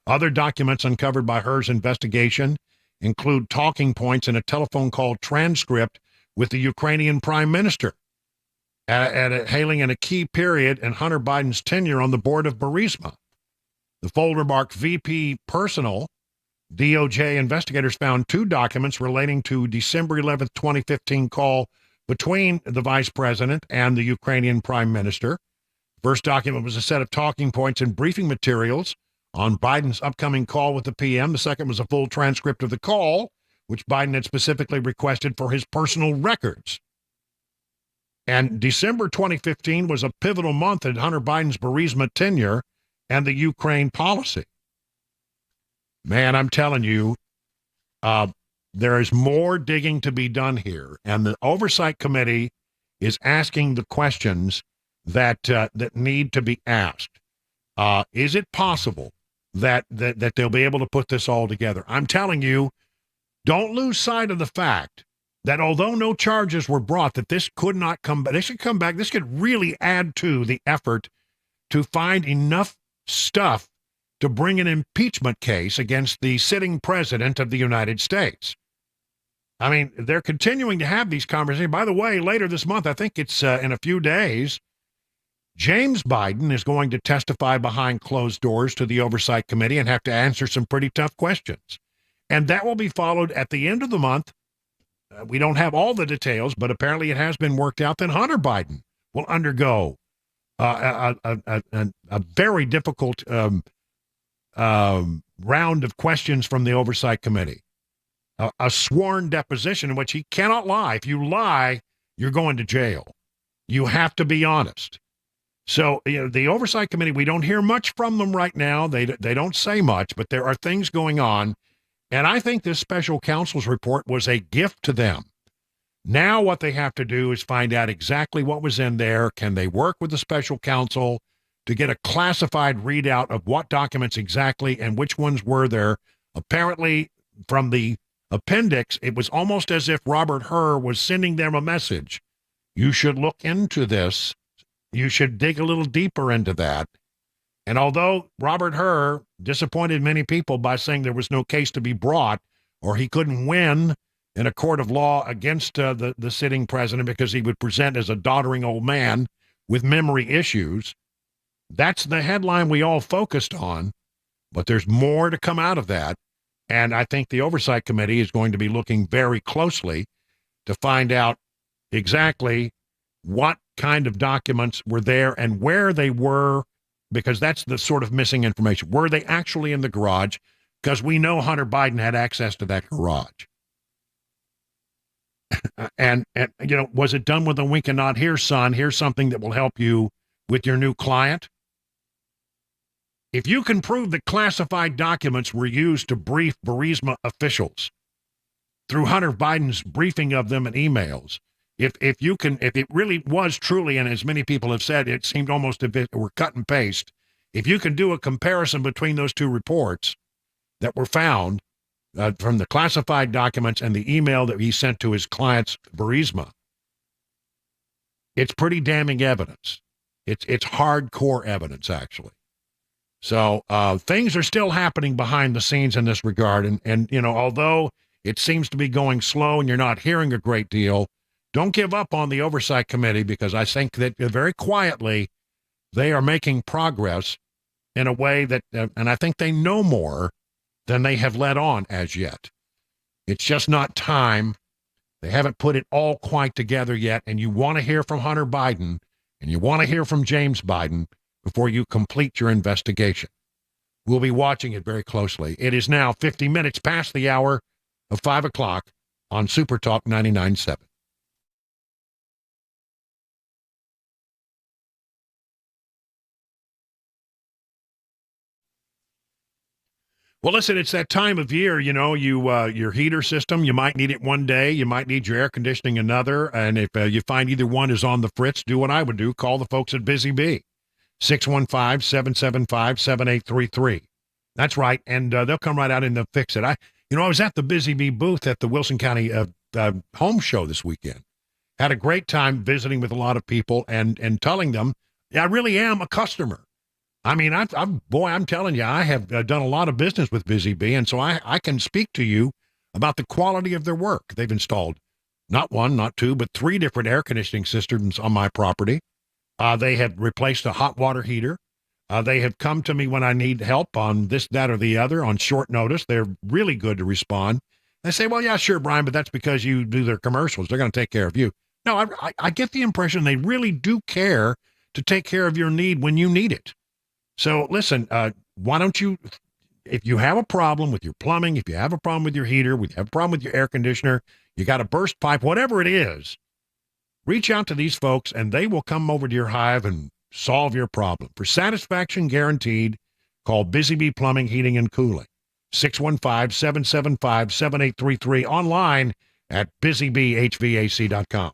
Other documents uncovered by HER's investigation include talking points in a telephone call transcript with the Ukrainian prime minister, hailing in a key period in Hunter Biden's tenure on the board of Burisma. The folder marked VP Personal. DOJ investigators found two documents relating to December 11th, 2015 call between the vice president and the Ukrainian prime minister. First document was a set of talking points and briefing materials on Biden's upcoming call with the PM. The second was a full transcript of the call, which Biden had specifically requested for his personal records. And December 2015 was a pivotal month in Hunter Biden's Burisma tenure and the Ukraine policy. Man, I'm telling you, there is more digging to be done here, and the Oversight Committee is asking the questions that need to be asked. Is it possible that they'll be able to put this all together? I'm telling you, don't lose sight of the fact that although no charges were brought, that this could not come back. This should come back. This could really add to the effort to find enough stuff to bring an impeachment case against the sitting president of the United States. I mean, they're continuing to have these conversations. By the way, later this month, I think it's in a few days, James Biden is going to testify behind closed doors to the Oversight Committee and have to answer some pretty tough questions. And that will be followed at the end of the month. We don't have all the details, but apparently it has been worked out that Hunter Biden will undergo a very difficult round of questions from the Oversight Committee. A sworn deposition in which he cannot lie. If you lie, you're going to jail. You have to be honest. So, the Oversight Committee, we don't hear much from them right now. They don't say much, but there are things going on. And I think this special counsel's report was a gift to them. Now what they have to do is find out exactly what was in there. Can they work with the special counsel to get a classified readout of what documents exactly and which ones were there? Apparently, from the appendix, it was almost as if Robert Hur was sending them a message. You should look into this. You should dig a little deeper into that. And although Robert Hur disappointed many people by saying there was no case to be brought, or he couldn't win in a court of law against the sitting president because he would present as a doddering old man with memory issues, that's the headline we all focused on. But there's more to come out of that. And I think the Oversight Committee is going to be looking very closely to find out exactly what kind of documents were there and where they were, because that's the sort of missing information. Were they actually in the garage? Because we know Hunter Biden had access to that garage. and was it done with a wink and nod? Here, son, here's something that will help you with your new client. If you can prove that classified documents were used to brief Burisma officials through Hunter Biden's briefing of them in emails, if it really was truly, and as many people have said, it seemed almost as if it were cut and paste. If you can do a comparison between those two reports that were found from the classified documents and the email that he sent to his clients, Burisma, it's pretty damning evidence. It's hardcore evidence, actually. So things are still happening behind the scenes in this regard. And although it seems to be going slow and you're not hearing a great deal, don't give up on the Oversight Committee, because I think that very quietly they are making progress in a way that, and I think they know more than they have let on as yet. It's just not time. They haven't put it all quite together yet, and you want to hear from Hunter Biden and you want to hear from James Biden before you complete your investigation. We'll be watching it very closely. It is now 50 minutes past the hour of 5 o'clock on Super Talk 99.7. Well, listen, it's that time of year, your heater system, you might need it one day, you might need your air conditioning another, and if you find either one is on the fritz, do what I would do, call the folks at Busy Bee, 615-775-7833. That's right, and they'll come right out and they'll fix it. I was at the Busy Bee booth at the Wilson County Home Show this weekend. Had a great time visiting with a lot of people and telling them, I really am a customer. I mean, I'm telling you, I have done a lot of business with Busy Bee, and so I can speak to you about the quality of their work. They've installed not one, not two, but 3 different air conditioning systems on my property. They have replaced a hot water heater. They have come to me when I need help on this, that, or the other on short notice. They're really good to respond. They say, well, yeah, sure, Brian, but that's because you do their commercials. They're going to take care of you. No, I get the impression they really do care to take care of your need when you need it. So listen, why don't you, if you have a problem with your plumbing, if you have a problem with your heater, if you have a problem with your air conditioner, you got a burst pipe, whatever it is, reach out to these folks and they will come over to your hive and solve your problem. For satisfaction guaranteed, call Busy Bee Plumbing, Heating, and Cooling, 615-775-7833, online at busybeehvac.com.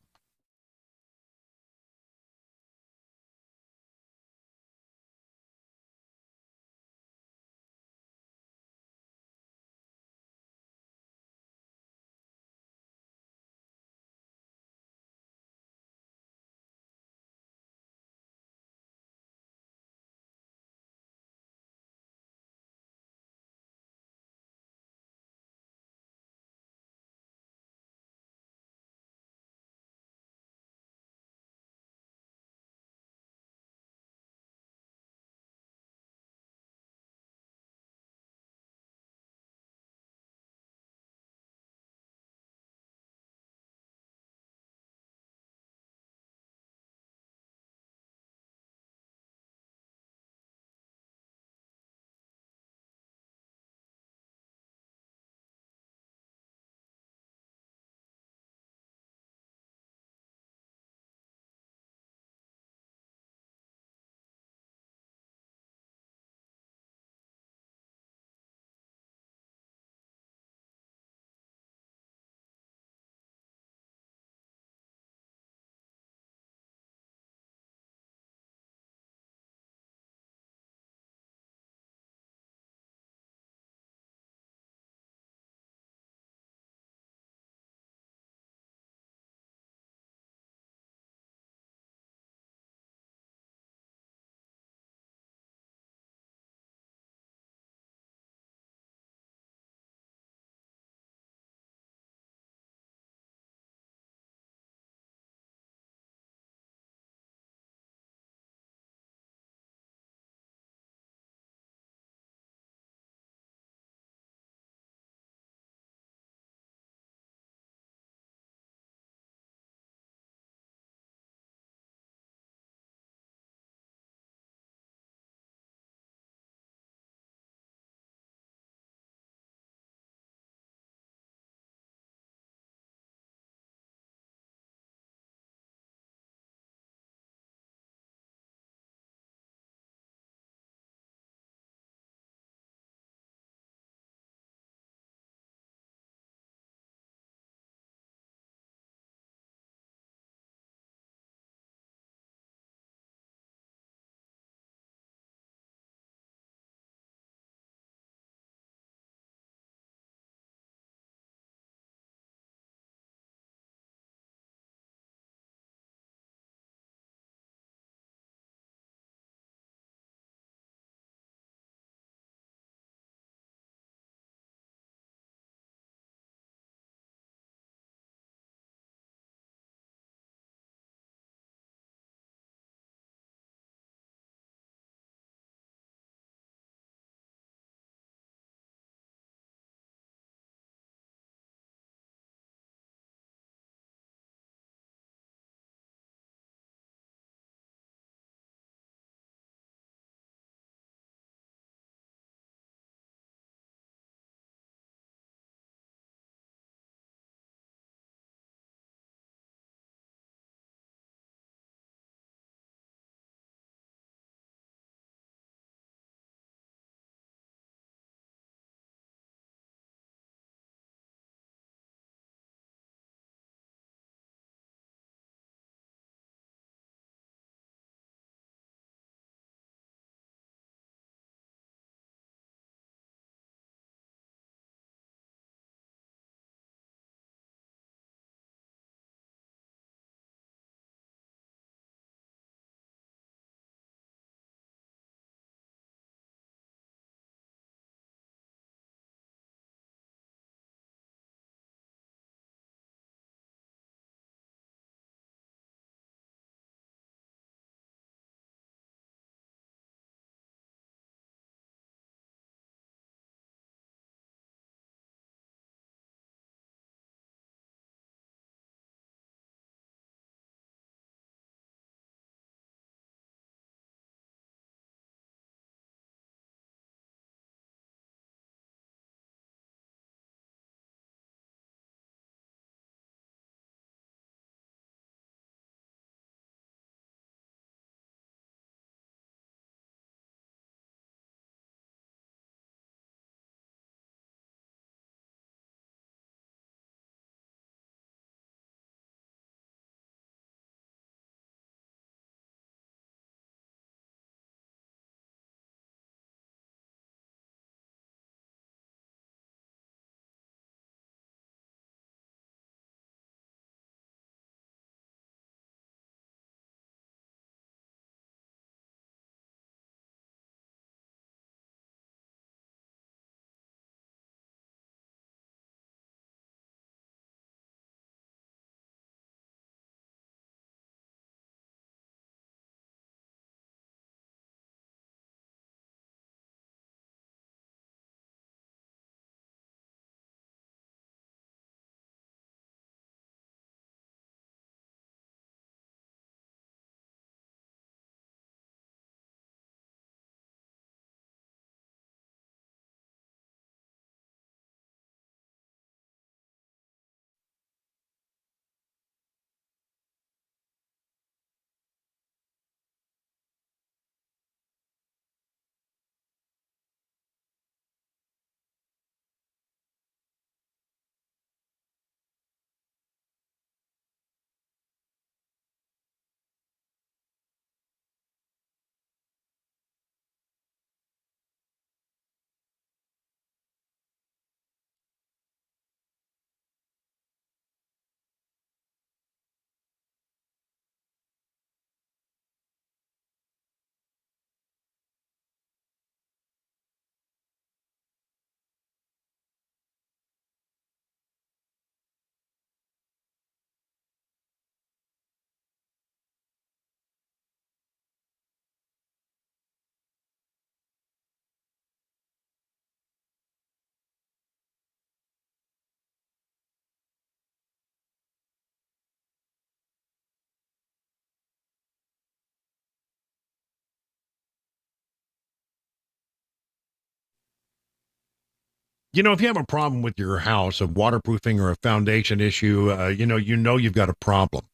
If you have a problem with your house, of waterproofing or a foundation issue, you've got a problem.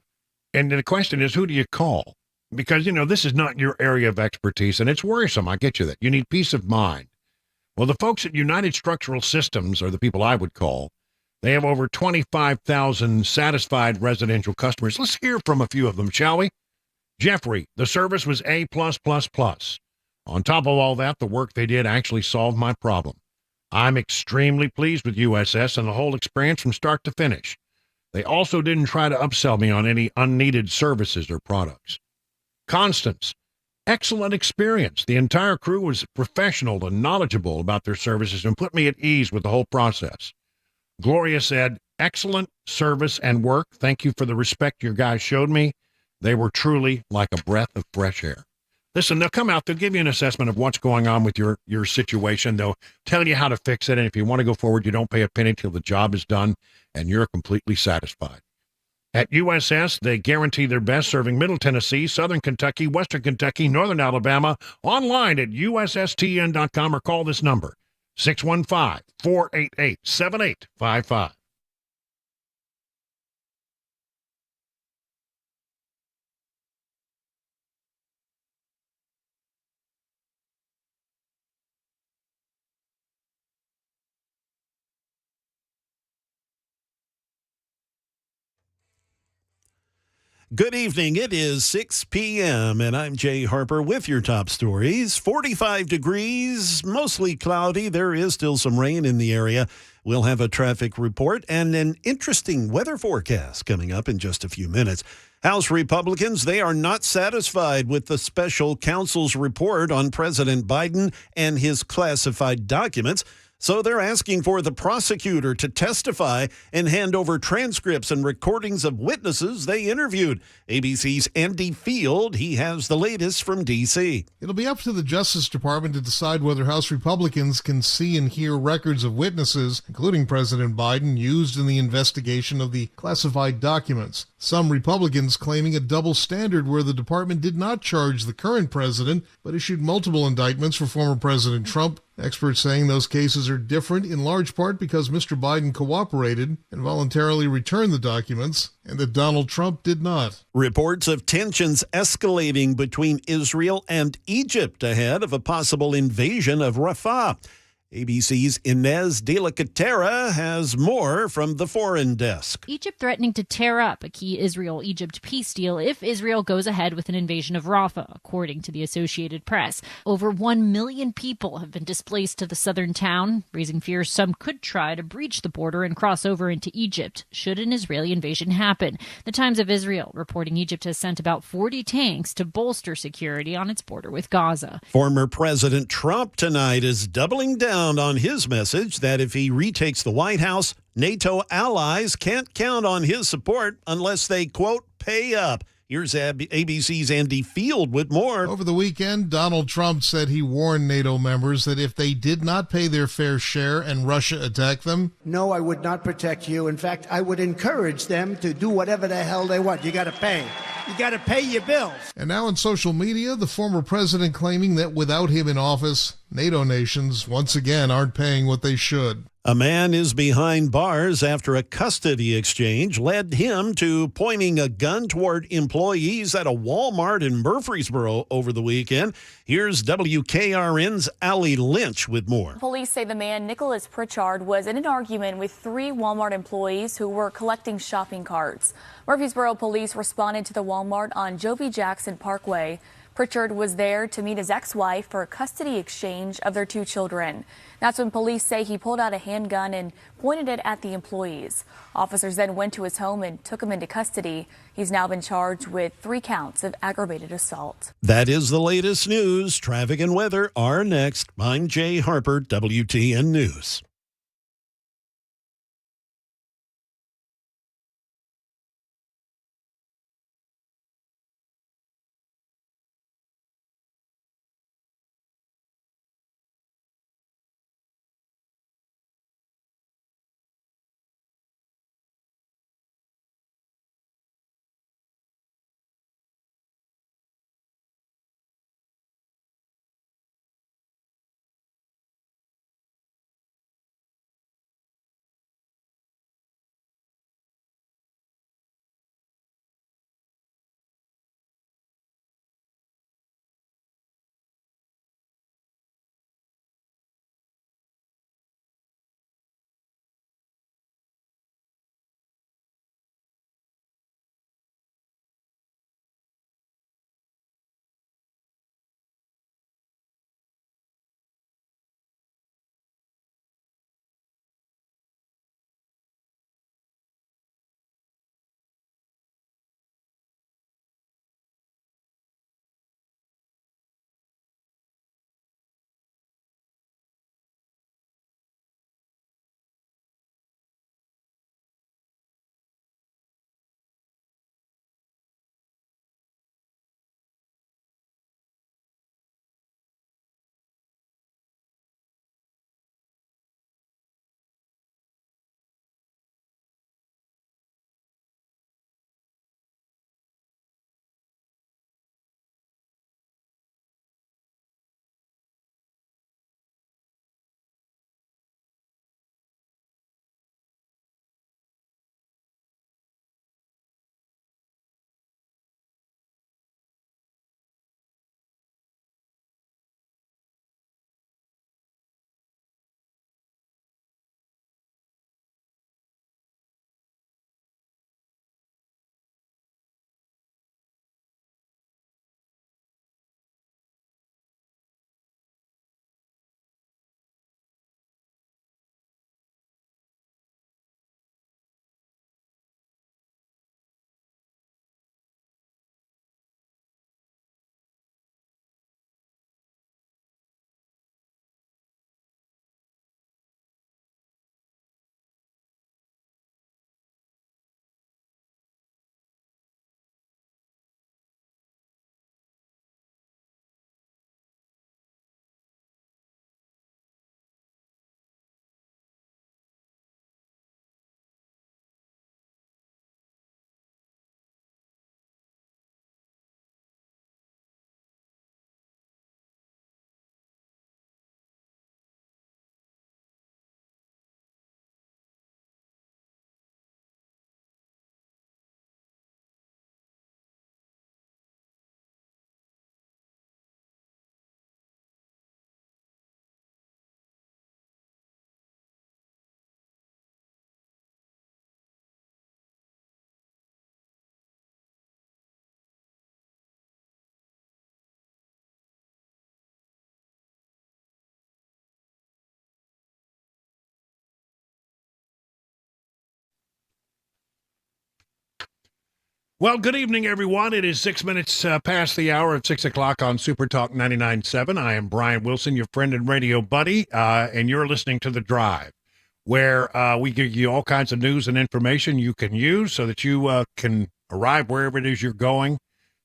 And the question is, who do you call? Because, this is not your area of expertise, and it's worrisome. I get you that. You need peace of mind. Well, the folks at United Structural Systems are the people I would call. They have over 25,000 satisfied residential customers. Let's hear from a few of them, shall we? Jeffrey, the service was A+++. On top of all that, the work they did actually solved my problem. I'm extremely pleased with USS and the whole experience from start to finish. They also didn't try to upsell me on any unneeded services or products. Constance, excellent experience. The entire crew was professional and knowledgeable about their services and put me at ease with the whole process. Gloria said, excellent service and work. Thank you for the respect your guys showed me. They were truly like a breath of fresh air. Listen, they'll come out, they'll give you an assessment of what's going on with your situation. They'll tell you how to fix it. And if you want to go forward, you don't pay a penny till the job is done and you're completely satisfied. At USS, they guarantee their best, serving Middle Tennessee, Southern Kentucky, Western Kentucky, Northern Alabama, online at USSTN.com or call this number, 615-488-7855. Good evening. It is 6 p.m., and I'm Jay Harper with your top stories. 45 degrees, mostly cloudy. There is still some rain in the area. We'll have a traffic report and an interesting weather forecast coming up in just a few minutes. House Republicans, they are not satisfied with the special counsel's report on President Biden and his classified documents. So they're asking for the prosecutor to testify and hand over transcripts and recordings of witnesses they interviewed. ABC's Andy Field, he has the latest from D.C. It'll be up to the Justice Department to decide whether House Republicans can see and hear records of witnesses, including President Biden, used in the investigation of the classified documents. Some Republicans claiming a double standard where the department did not charge the current president, but issued multiple indictments for former President Trump. Experts saying those cases are different in large part because Mr. Biden cooperated and voluntarily returned the documents, and that Donald Trump did not. Reports of tensions escalating between Israel and Egypt ahead of a possible invasion of Rafah. ABC's Inez de la Catera has more from the foreign desk. Egypt threatening to tear up a key Israel-Egypt peace deal if Israel goes ahead with an invasion of Rafah, according to the Associated Press. Over 1 million people have been displaced to the southern town, raising fears some could try to breach the border and cross over into Egypt should an Israeli invasion happen. The Times of Israel reporting Egypt has sent about 40 tanks to bolster security on its border with Gaza. Former President Trump tonight is doubling down on his message that if he retakes the White House, NATO allies can't count on his support unless they, quote, pay up. Here's ABC's Andy Field with more. Over the weekend, Donald Trump said he warned NATO members that if they did not pay their fair share and Russia attacked them, no, I would not protect you. In fact, I would encourage them to do whatever the hell they want. You got to pay. You got to pay your bills. And now on social media, the former president claiming that without him in office, NATO nations once again aren't paying what they should. A man is behind bars after a custody exchange led him to pointing a gun toward employees at a Walmart in Murfreesboro over the weekend. Here's WKRN's Allie Lynch with more. Police say the man, Nicholas Pritchard, was in an argument with 3 Walmart employees who were collecting shopping carts. Murfreesboro police responded to the Walmart on Jovi Jackson Parkway. Pritchard was there to meet his ex-wife for a custody exchange of their 2 children. That's when police say he pulled out a handgun and pointed it at the employees. Officers then went to his home and took him into custody. He's now been charged with 3 counts of aggravated assault. That is the latest news. Traffic and weather are next. I'm Jay Harper, WTN News. Well, good evening, everyone. It is 6 minutes past the hour of 6 o'clock on Super Talk 99.7. I am Brian Wilson, your friend and radio buddy, and you're listening to The Drive, where we give you all kinds of news and information you can use so that you can arrive wherever it is you're going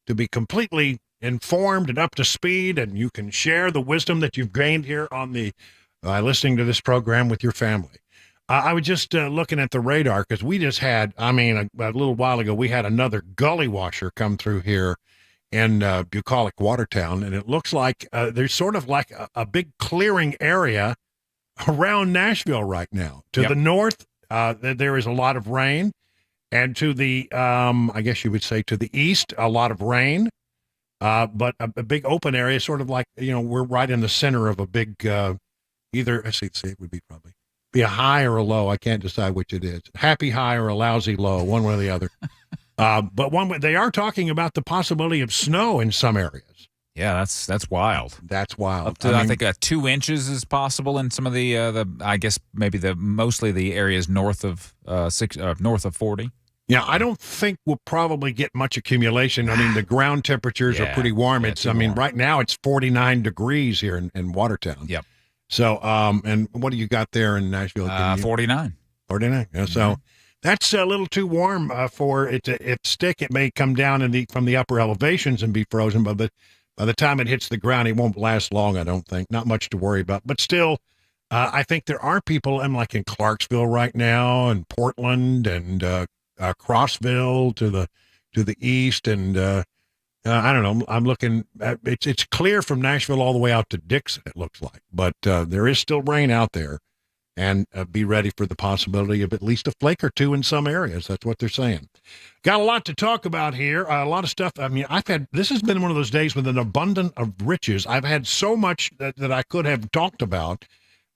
to be completely informed and up to speed, and you can share the wisdom that you've gained here on the listening to this program with your family. I was just looking at the radar because we just had, a little while ago, we had another gully washer come through here in bucolic Watertown, and it looks like there's sort of like a big clearing area around Nashville right now. To the north, there is a lot of rain, and to the, I guess you would say to the east, a lot of rain, but a big open area, sort of like, we're right in the center of a big, either, let's see, it would be probably be a high or a low. I can't decide which it is. Happy high or a lousy low, one way or the other. But they are talking about the possibility of snow in some areas. Yeah, that's wild. That's wild. Up to I think 2 inches is possible in some of the I guess maybe mostly the areas north of north of 40. Yeah, I don't think we'll probably get much accumulation. I mean, the ground temperatures are pretty warm. Warm. Right now it's 49 degrees here in Watertown. Yep. So, and what do you got there in Nashville? 49. 49. Yeah, so that's a little too warm for it to stick. It may come down from the upper elevations and be frozen, but by the time it hits the ground, it won't last long, I don't think. Not much to worry about. But still, I think there are people, like in Clarksville right now, and Portland, and Crossville to the east, and I don't know. I'm looking at it's clear from Nashville all the way out to Dixon, it looks like. But there is still rain out there, and be ready for the possibility of at least a flake or two in some areas. That's what they're saying. Got a lot to talk about here. A lot of stuff. I mean, this has been one of those days with an abundance of riches. I've had so much that I could have talked about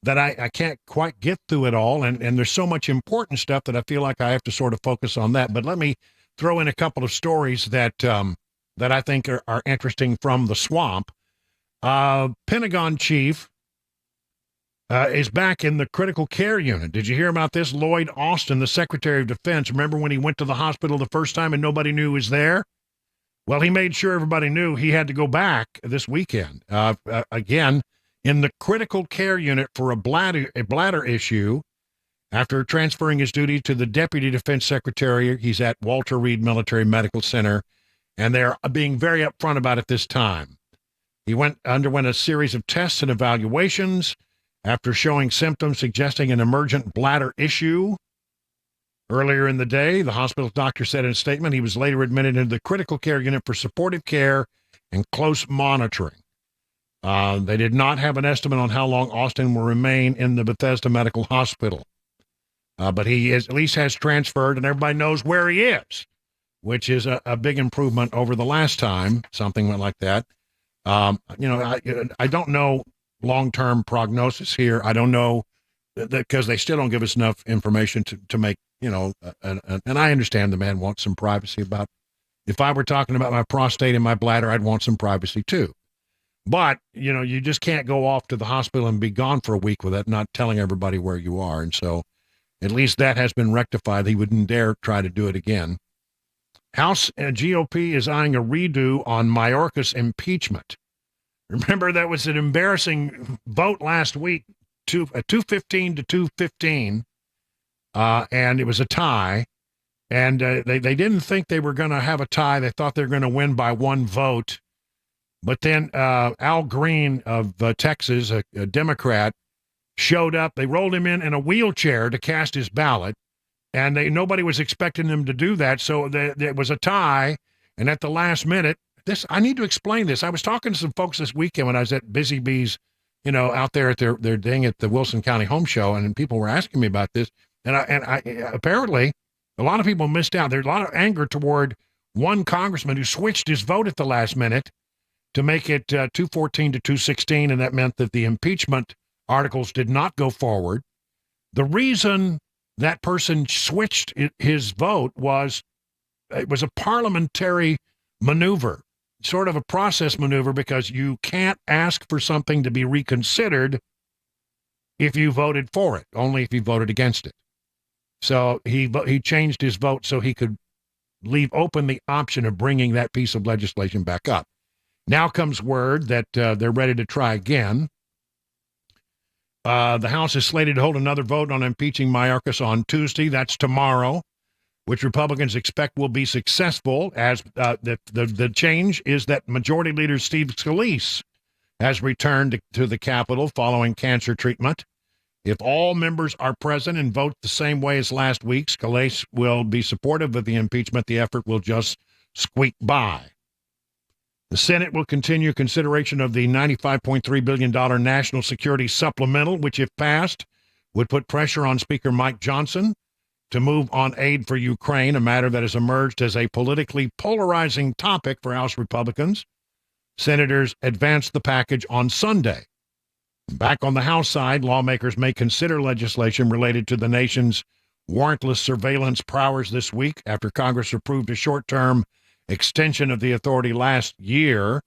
that I can't quite get through it all. And there's so much important stuff that I feel like I have to sort of focus on that. But let me throw in a couple of stories that I think are interesting from the swamp. Pentagon chief is back in the critical care unit. Did you hear about this? Lloyd Austin, the Secretary of Defense, remember when he went to the hospital the first time and nobody knew he was there? Well, he made sure everybody knew he had to go back this weekend. Again, in the critical care unit for a bladder issue, after transferring his duty to the Deputy Defense Secretary. He's at Walter Reed Military Medical Center, and they're being very upfront about it this time. He underwent a series of tests and evaluations after showing symptoms suggesting an emergent bladder issue. Earlier in the day, the hospital doctor said in a statement he was later admitted into the critical care unit for supportive care and close monitoring. They did not have an estimate on how long Austin will remain in the Bethesda Medical Hospital. But he at least has transferred, and everybody knows where he is, which is a big improvement over the last time something went like that. I don't know long-term prognosis here. I don't know because they still don't give us enough information to make, and I understand the man wants some privacy about, if I were talking about my prostate and my bladder, I'd want some privacy too. But, you just can't go off to the hospital and be gone for a week without not telling everybody where you are. And so at least that has been rectified. He wouldn't dare try to do it again. House GOP is eyeing a redo on Mayorkas impeachment. Remember, that was an embarrassing vote last week, 215 to 215, and it was a tie. And they didn't think they were going to have a tie. They thought they were going to win by one vote. But then Al Green of Texas, a Democrat, showed up. They rolled him in a wheelchair to cast his ballot, and nobody was expecting them to do that. So there was a tie, and at the last minute, I need to explain this. I was talking to some folks this weekend when I was at Busy Bees, out there at their thing at the Wilson County Home Show, and people were asking me about this. And I apparently a lot of people missed out. There's a lot of anger toward one congressman who switched his vote at the last minute to make it 214 to 216, and that meant that the impeachment articles did not go forward. The reason that person switched his vote was it was a parliamentary maneuver, sort of a process maneuver, because you can't ask for something to be reconsidered if you voted for it, only if you voted against it. So he changed his vote so he could leave open the option of bringing that piece of legislation back up. Now comes word that they're ready to try again. The House is slated to hold another vote on impeaching Mayorkas on Tuesday. That's tomorrow, which Republicans expect will be successful, as the change is that Majority Leader Steve Scalise has returned to the Capitol following cancer treatment. If all members are present and vote the same way as last week, Scalise will be supportive of the impeachment. The effort will just squeak by. The Senate will continue consideration of the $95.3 billion national security supplemental, which, if passed, would put pressure on Speaker Mike Johnson to move on aid for Ukraine, a matter that has emerged as a politically polarizing topic for House Republicans. Senators advanced the package on Sunday. Back on the House side, lawmakers may consider legislation related to the nation's warrantless surveillance powers this week after Congress approved a short-term extension of the authority last year.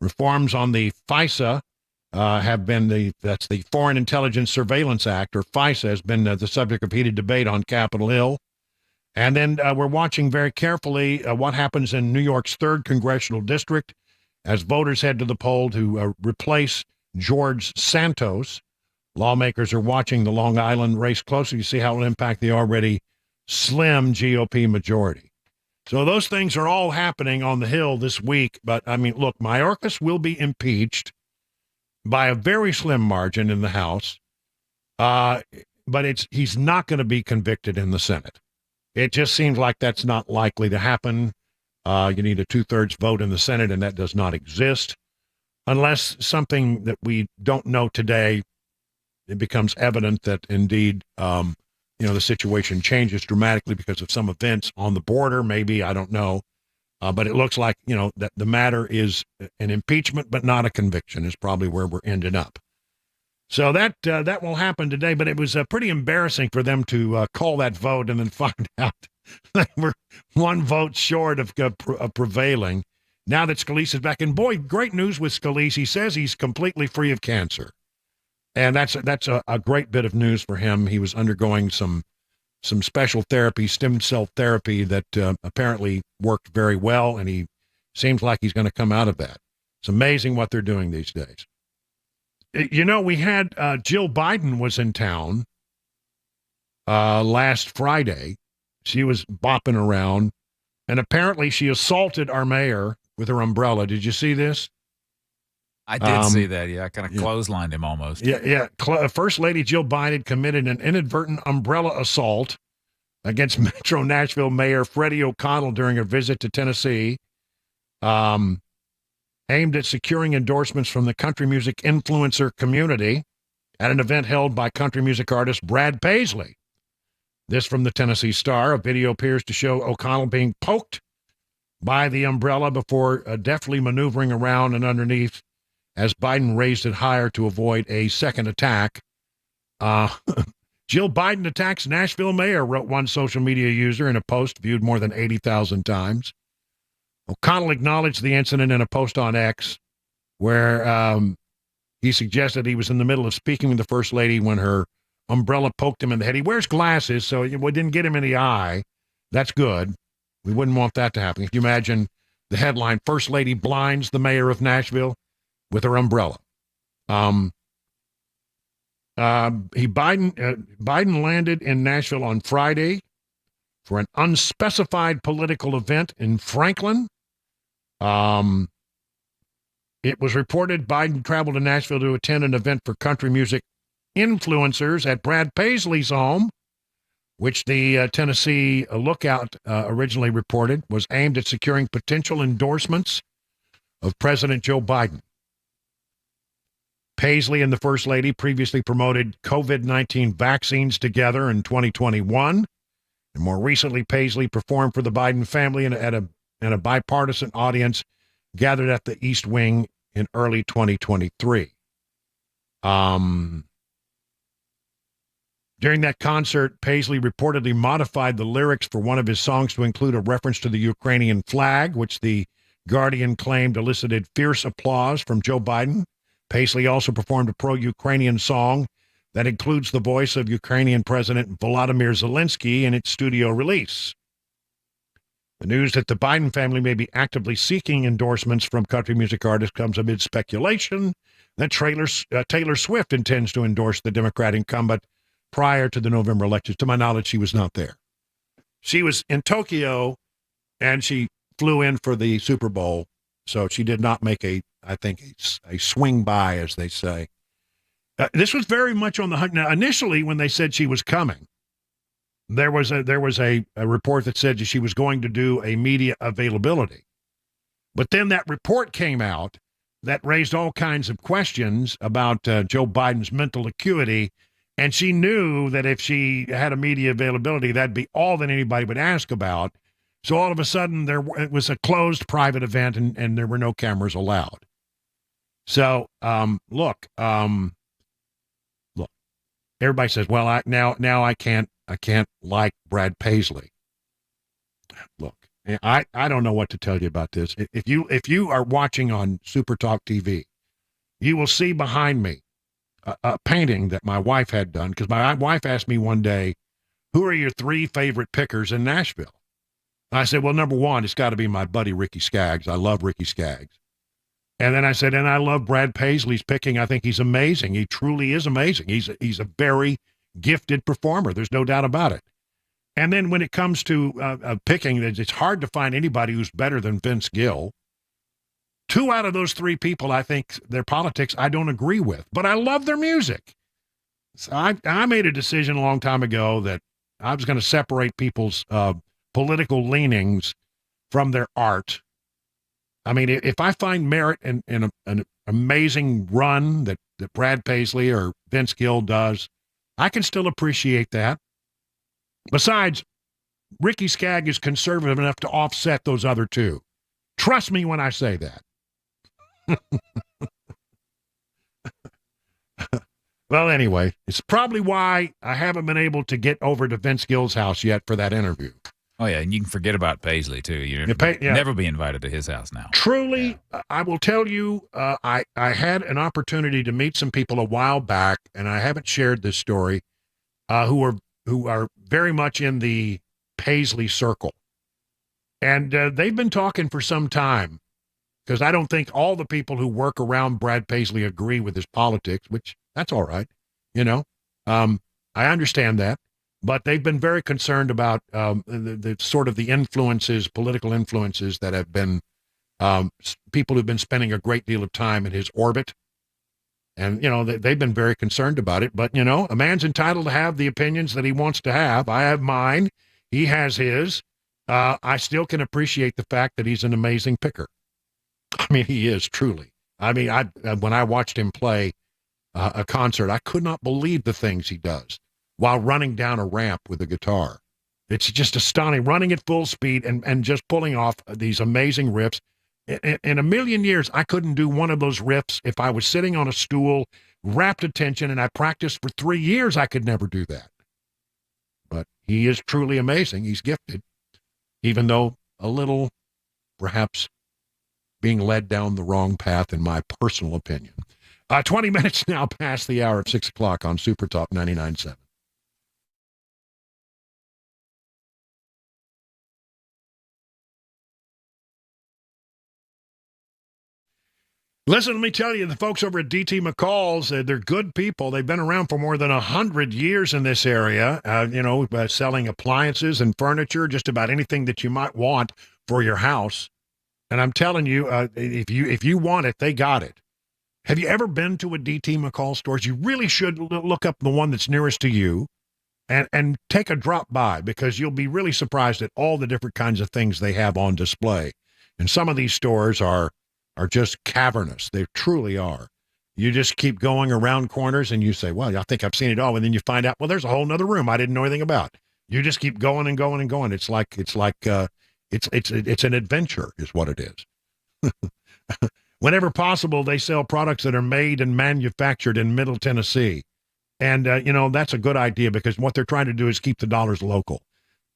Reforms on the FISA have been that's the Foreign Intelligence Surveillance Act, or FISA, has been the subject of heated debate on Capitol Hill. And then we're watching very carefully what happens in New York's 3rd Congressional District as voters head to the poll to replace George Santos. Lawmakers are watching the Long Island race closely to see how it will impact the already slim GOP majority. So those things are all happening on the Hill this week. But, I mean, look, Mayorkas will be impeached by a very slim margin in the House, but he's not going to be convicted in the Senate. It just seems like that's not likely to happen. You need a 2/3 vote in the Senate, and that does not exist. Unless something that we don't know today, it becomes evident that indeed, the situation changes dramatically because of some events on the border. Maybe, I don't know. But it looks like, that the matter is an impeachment, but not a conviction is probably where we're ending up. So that will happen today. But it was pretty embarrassing for them to call that vote and then find out they were one vote short of prevailing. Now that Scalise is back, and boy, great news with Scalise. He says he's completely free of cancer. And that's a great bit of news for him. He was undergoing some special therapy, stem cell therapy, that apparently worked very well, and he seems like he's going to come out of that. It's amazing what they're doing these days. We had Jill Biden was in town last Friday. She was bopping around, and apparently she assaulted our mayor with her umbrella. Did you see this? I did see that, yeah. I kind of clotheslined him almost. Yeah. First Lady Jill Biden committed an inadvertent umbrella assault against Metro Nashville Mayor Freddie O'Connell during a visit to Tennessee, aimed at securing endorsements from the country music influencer community at an event held by country music artist Brad Paisley. This from the Tennessee Star. A video appears to show O'Connell being poked by the umbrella before deftly maneuvering around and underneath as Biden raised it higher to avoid a second attack. Jill Biden attacks Nashville mayor, wrote one social media user in a post viewed more than 80,000 times. O'Connell acknowledged the incident in a post on X, where he suggested he was in the middle of speaking with the First Lady when her umbrella poked him in the head. He wears glasses, so it didn't get him in the eye. That's good. We wouldn't want that to happen. If you imagine the headline, First Lady blinds the mayor of Nashville with her umbrella. Biden landed in Nashville on Friday for an unspecified political event in Franklin. It was reported Biden traveled to Nashville to attend an event for country music influencers at Brad Paisley's home, which the Tennessee Lookout originally reported was aimed at securing potential endorsements of President Joe Biden. Paisley and the First Lady previously promoted COVID-19 vaccines together in 2021. And more recently, Paisley performed for the Biden family at a bipartisan audience gathered at the East Wing in early 2023. During that concert, Paisley reportedly modified the lyrics for one of his songs to include a reference to the Ukrainian flag, which the Guardian claimed elicited fierce applause from Joe Biden. Paisley also performed a pro-Ukrainian song that includes the voice of Ukrainian President Volodymyr Zelensky in its studio release. The news that the Biden family may be actively seeking endorsements from country music artists comes amid speculation that Taylor Swift intends to endorse the Democrat incumbent prior to the November elections. To my knowledge, she was not there. She was in Tokyo, and she flew in for the Super Bowl, so she did not make a swing by, as they say. This was very much on the hunt. Now, initially, when they said she was coming, there was a report that said she was going to do a media availability. But then that report came out that raised all kinds of questions about Joe Biden's mental acuity, and she knew that if she had a media availability, that'd be all that anybody would ask about. So all of a sudden, it was a closed private event, and there were no cameras allowed. So, look, everybody says, well, now I can't like Brad Paisley. Look, I don't know what to tell you about this. If you are watching on Super Talk TV, you will see behind me a painting that my wife had done, because my wife asked me one day, who are your 3 favorite pickers in Nashville? I said, well, number 1, it's got to be my buddy Ricky Skaggs. I love Ricky Skaggs. And then I said, and I love Brad Paisley's picking. I think he's amazing. He truly is amazing. He's a very gifted performer. There's no doubt about it. And then when it comes to picking, it's hard to find anybody who's better than Vince Gill. 2 out of those 3 people, I think their politics I don't agree with, but I love their music. So I made a decision a long time ago that I was going to separate people's political leanings from their art. I mean, if I find merit in an amazing run that Brad Paisley or Vince Gill does, I can still appreciate that. Besides, Ricky Skaggs is conservative enough to offset those other 2. Trust me when I say that. Well, anyway, it's probably why I haven't been able to get over to Vince Gill's house yet for that interview. Oh, yeah, and you can forget about Paisley, too. You'll never be invited to his house now. Truly, I will tell you, I had an opportunity to meet some people a while back, and I haven't shared this story, who are very much in the Paisley circle. And they've been talking for some time, because I don't think all the people who work around Brad Paisley agree with his politics, which that's all right. I understand that. But they've been very concerned about the sort of the influences, political influences that have been people who've been spending a great deal of time in his orbit. And, they've been very concerned about it. But, a man's entitled to have the opinions that he wants to have. I have mine. He has his. I still can appreciate the fact that he's an amazing picker. I mean, he is truly. I mean, when I watched him play a concert, I could not believe the things he does while running down a ramp with a guitar. It's just astonishing, running at full speed and just pulling off these amazing riffs. In a million years, I couldn't do one of those riffs if I was sitting on a stool, rapt attention, and I practiced for 3 years. I could never do that. But he is truly amazing. He's gifted, even though a little, perhaps, being led down the wrong path, in my personal opinion. 20 minutes now past the hour of 6 o'clock on Super Talk 99.7. Listen, let me tell you, the folks over at DT McCall's, they're good people. They've been around for more than 100 years in this area, selling appliances and furniture, just about anything that you might want for your house. And I'm telling you, if you want it, they got it. Have you ever been to a DT McCall stores? You really should look up the one that's nearest to you and take a drop by, because you'll be really surprised at all the different kinds of things they have on display. And some of these stores are just cavernous. They truly are. You just keep going around corners and you say, well, I think I've seen it all. And then you find out, well, there's a whole nother room I didn't know anything about. You just keep going and going and going. It's an adventure is what it is. Whenever possible, they sell products that are made and manufactured in Middle Tennessee. And, that's a good idea, because what they're trying to do is keep the dollars local.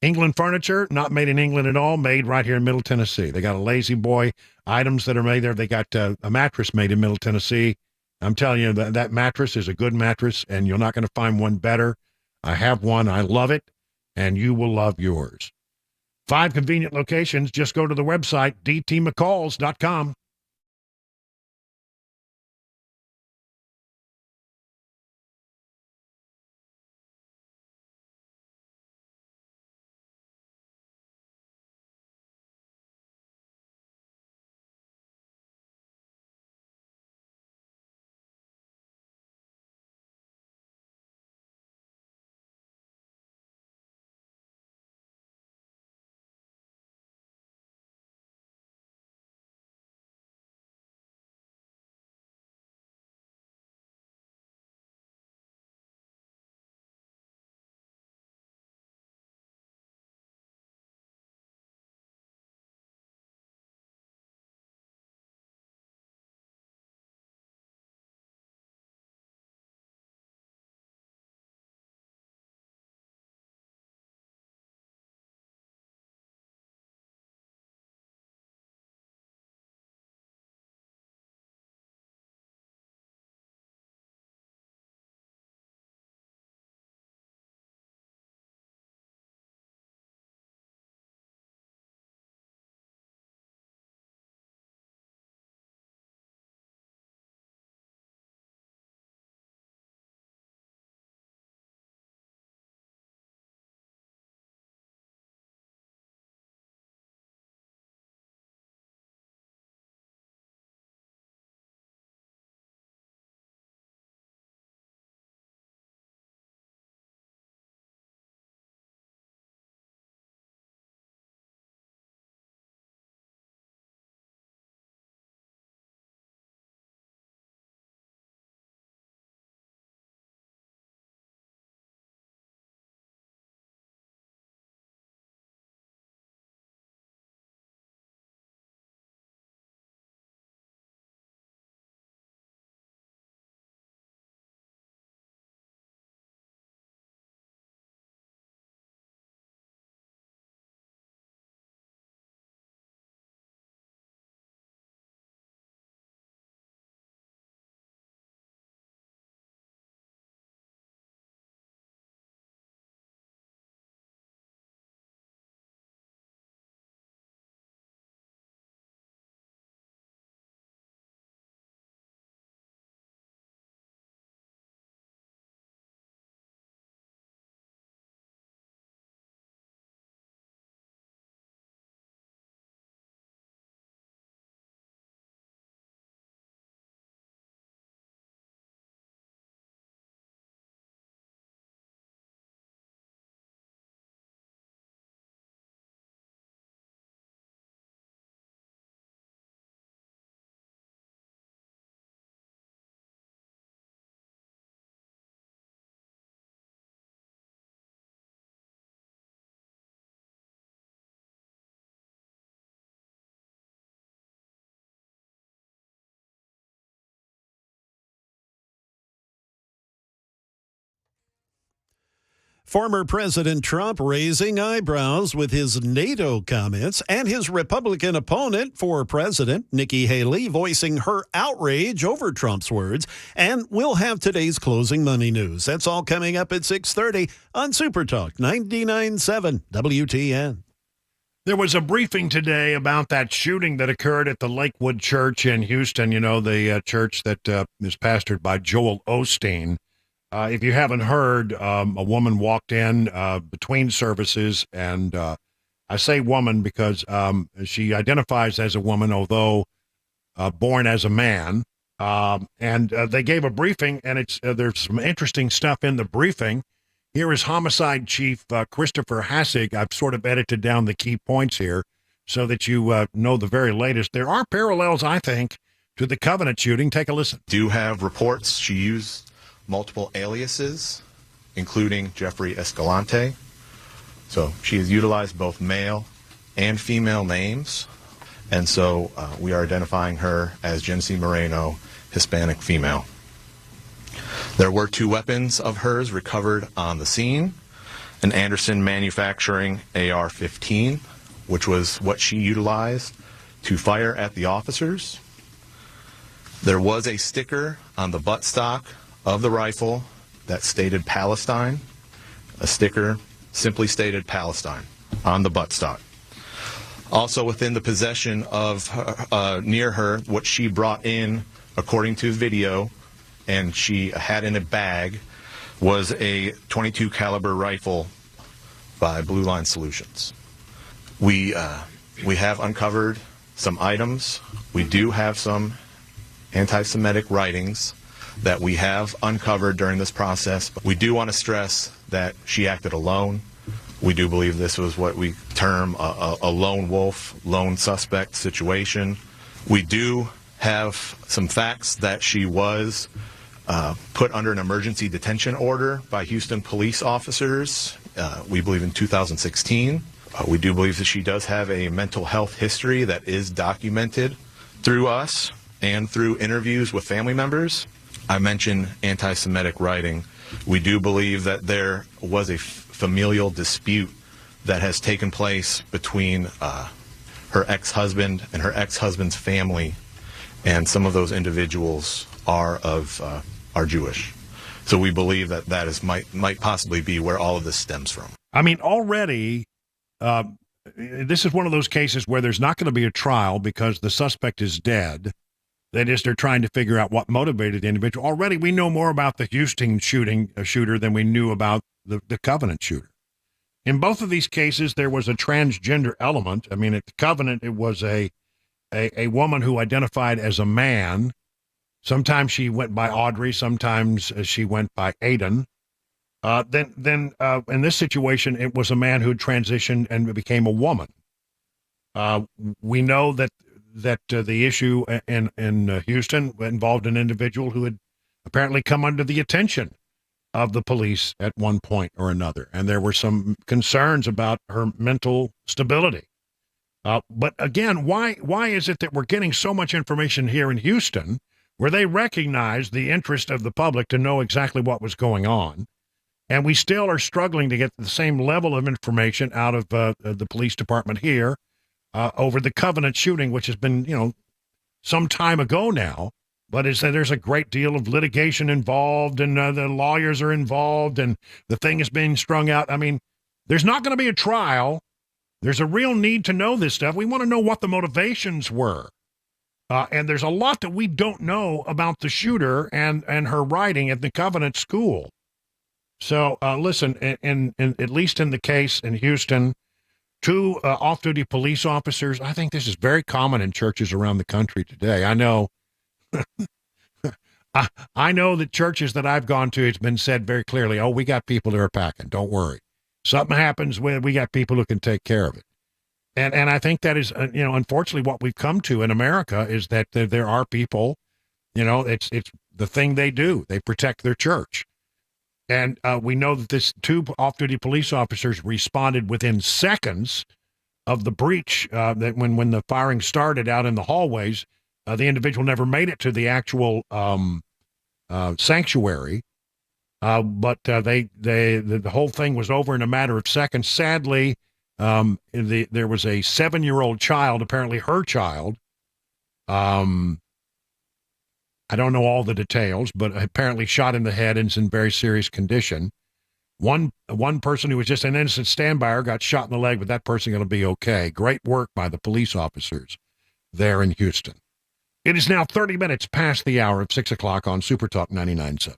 England furniture, not made in England at all, made right here in Middle Tennessee. They got a Lazy Boy items that are made there. They got a mattress made in Middle Tennessee. I'm telling you, that mattress is a good mattress, and you're not going to find one better. I have one. I love it, and you will love yours. 5 convenient locations. Just go to the website, dtmccalls.com. Former President Trump raising eyebrows with his NATO comments, and his Republican opponent for president, Nikki Haley, voicing her outrage over Trump's words. And we'll have today's closing money news. That's all coming up at 6:30 on Super Talk 99.7 WTN. There was a briefing today about that shooting that occurred at the Lakewood Church in Houston, you know, the church that is pastored by Joel Osteen. If you haven't heard, a woman walked in between services, and I say woman because she identifies as a woman, although born as a man. And they gave a briefing, and there's some interesting stuff in the briefing. Here is Homicide Chief Christopher Hassig. I've sort of edited down the key points here so that you know the very latest. There are parallels, I think, to the Covenant shooting. Take a listen. Do have reports she used multiple aliases, including Jeffrey Escalante. So she has utilized both male and female names. And so we are identifying her as Genesee Moreno, Hispanic female. There were 2 weapons of hers recovered on the scene, an Anderson Manufacturing AR-15, which was what she utilized to fire at the officers. There was a sticker on the buttstock of the rifle that stated Palestine. A sticker simply stated Palestine on the buttstock. Also within the possession of her, near her, what she brought in, according to video, and she had in a bag, was a .22 caliber rifle by Blue Line Solutions. We have uncovered some items. We do have some anti-Semitic writings that we have uncovered during this process. But we do want to stress that she acted alone. We do believe this was what we term a lone wolf, lone suspect situation. We do have some facts that she was put under an emergency detention order by Houston police officers, we believe in 2016. We do believe that she does have a mental health history that is documented through us and through interviews with family members. I mentioned anti-Semitic writing. We do believe that there was a familial dispute that has taken place between her ex-husband and her ex-husband's family, and some of those individuals are Jewish. So we believe that might possibly be where all of this stems from. I mean, already, this is one of those cases where there's not going to be a trial because the suspect is dead. That is, they're trying to figure out what motivated the individual. Already, we know more about the Houston shooter than we knew about the Covenant shooter. In both of these cases, there was a transgender element. I mean, at the Covenant, it was a woman who identified as a man. Sometimes she went by Audrey. Sometimes she went by Aiden. Then in this situation, it was a man who transitioned and became a woman. We know that the issue in Houston involved an individual who had apparently come under the attention of the police at one point or another, and there were some concerns about her mental stability. But again, why is it that we're getting so much information here in Houston, where they recognize the interest of the public to know exactly what was going on, and we still are struggling to get the same level of information out of the police department here over the Covenant shooting, which has been, some time ago now, but there's a great deal of litigation involved, and the lawyers are involved, and the thing is being strung out. I mean, there's not going to be a trial. There's a real need to know this stuff. We want to know what the motivations were. And there's a lot that we don't know about the shooter and her writing at the Covenant school. So listen, in at least in the case in Houston, 2 off-duty police officers, I think this is very common in churches around the country today. I know I know that churches that I've gone to, it's been said very clearly, we got people that are packing. Don't worry. Something happens, we got people who can take care of it. And I think that is, unfortunately what we've come to in America is that there are people, it's the thing they do. They protect their church. And we know that this 2 off-duty police officers responded within seconds of the breach, that when the firing started out in the hallways, the individual never made it to the actual sanctuary. But the whole thing was over in a matter of seconds. Sadly, there was a 7-year-old child, apparently her child. I don't know all the details, but apparently shot in the head and is in very serious condition. One person who was just an innocent standby got shot in the leg, but that person going to be okay. Great work by the police officers there in Houston. It is now 30 minutes past the hour of 6 o'clock on Super Talk 99.7.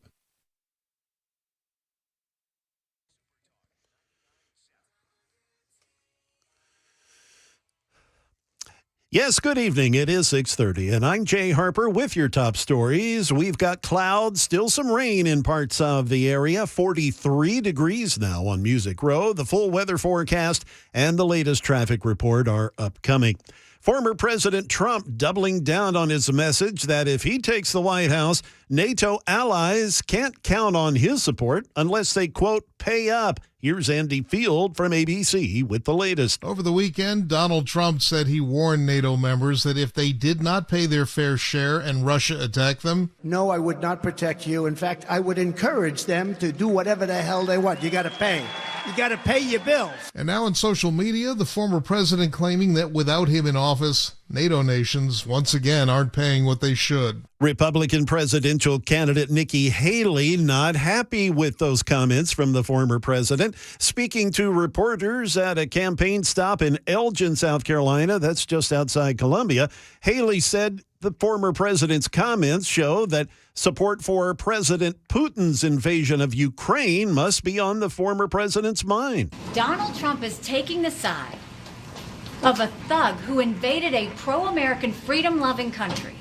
Yes, good evening. It is 6:30, and I'm Jay Harper with your top stories. We've got clouds, still some rain in parts of the area, 43 degrees now on Music Row. The full weather forecast and the latest traffic report are upcoming. Former President Trump doubling down on his message that if he takes the White House, NATO allies can't count on his support unless they, quote, pay up. Here's Andy Field from ABC with the latest. Over the weekend, Donald Trump said he warned NATO members that if they did not pay their fair share and Russia attacked them, No, I would not protect you. In fact, I would encourage them to do whatever the hell they want. You got to pay. You got to pay your bills. And now on social media, the former president claiming that without him in office, NATO nations once again aren't paying what they should. Republican presidential candidate Nikki Haley not happy with those comments from the former president. Speaking to reporters at a campaign stop in Elgin, South Carolina, that's just outside Columbia, Haley said the former president's comments show that support for President Putin's invasion of Ukraine must be on the former president's mind. Donald Trump is taking the side of a thug who invaded a pro-American, freedom-loving country.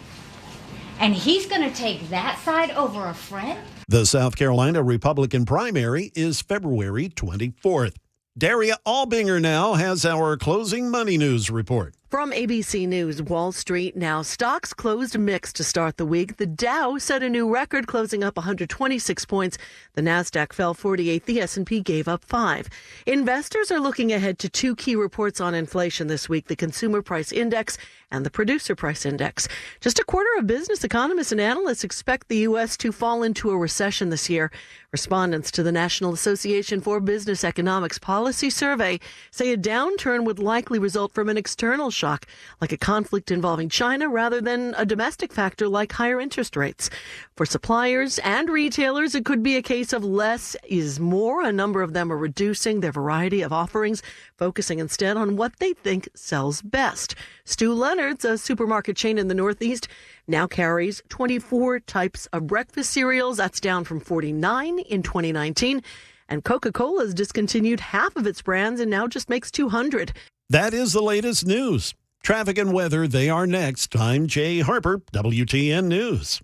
And he's going to take that side over a friend? The South Carolina Republican primary is February 24th. Daria Albinger now has our closing money news report. From ABC News, Wall Street now. Stocks closed mixed to start the week. The Dow set a new record, closing up 126 points. The Nasdaq fell 48. The S&P gave up 5. Investors are looking ahead to two key reports on inflation this week, the Consumer Price Index and the Producer Price Index. Just a quarter of business economists and analysts expect the U.S. to fall into a recession this year. Respondents to the National Association for Business Economics Policy Survey say a downturn would likely result from an external shock, like a conflict involving China, rather than a domestic factor like higher interest rates. For suppliers and retailers, it could be a case of less is more. A number of them are reducing their variety of offerings, focusing instead on what they think sells best. Stu Leonard's, a supermarket chain in the Northeast, now carries 24 types of breakfast cereals. That's down from 49 in 2019. And Coca-Cola's discontinued half of its brands and now just makes 200. That is the latest news. Traffic and weather, they are next. I'm Jay Harper, WTN News.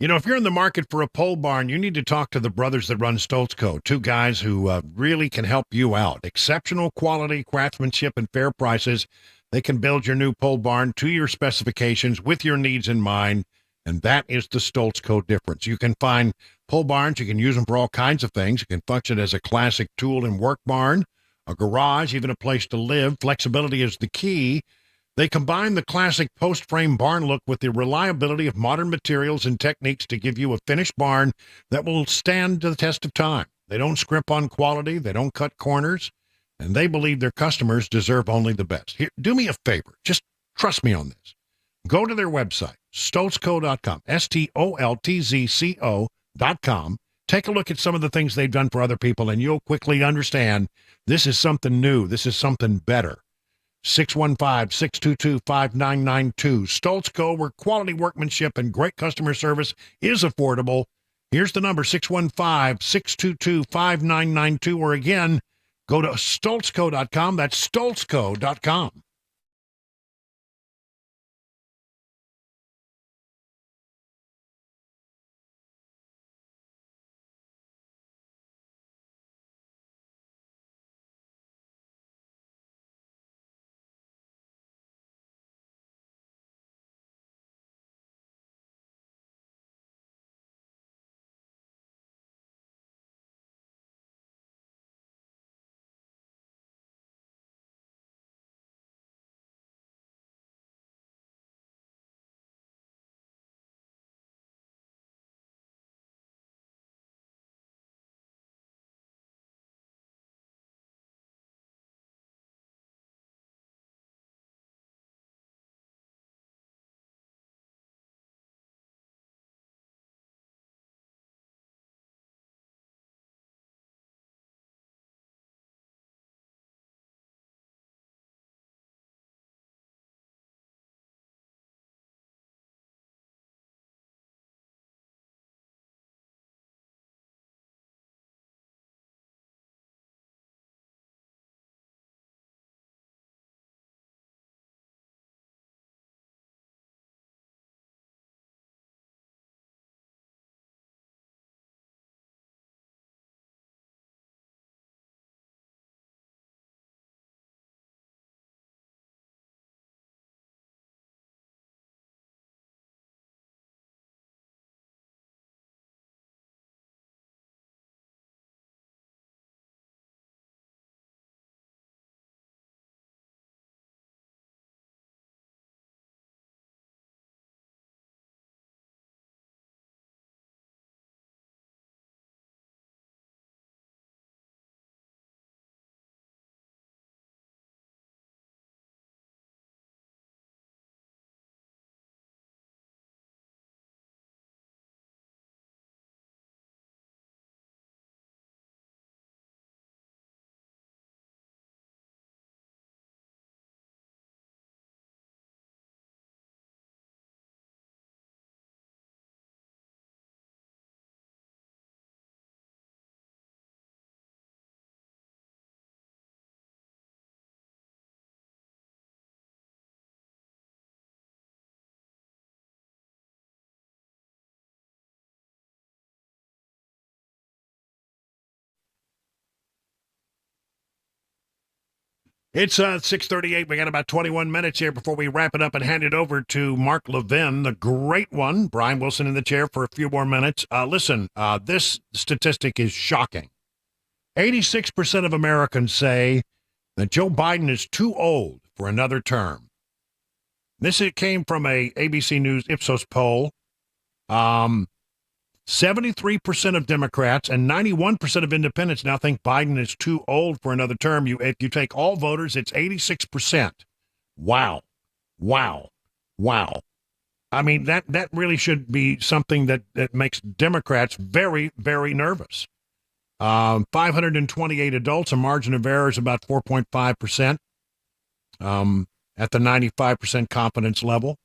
You know, if you're in the market for a pole barn, you need to talk to the brothers that run Stults Co. Two guys who really can help you out. Exceptional quality, craftsmanship, and fair prices. They can build your new pole barn to your specifications with your needs in mind, and that is the Stults Co. difference. You can find pole barns. You can use them for all kinds of things. It can function as a classic tool and work barn, a garage, even a place to live. Flexibility is the key. They combine the classic post-frame barn look with the reliability of modern materials and techniques to give you a finished barn that will stand the test of time. They don't scrimp on quality, they don't cut corners, and they believe their customers deserve only the best. Here, do me a favor, just trust me on this. Go to their website, stoltzco.com, STOLTZCO.com. Take a look at some of the things they've done for other people, and you'll quickly understand this is something new, this is something better. 615-622-5992. Stults Co., where quality workmanship and great customer service is affordable. Here's the number, 615-622-5992, or again, go to stoltzco.com. That's stoltzco.com. It's 6:38. We got about 21 minutes here before we wrap it up and hand it over to Mark Levin, the great one. Brian Wilson in the chair for a few more minutes. Listen, this statistic is shocking. 86% of Americans say that Joe Biden is too old for another term. This came from a ABC News Ipsos poll. 73% of Democrats and 91% of independents now think Biden is too old for another term. If you take all voters, it's 86%. Wow. I mean, that really should be something that makes Democrats very, very nervous. 528 adults, a margin of error is about 4.5% at the 95% confidence level.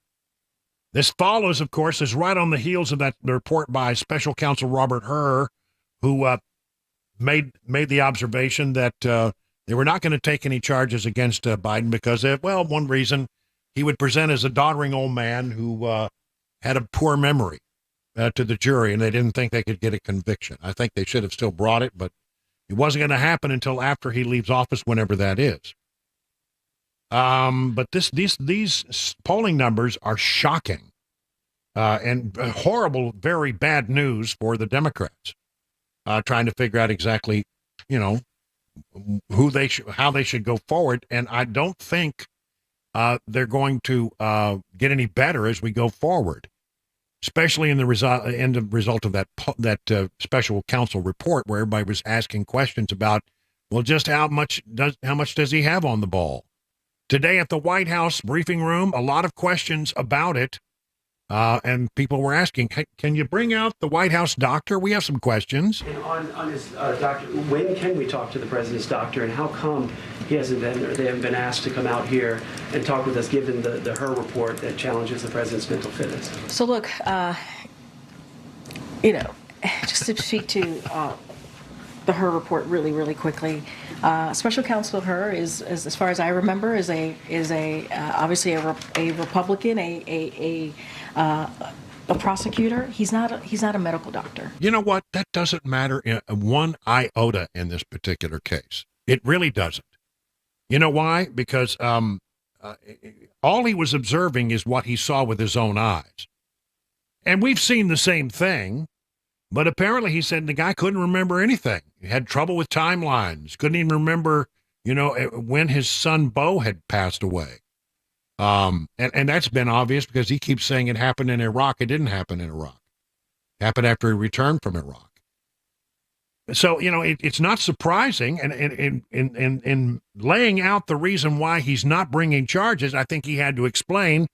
This follows, of course, is right on the heels of that report by Special Counsel Robert Hur, who made the observation that they were not going to take any charges against Biden because, one reason, he would present as a doddering old man who had a poor memory to the jury, and they didn't think they could get a conviction. I think they should have still brought it, but it wasn't going to happen until after he leaves office, whenever that is. But these polling numbers are shocking and horrible, very bad news for the Democrats, trying to figure out exactly, how they should go forward. And I don't think they're going to get any better as we go forward, especially in the result of that special counsel report, where everybody was asking questions about, well, just how much does he have on the ball? Today at the White House briefing room, a lot of questions about it, and people were asking, can you bring out the White House doctor? We have some questions. And on his doctor, when can we talk to the president's doctor, and how come they haven't been asked to come out here and talk with us, given the Hur report that challenges the president's mental fitness? So look, just to speak to the Hur report really, really quickly. Special Counsel Hur is, as far as I remember, is obviously a Republican, a prosecutor. He's not a medical doctor. You know what? That doesn't matter in one iota in this particular case. It really doesn't. You know why? Because all he was observing is what he saw with his own eyes, and we've seen the same thing. But apparently, he said the guy couldn't remember anything. He had trouble with timelines. Couldn't even remember, when his son Bo had passed away. And that's been obvious because he keeps saying it happened in Iraq. It didn't happen in Iraq. It happened after he returned from Iraq. So, it's not surprising. And in laying out the reason why he's not bringing charges, I think he had to explain,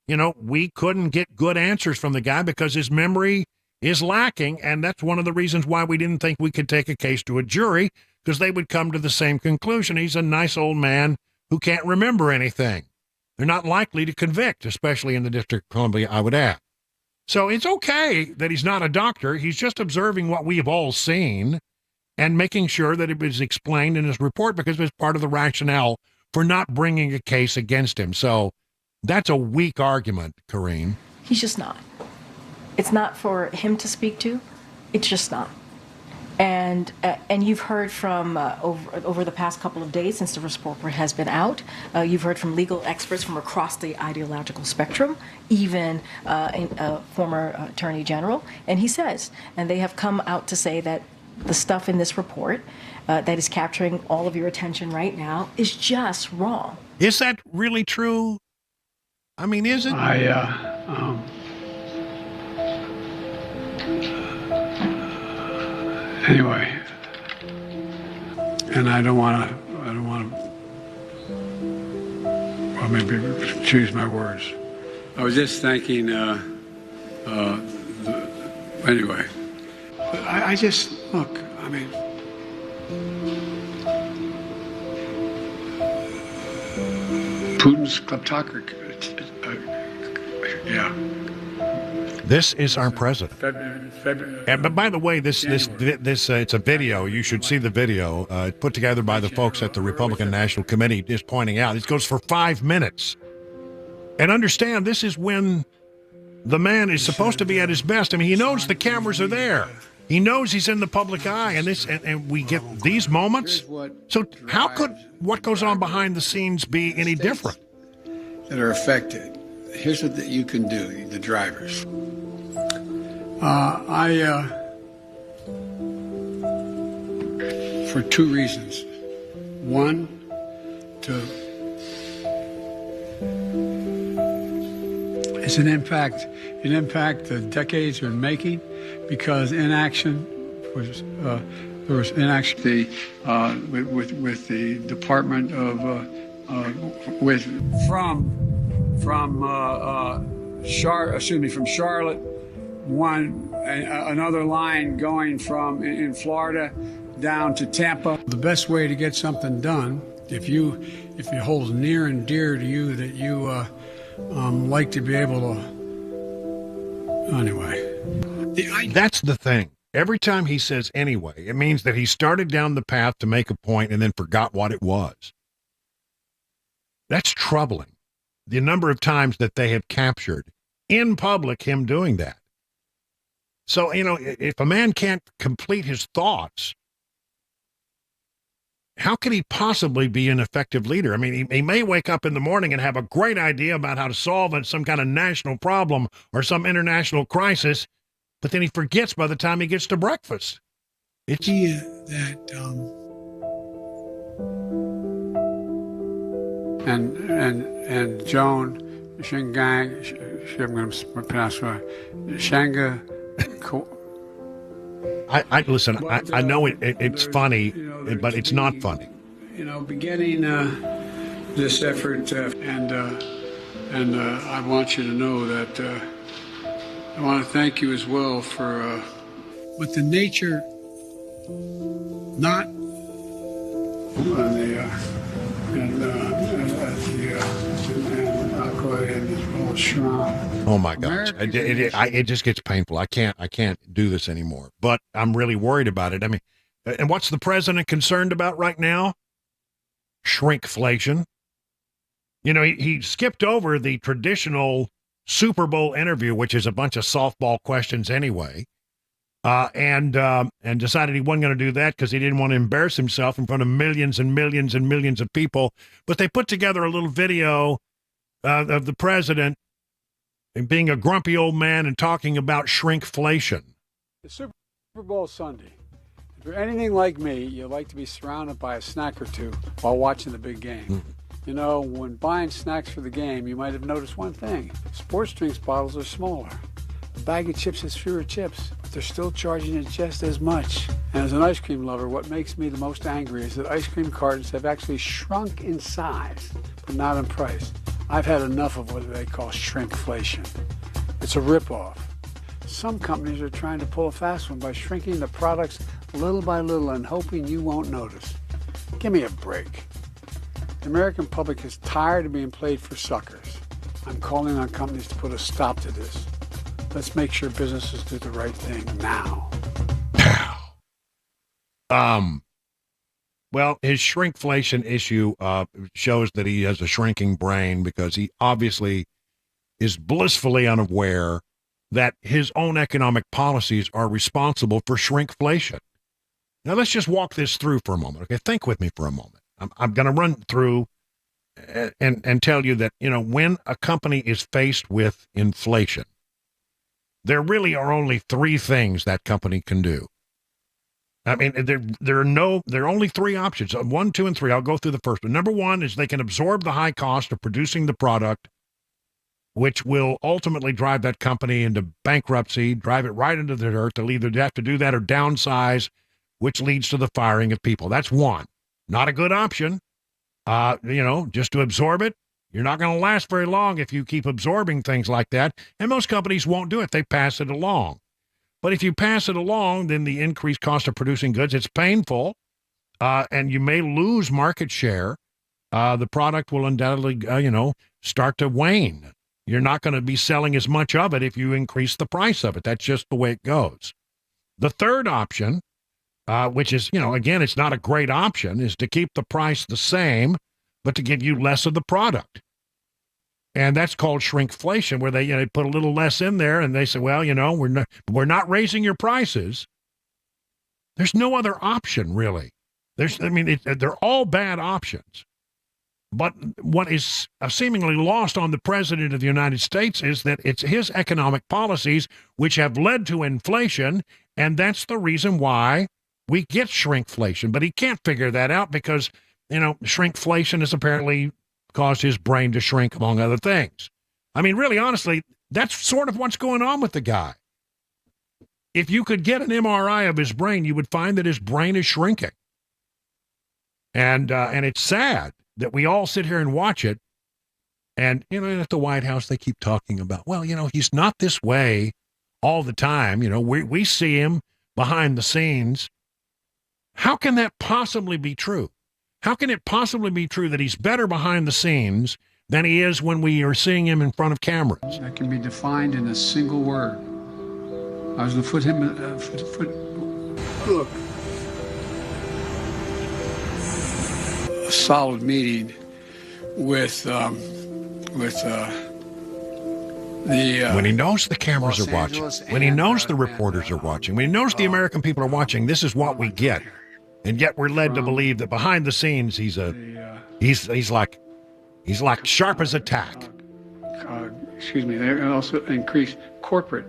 we couldn't get good answers from the guy because his memory is lacking, and that's one of the reasons why we didn't think we could take a case to a jury, because they would come to the same conclusion. He's a nice old man who can't remember anything. They're not likely to convict, especially in the District of Columbia, I would add. So it's okay that he's not a doctor. He's just observing what we've all seen and making sure that it was explained in his report, because it was part of the rationale for not bringing a case against him. So that's a weak argument, Karine. He's just not. It's not for him to speak to. It's just not. And you've heard from over the past couple of days since the report has been out, you've heard from legal experts from across the ideological spectrum, even a former attorney general, and he says, and they have come out to say that the stuff in this report that is capturing all of your attention right now is just wrong. Is that really true? I mean, is it? Anyway, and I don't want to, well, maybe choose my words. I was just thinking, anyway, I just, look, I mean, Putin's kleptocracy, yeah. This is our president. But by the way, this it's a video. You should see the video put together by the folks at the Republican National Committee, just pointing out. It goes for 5 minutes. And understand, this is when the man is supposed to be at his best. I mean, he knows the cameras are there. He knows he's in the public eye, and we get these moments. So how could what goes on behind the scenes be any different? That are affected. Here's what you can do, the drivers. For two reasons. One, it's an impact the decades are making, because inaction was there was inaction with the Department of from Charlotte, another line going from in Florida down to Tampa. The best way to get something done, if it holds near and dear to you that you like to be able to. Anyway, that's the thing. Every time he says anyway, it means that he started down the path to make a point and then forgot what it was. That's troubling. The number of times that they have captured in public him doing that. So, if a man can't complete his thoughts, how can he possibly be an effective leader? I mean, he may wake up in the morning and have a great idea about how to solve some kind of national problem or some international crisis, but then he forgets by the time he gets to breakfast. It's that and Joan Shingang, I'm going to pronounce right, Shanga. I listen. I know it's funny, but it's not funny. Beginning this effort, and I want you to know that I want to thank you as well for. But the nature, not I'll go ahead and roll shrine. Oh my gosh, it just gets painful. I can't do this anymore. But I'm really worried about it. I mean, and what's the president concerned about right now? Shrinkflation. He skipped over the traditional Super Bowl interview, which is a bunch of softball questions anyway, and decided he wasn't going to do that because he didn't want to embarrass himself in front of millions and millions and millions of people. But they put together a little video of the president being a grumpy old man and talking about shrinkflation. It's Super Bowl Sunday. If you're anything like me, you like to be surrounded by a snack or two while watching the big game. When buying snacks for the game, you might have noticed one thing. Sports drinks bottles are smaller. A bag of chips has fewer chips, but they're still charging you just as much. And as an ice cream lover, what makes me the most angry is that ice cream cartons have actually shrunk in size, but not in price. I've had enough of what they call shrinkflation. It's a ripoff. Some companies are trying to pull a fast one by shrinking the products little by little and hoping you won't notice. Give me a break. The American public is tired of being played for suckers. I'm calling on companies to put a stop to this. Let's make sure businesses do the right thing now. Well, his shrinkflation issue shows that he has a shrinking brain, because he obviously is blissfully unaware that his own economic policies are responsible for shrinkflation. Now, let's just walk this through for a moment. Okay, think with me for a moment. I'm going to run through and tell you that, when a company is faced with inflation, there really are only three things that company can do. I mean, there are only three options: 1, 2, and 3. I'll go through the first one. Number one is they can absorb the high cost of producing the product, which will ultimately drive that company into bankruptcy, drive it right into the dirt. They'll either have to do that or downsize, which leads to the firing of people. That's one. Not a good option. Just to absorb it. You're not going to last very long if you keep absorbing things like that. And most companies won't do it. They pass it along. But if you pass it along, then the increased cost of producing goods, it's painful, and you may lose market share. The product will undoubtedly, start to wane. You're not going to be selling as much of it if you increase the price of it. That's just the way it goes. The third option, which is, again, it's not a great option, is to keep the price the same, but to give you less of the product. And that's called shrinkflation, where they put a little less in there and they say, well, we're not raising your prices, There's no other option, really. They're all bad options. But what is seemingly lost on the president of the United States is that it's his economic policies which have led to inflation, and that's the reason why we get shrinkflation. But he can't figure that out because, shrinkflation has apparently caused his brain to shrink, among other things. I mean, really, honestly, that's sort of what's going on with the guy. If you could get an MRI of his brain, you would find that his brain is shrinking. And it's sad that we all sit here and watch it. And, at the White House, they keep talking about, well, he's not this way all the time. We see him behind the scenes. How can that possibly be true? How can it possibly be true that he's better behind the scenes than he is when we are seeing him in front of cameras? That can be defined in a single word. I was going to put him, look, a solid meeting with when he knows the cameras are watching, when he knows the reporters are watching, when he knows the American people are watching, this is what we get. And yet we're led to believe that behind the scenes he's like sharp as a tack. They also increase corporate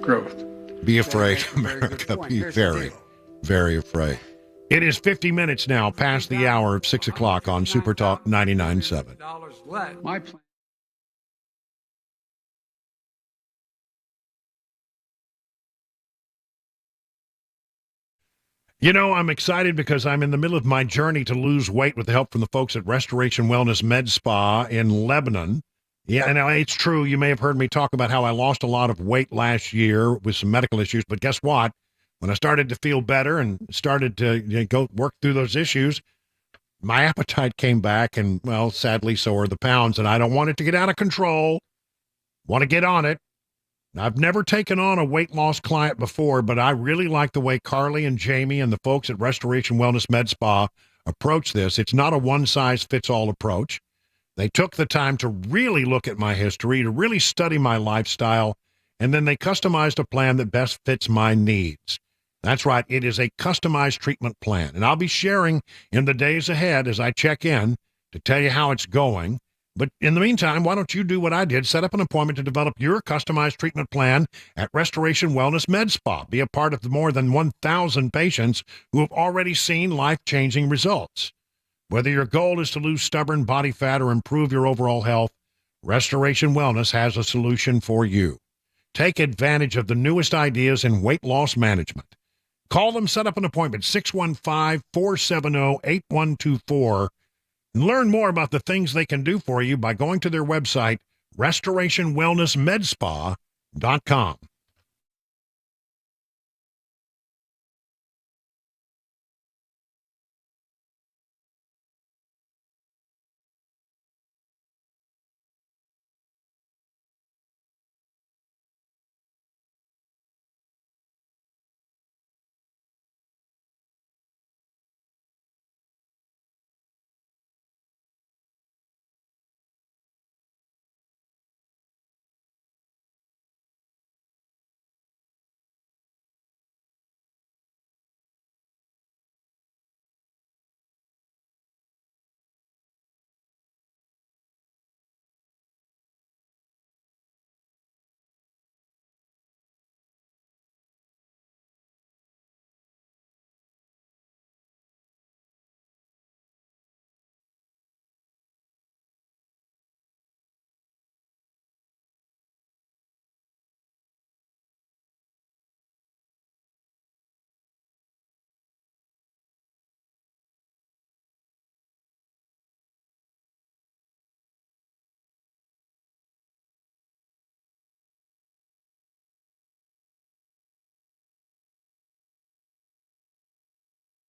growth. Be afraid, America. Be very, very afraid. It is 50 minutes now past the hour of 6 o'clock on Super Talk 99.7. My plan. I'm excited because I'm in the middle of my journey to lose weight with the help from the folks at Restoration Wellness Med Spa in Lebanon. Yeah, and it's true. You may have heard me talk about how I lost a lot of weight last year with some medical issues, but guess what? When I started to feel better and started to go work through those issues, my appetite came back, and, well, sadly, so are the pounds, and I don't want it to get out of control. Want to get on it. I've never taken on a weight loss client before, but I really like the way Carly and Jamie and the folks at Restoration Wellness Med Spa approach this. It's not a one-size-fits-all approach. They took the time to really look at my history, to really study my lifestyle, and then they customized a plan that best fits my needs. That's right. It is a customized treatment plan, and I'll be sharing in the days ahead as I check in to tell you how it's going. But in the meantime, why don't you do what I did? Set up an appointment to develop your customized treatment plan at Restoration Wellness Med Spa. Be a part of the more than 1,000 patients who have already seen life-changing results. Whether your goal is to lose stubborn body fat or improve your overall health, Restoration Wellness has a solution for you. Take advantage of the newest ideas in weight loss management. Call them, set up an appointment, 615-470-8124. And learn more about the things they can do for you by going to their website, restorationwellnessmedspa.com.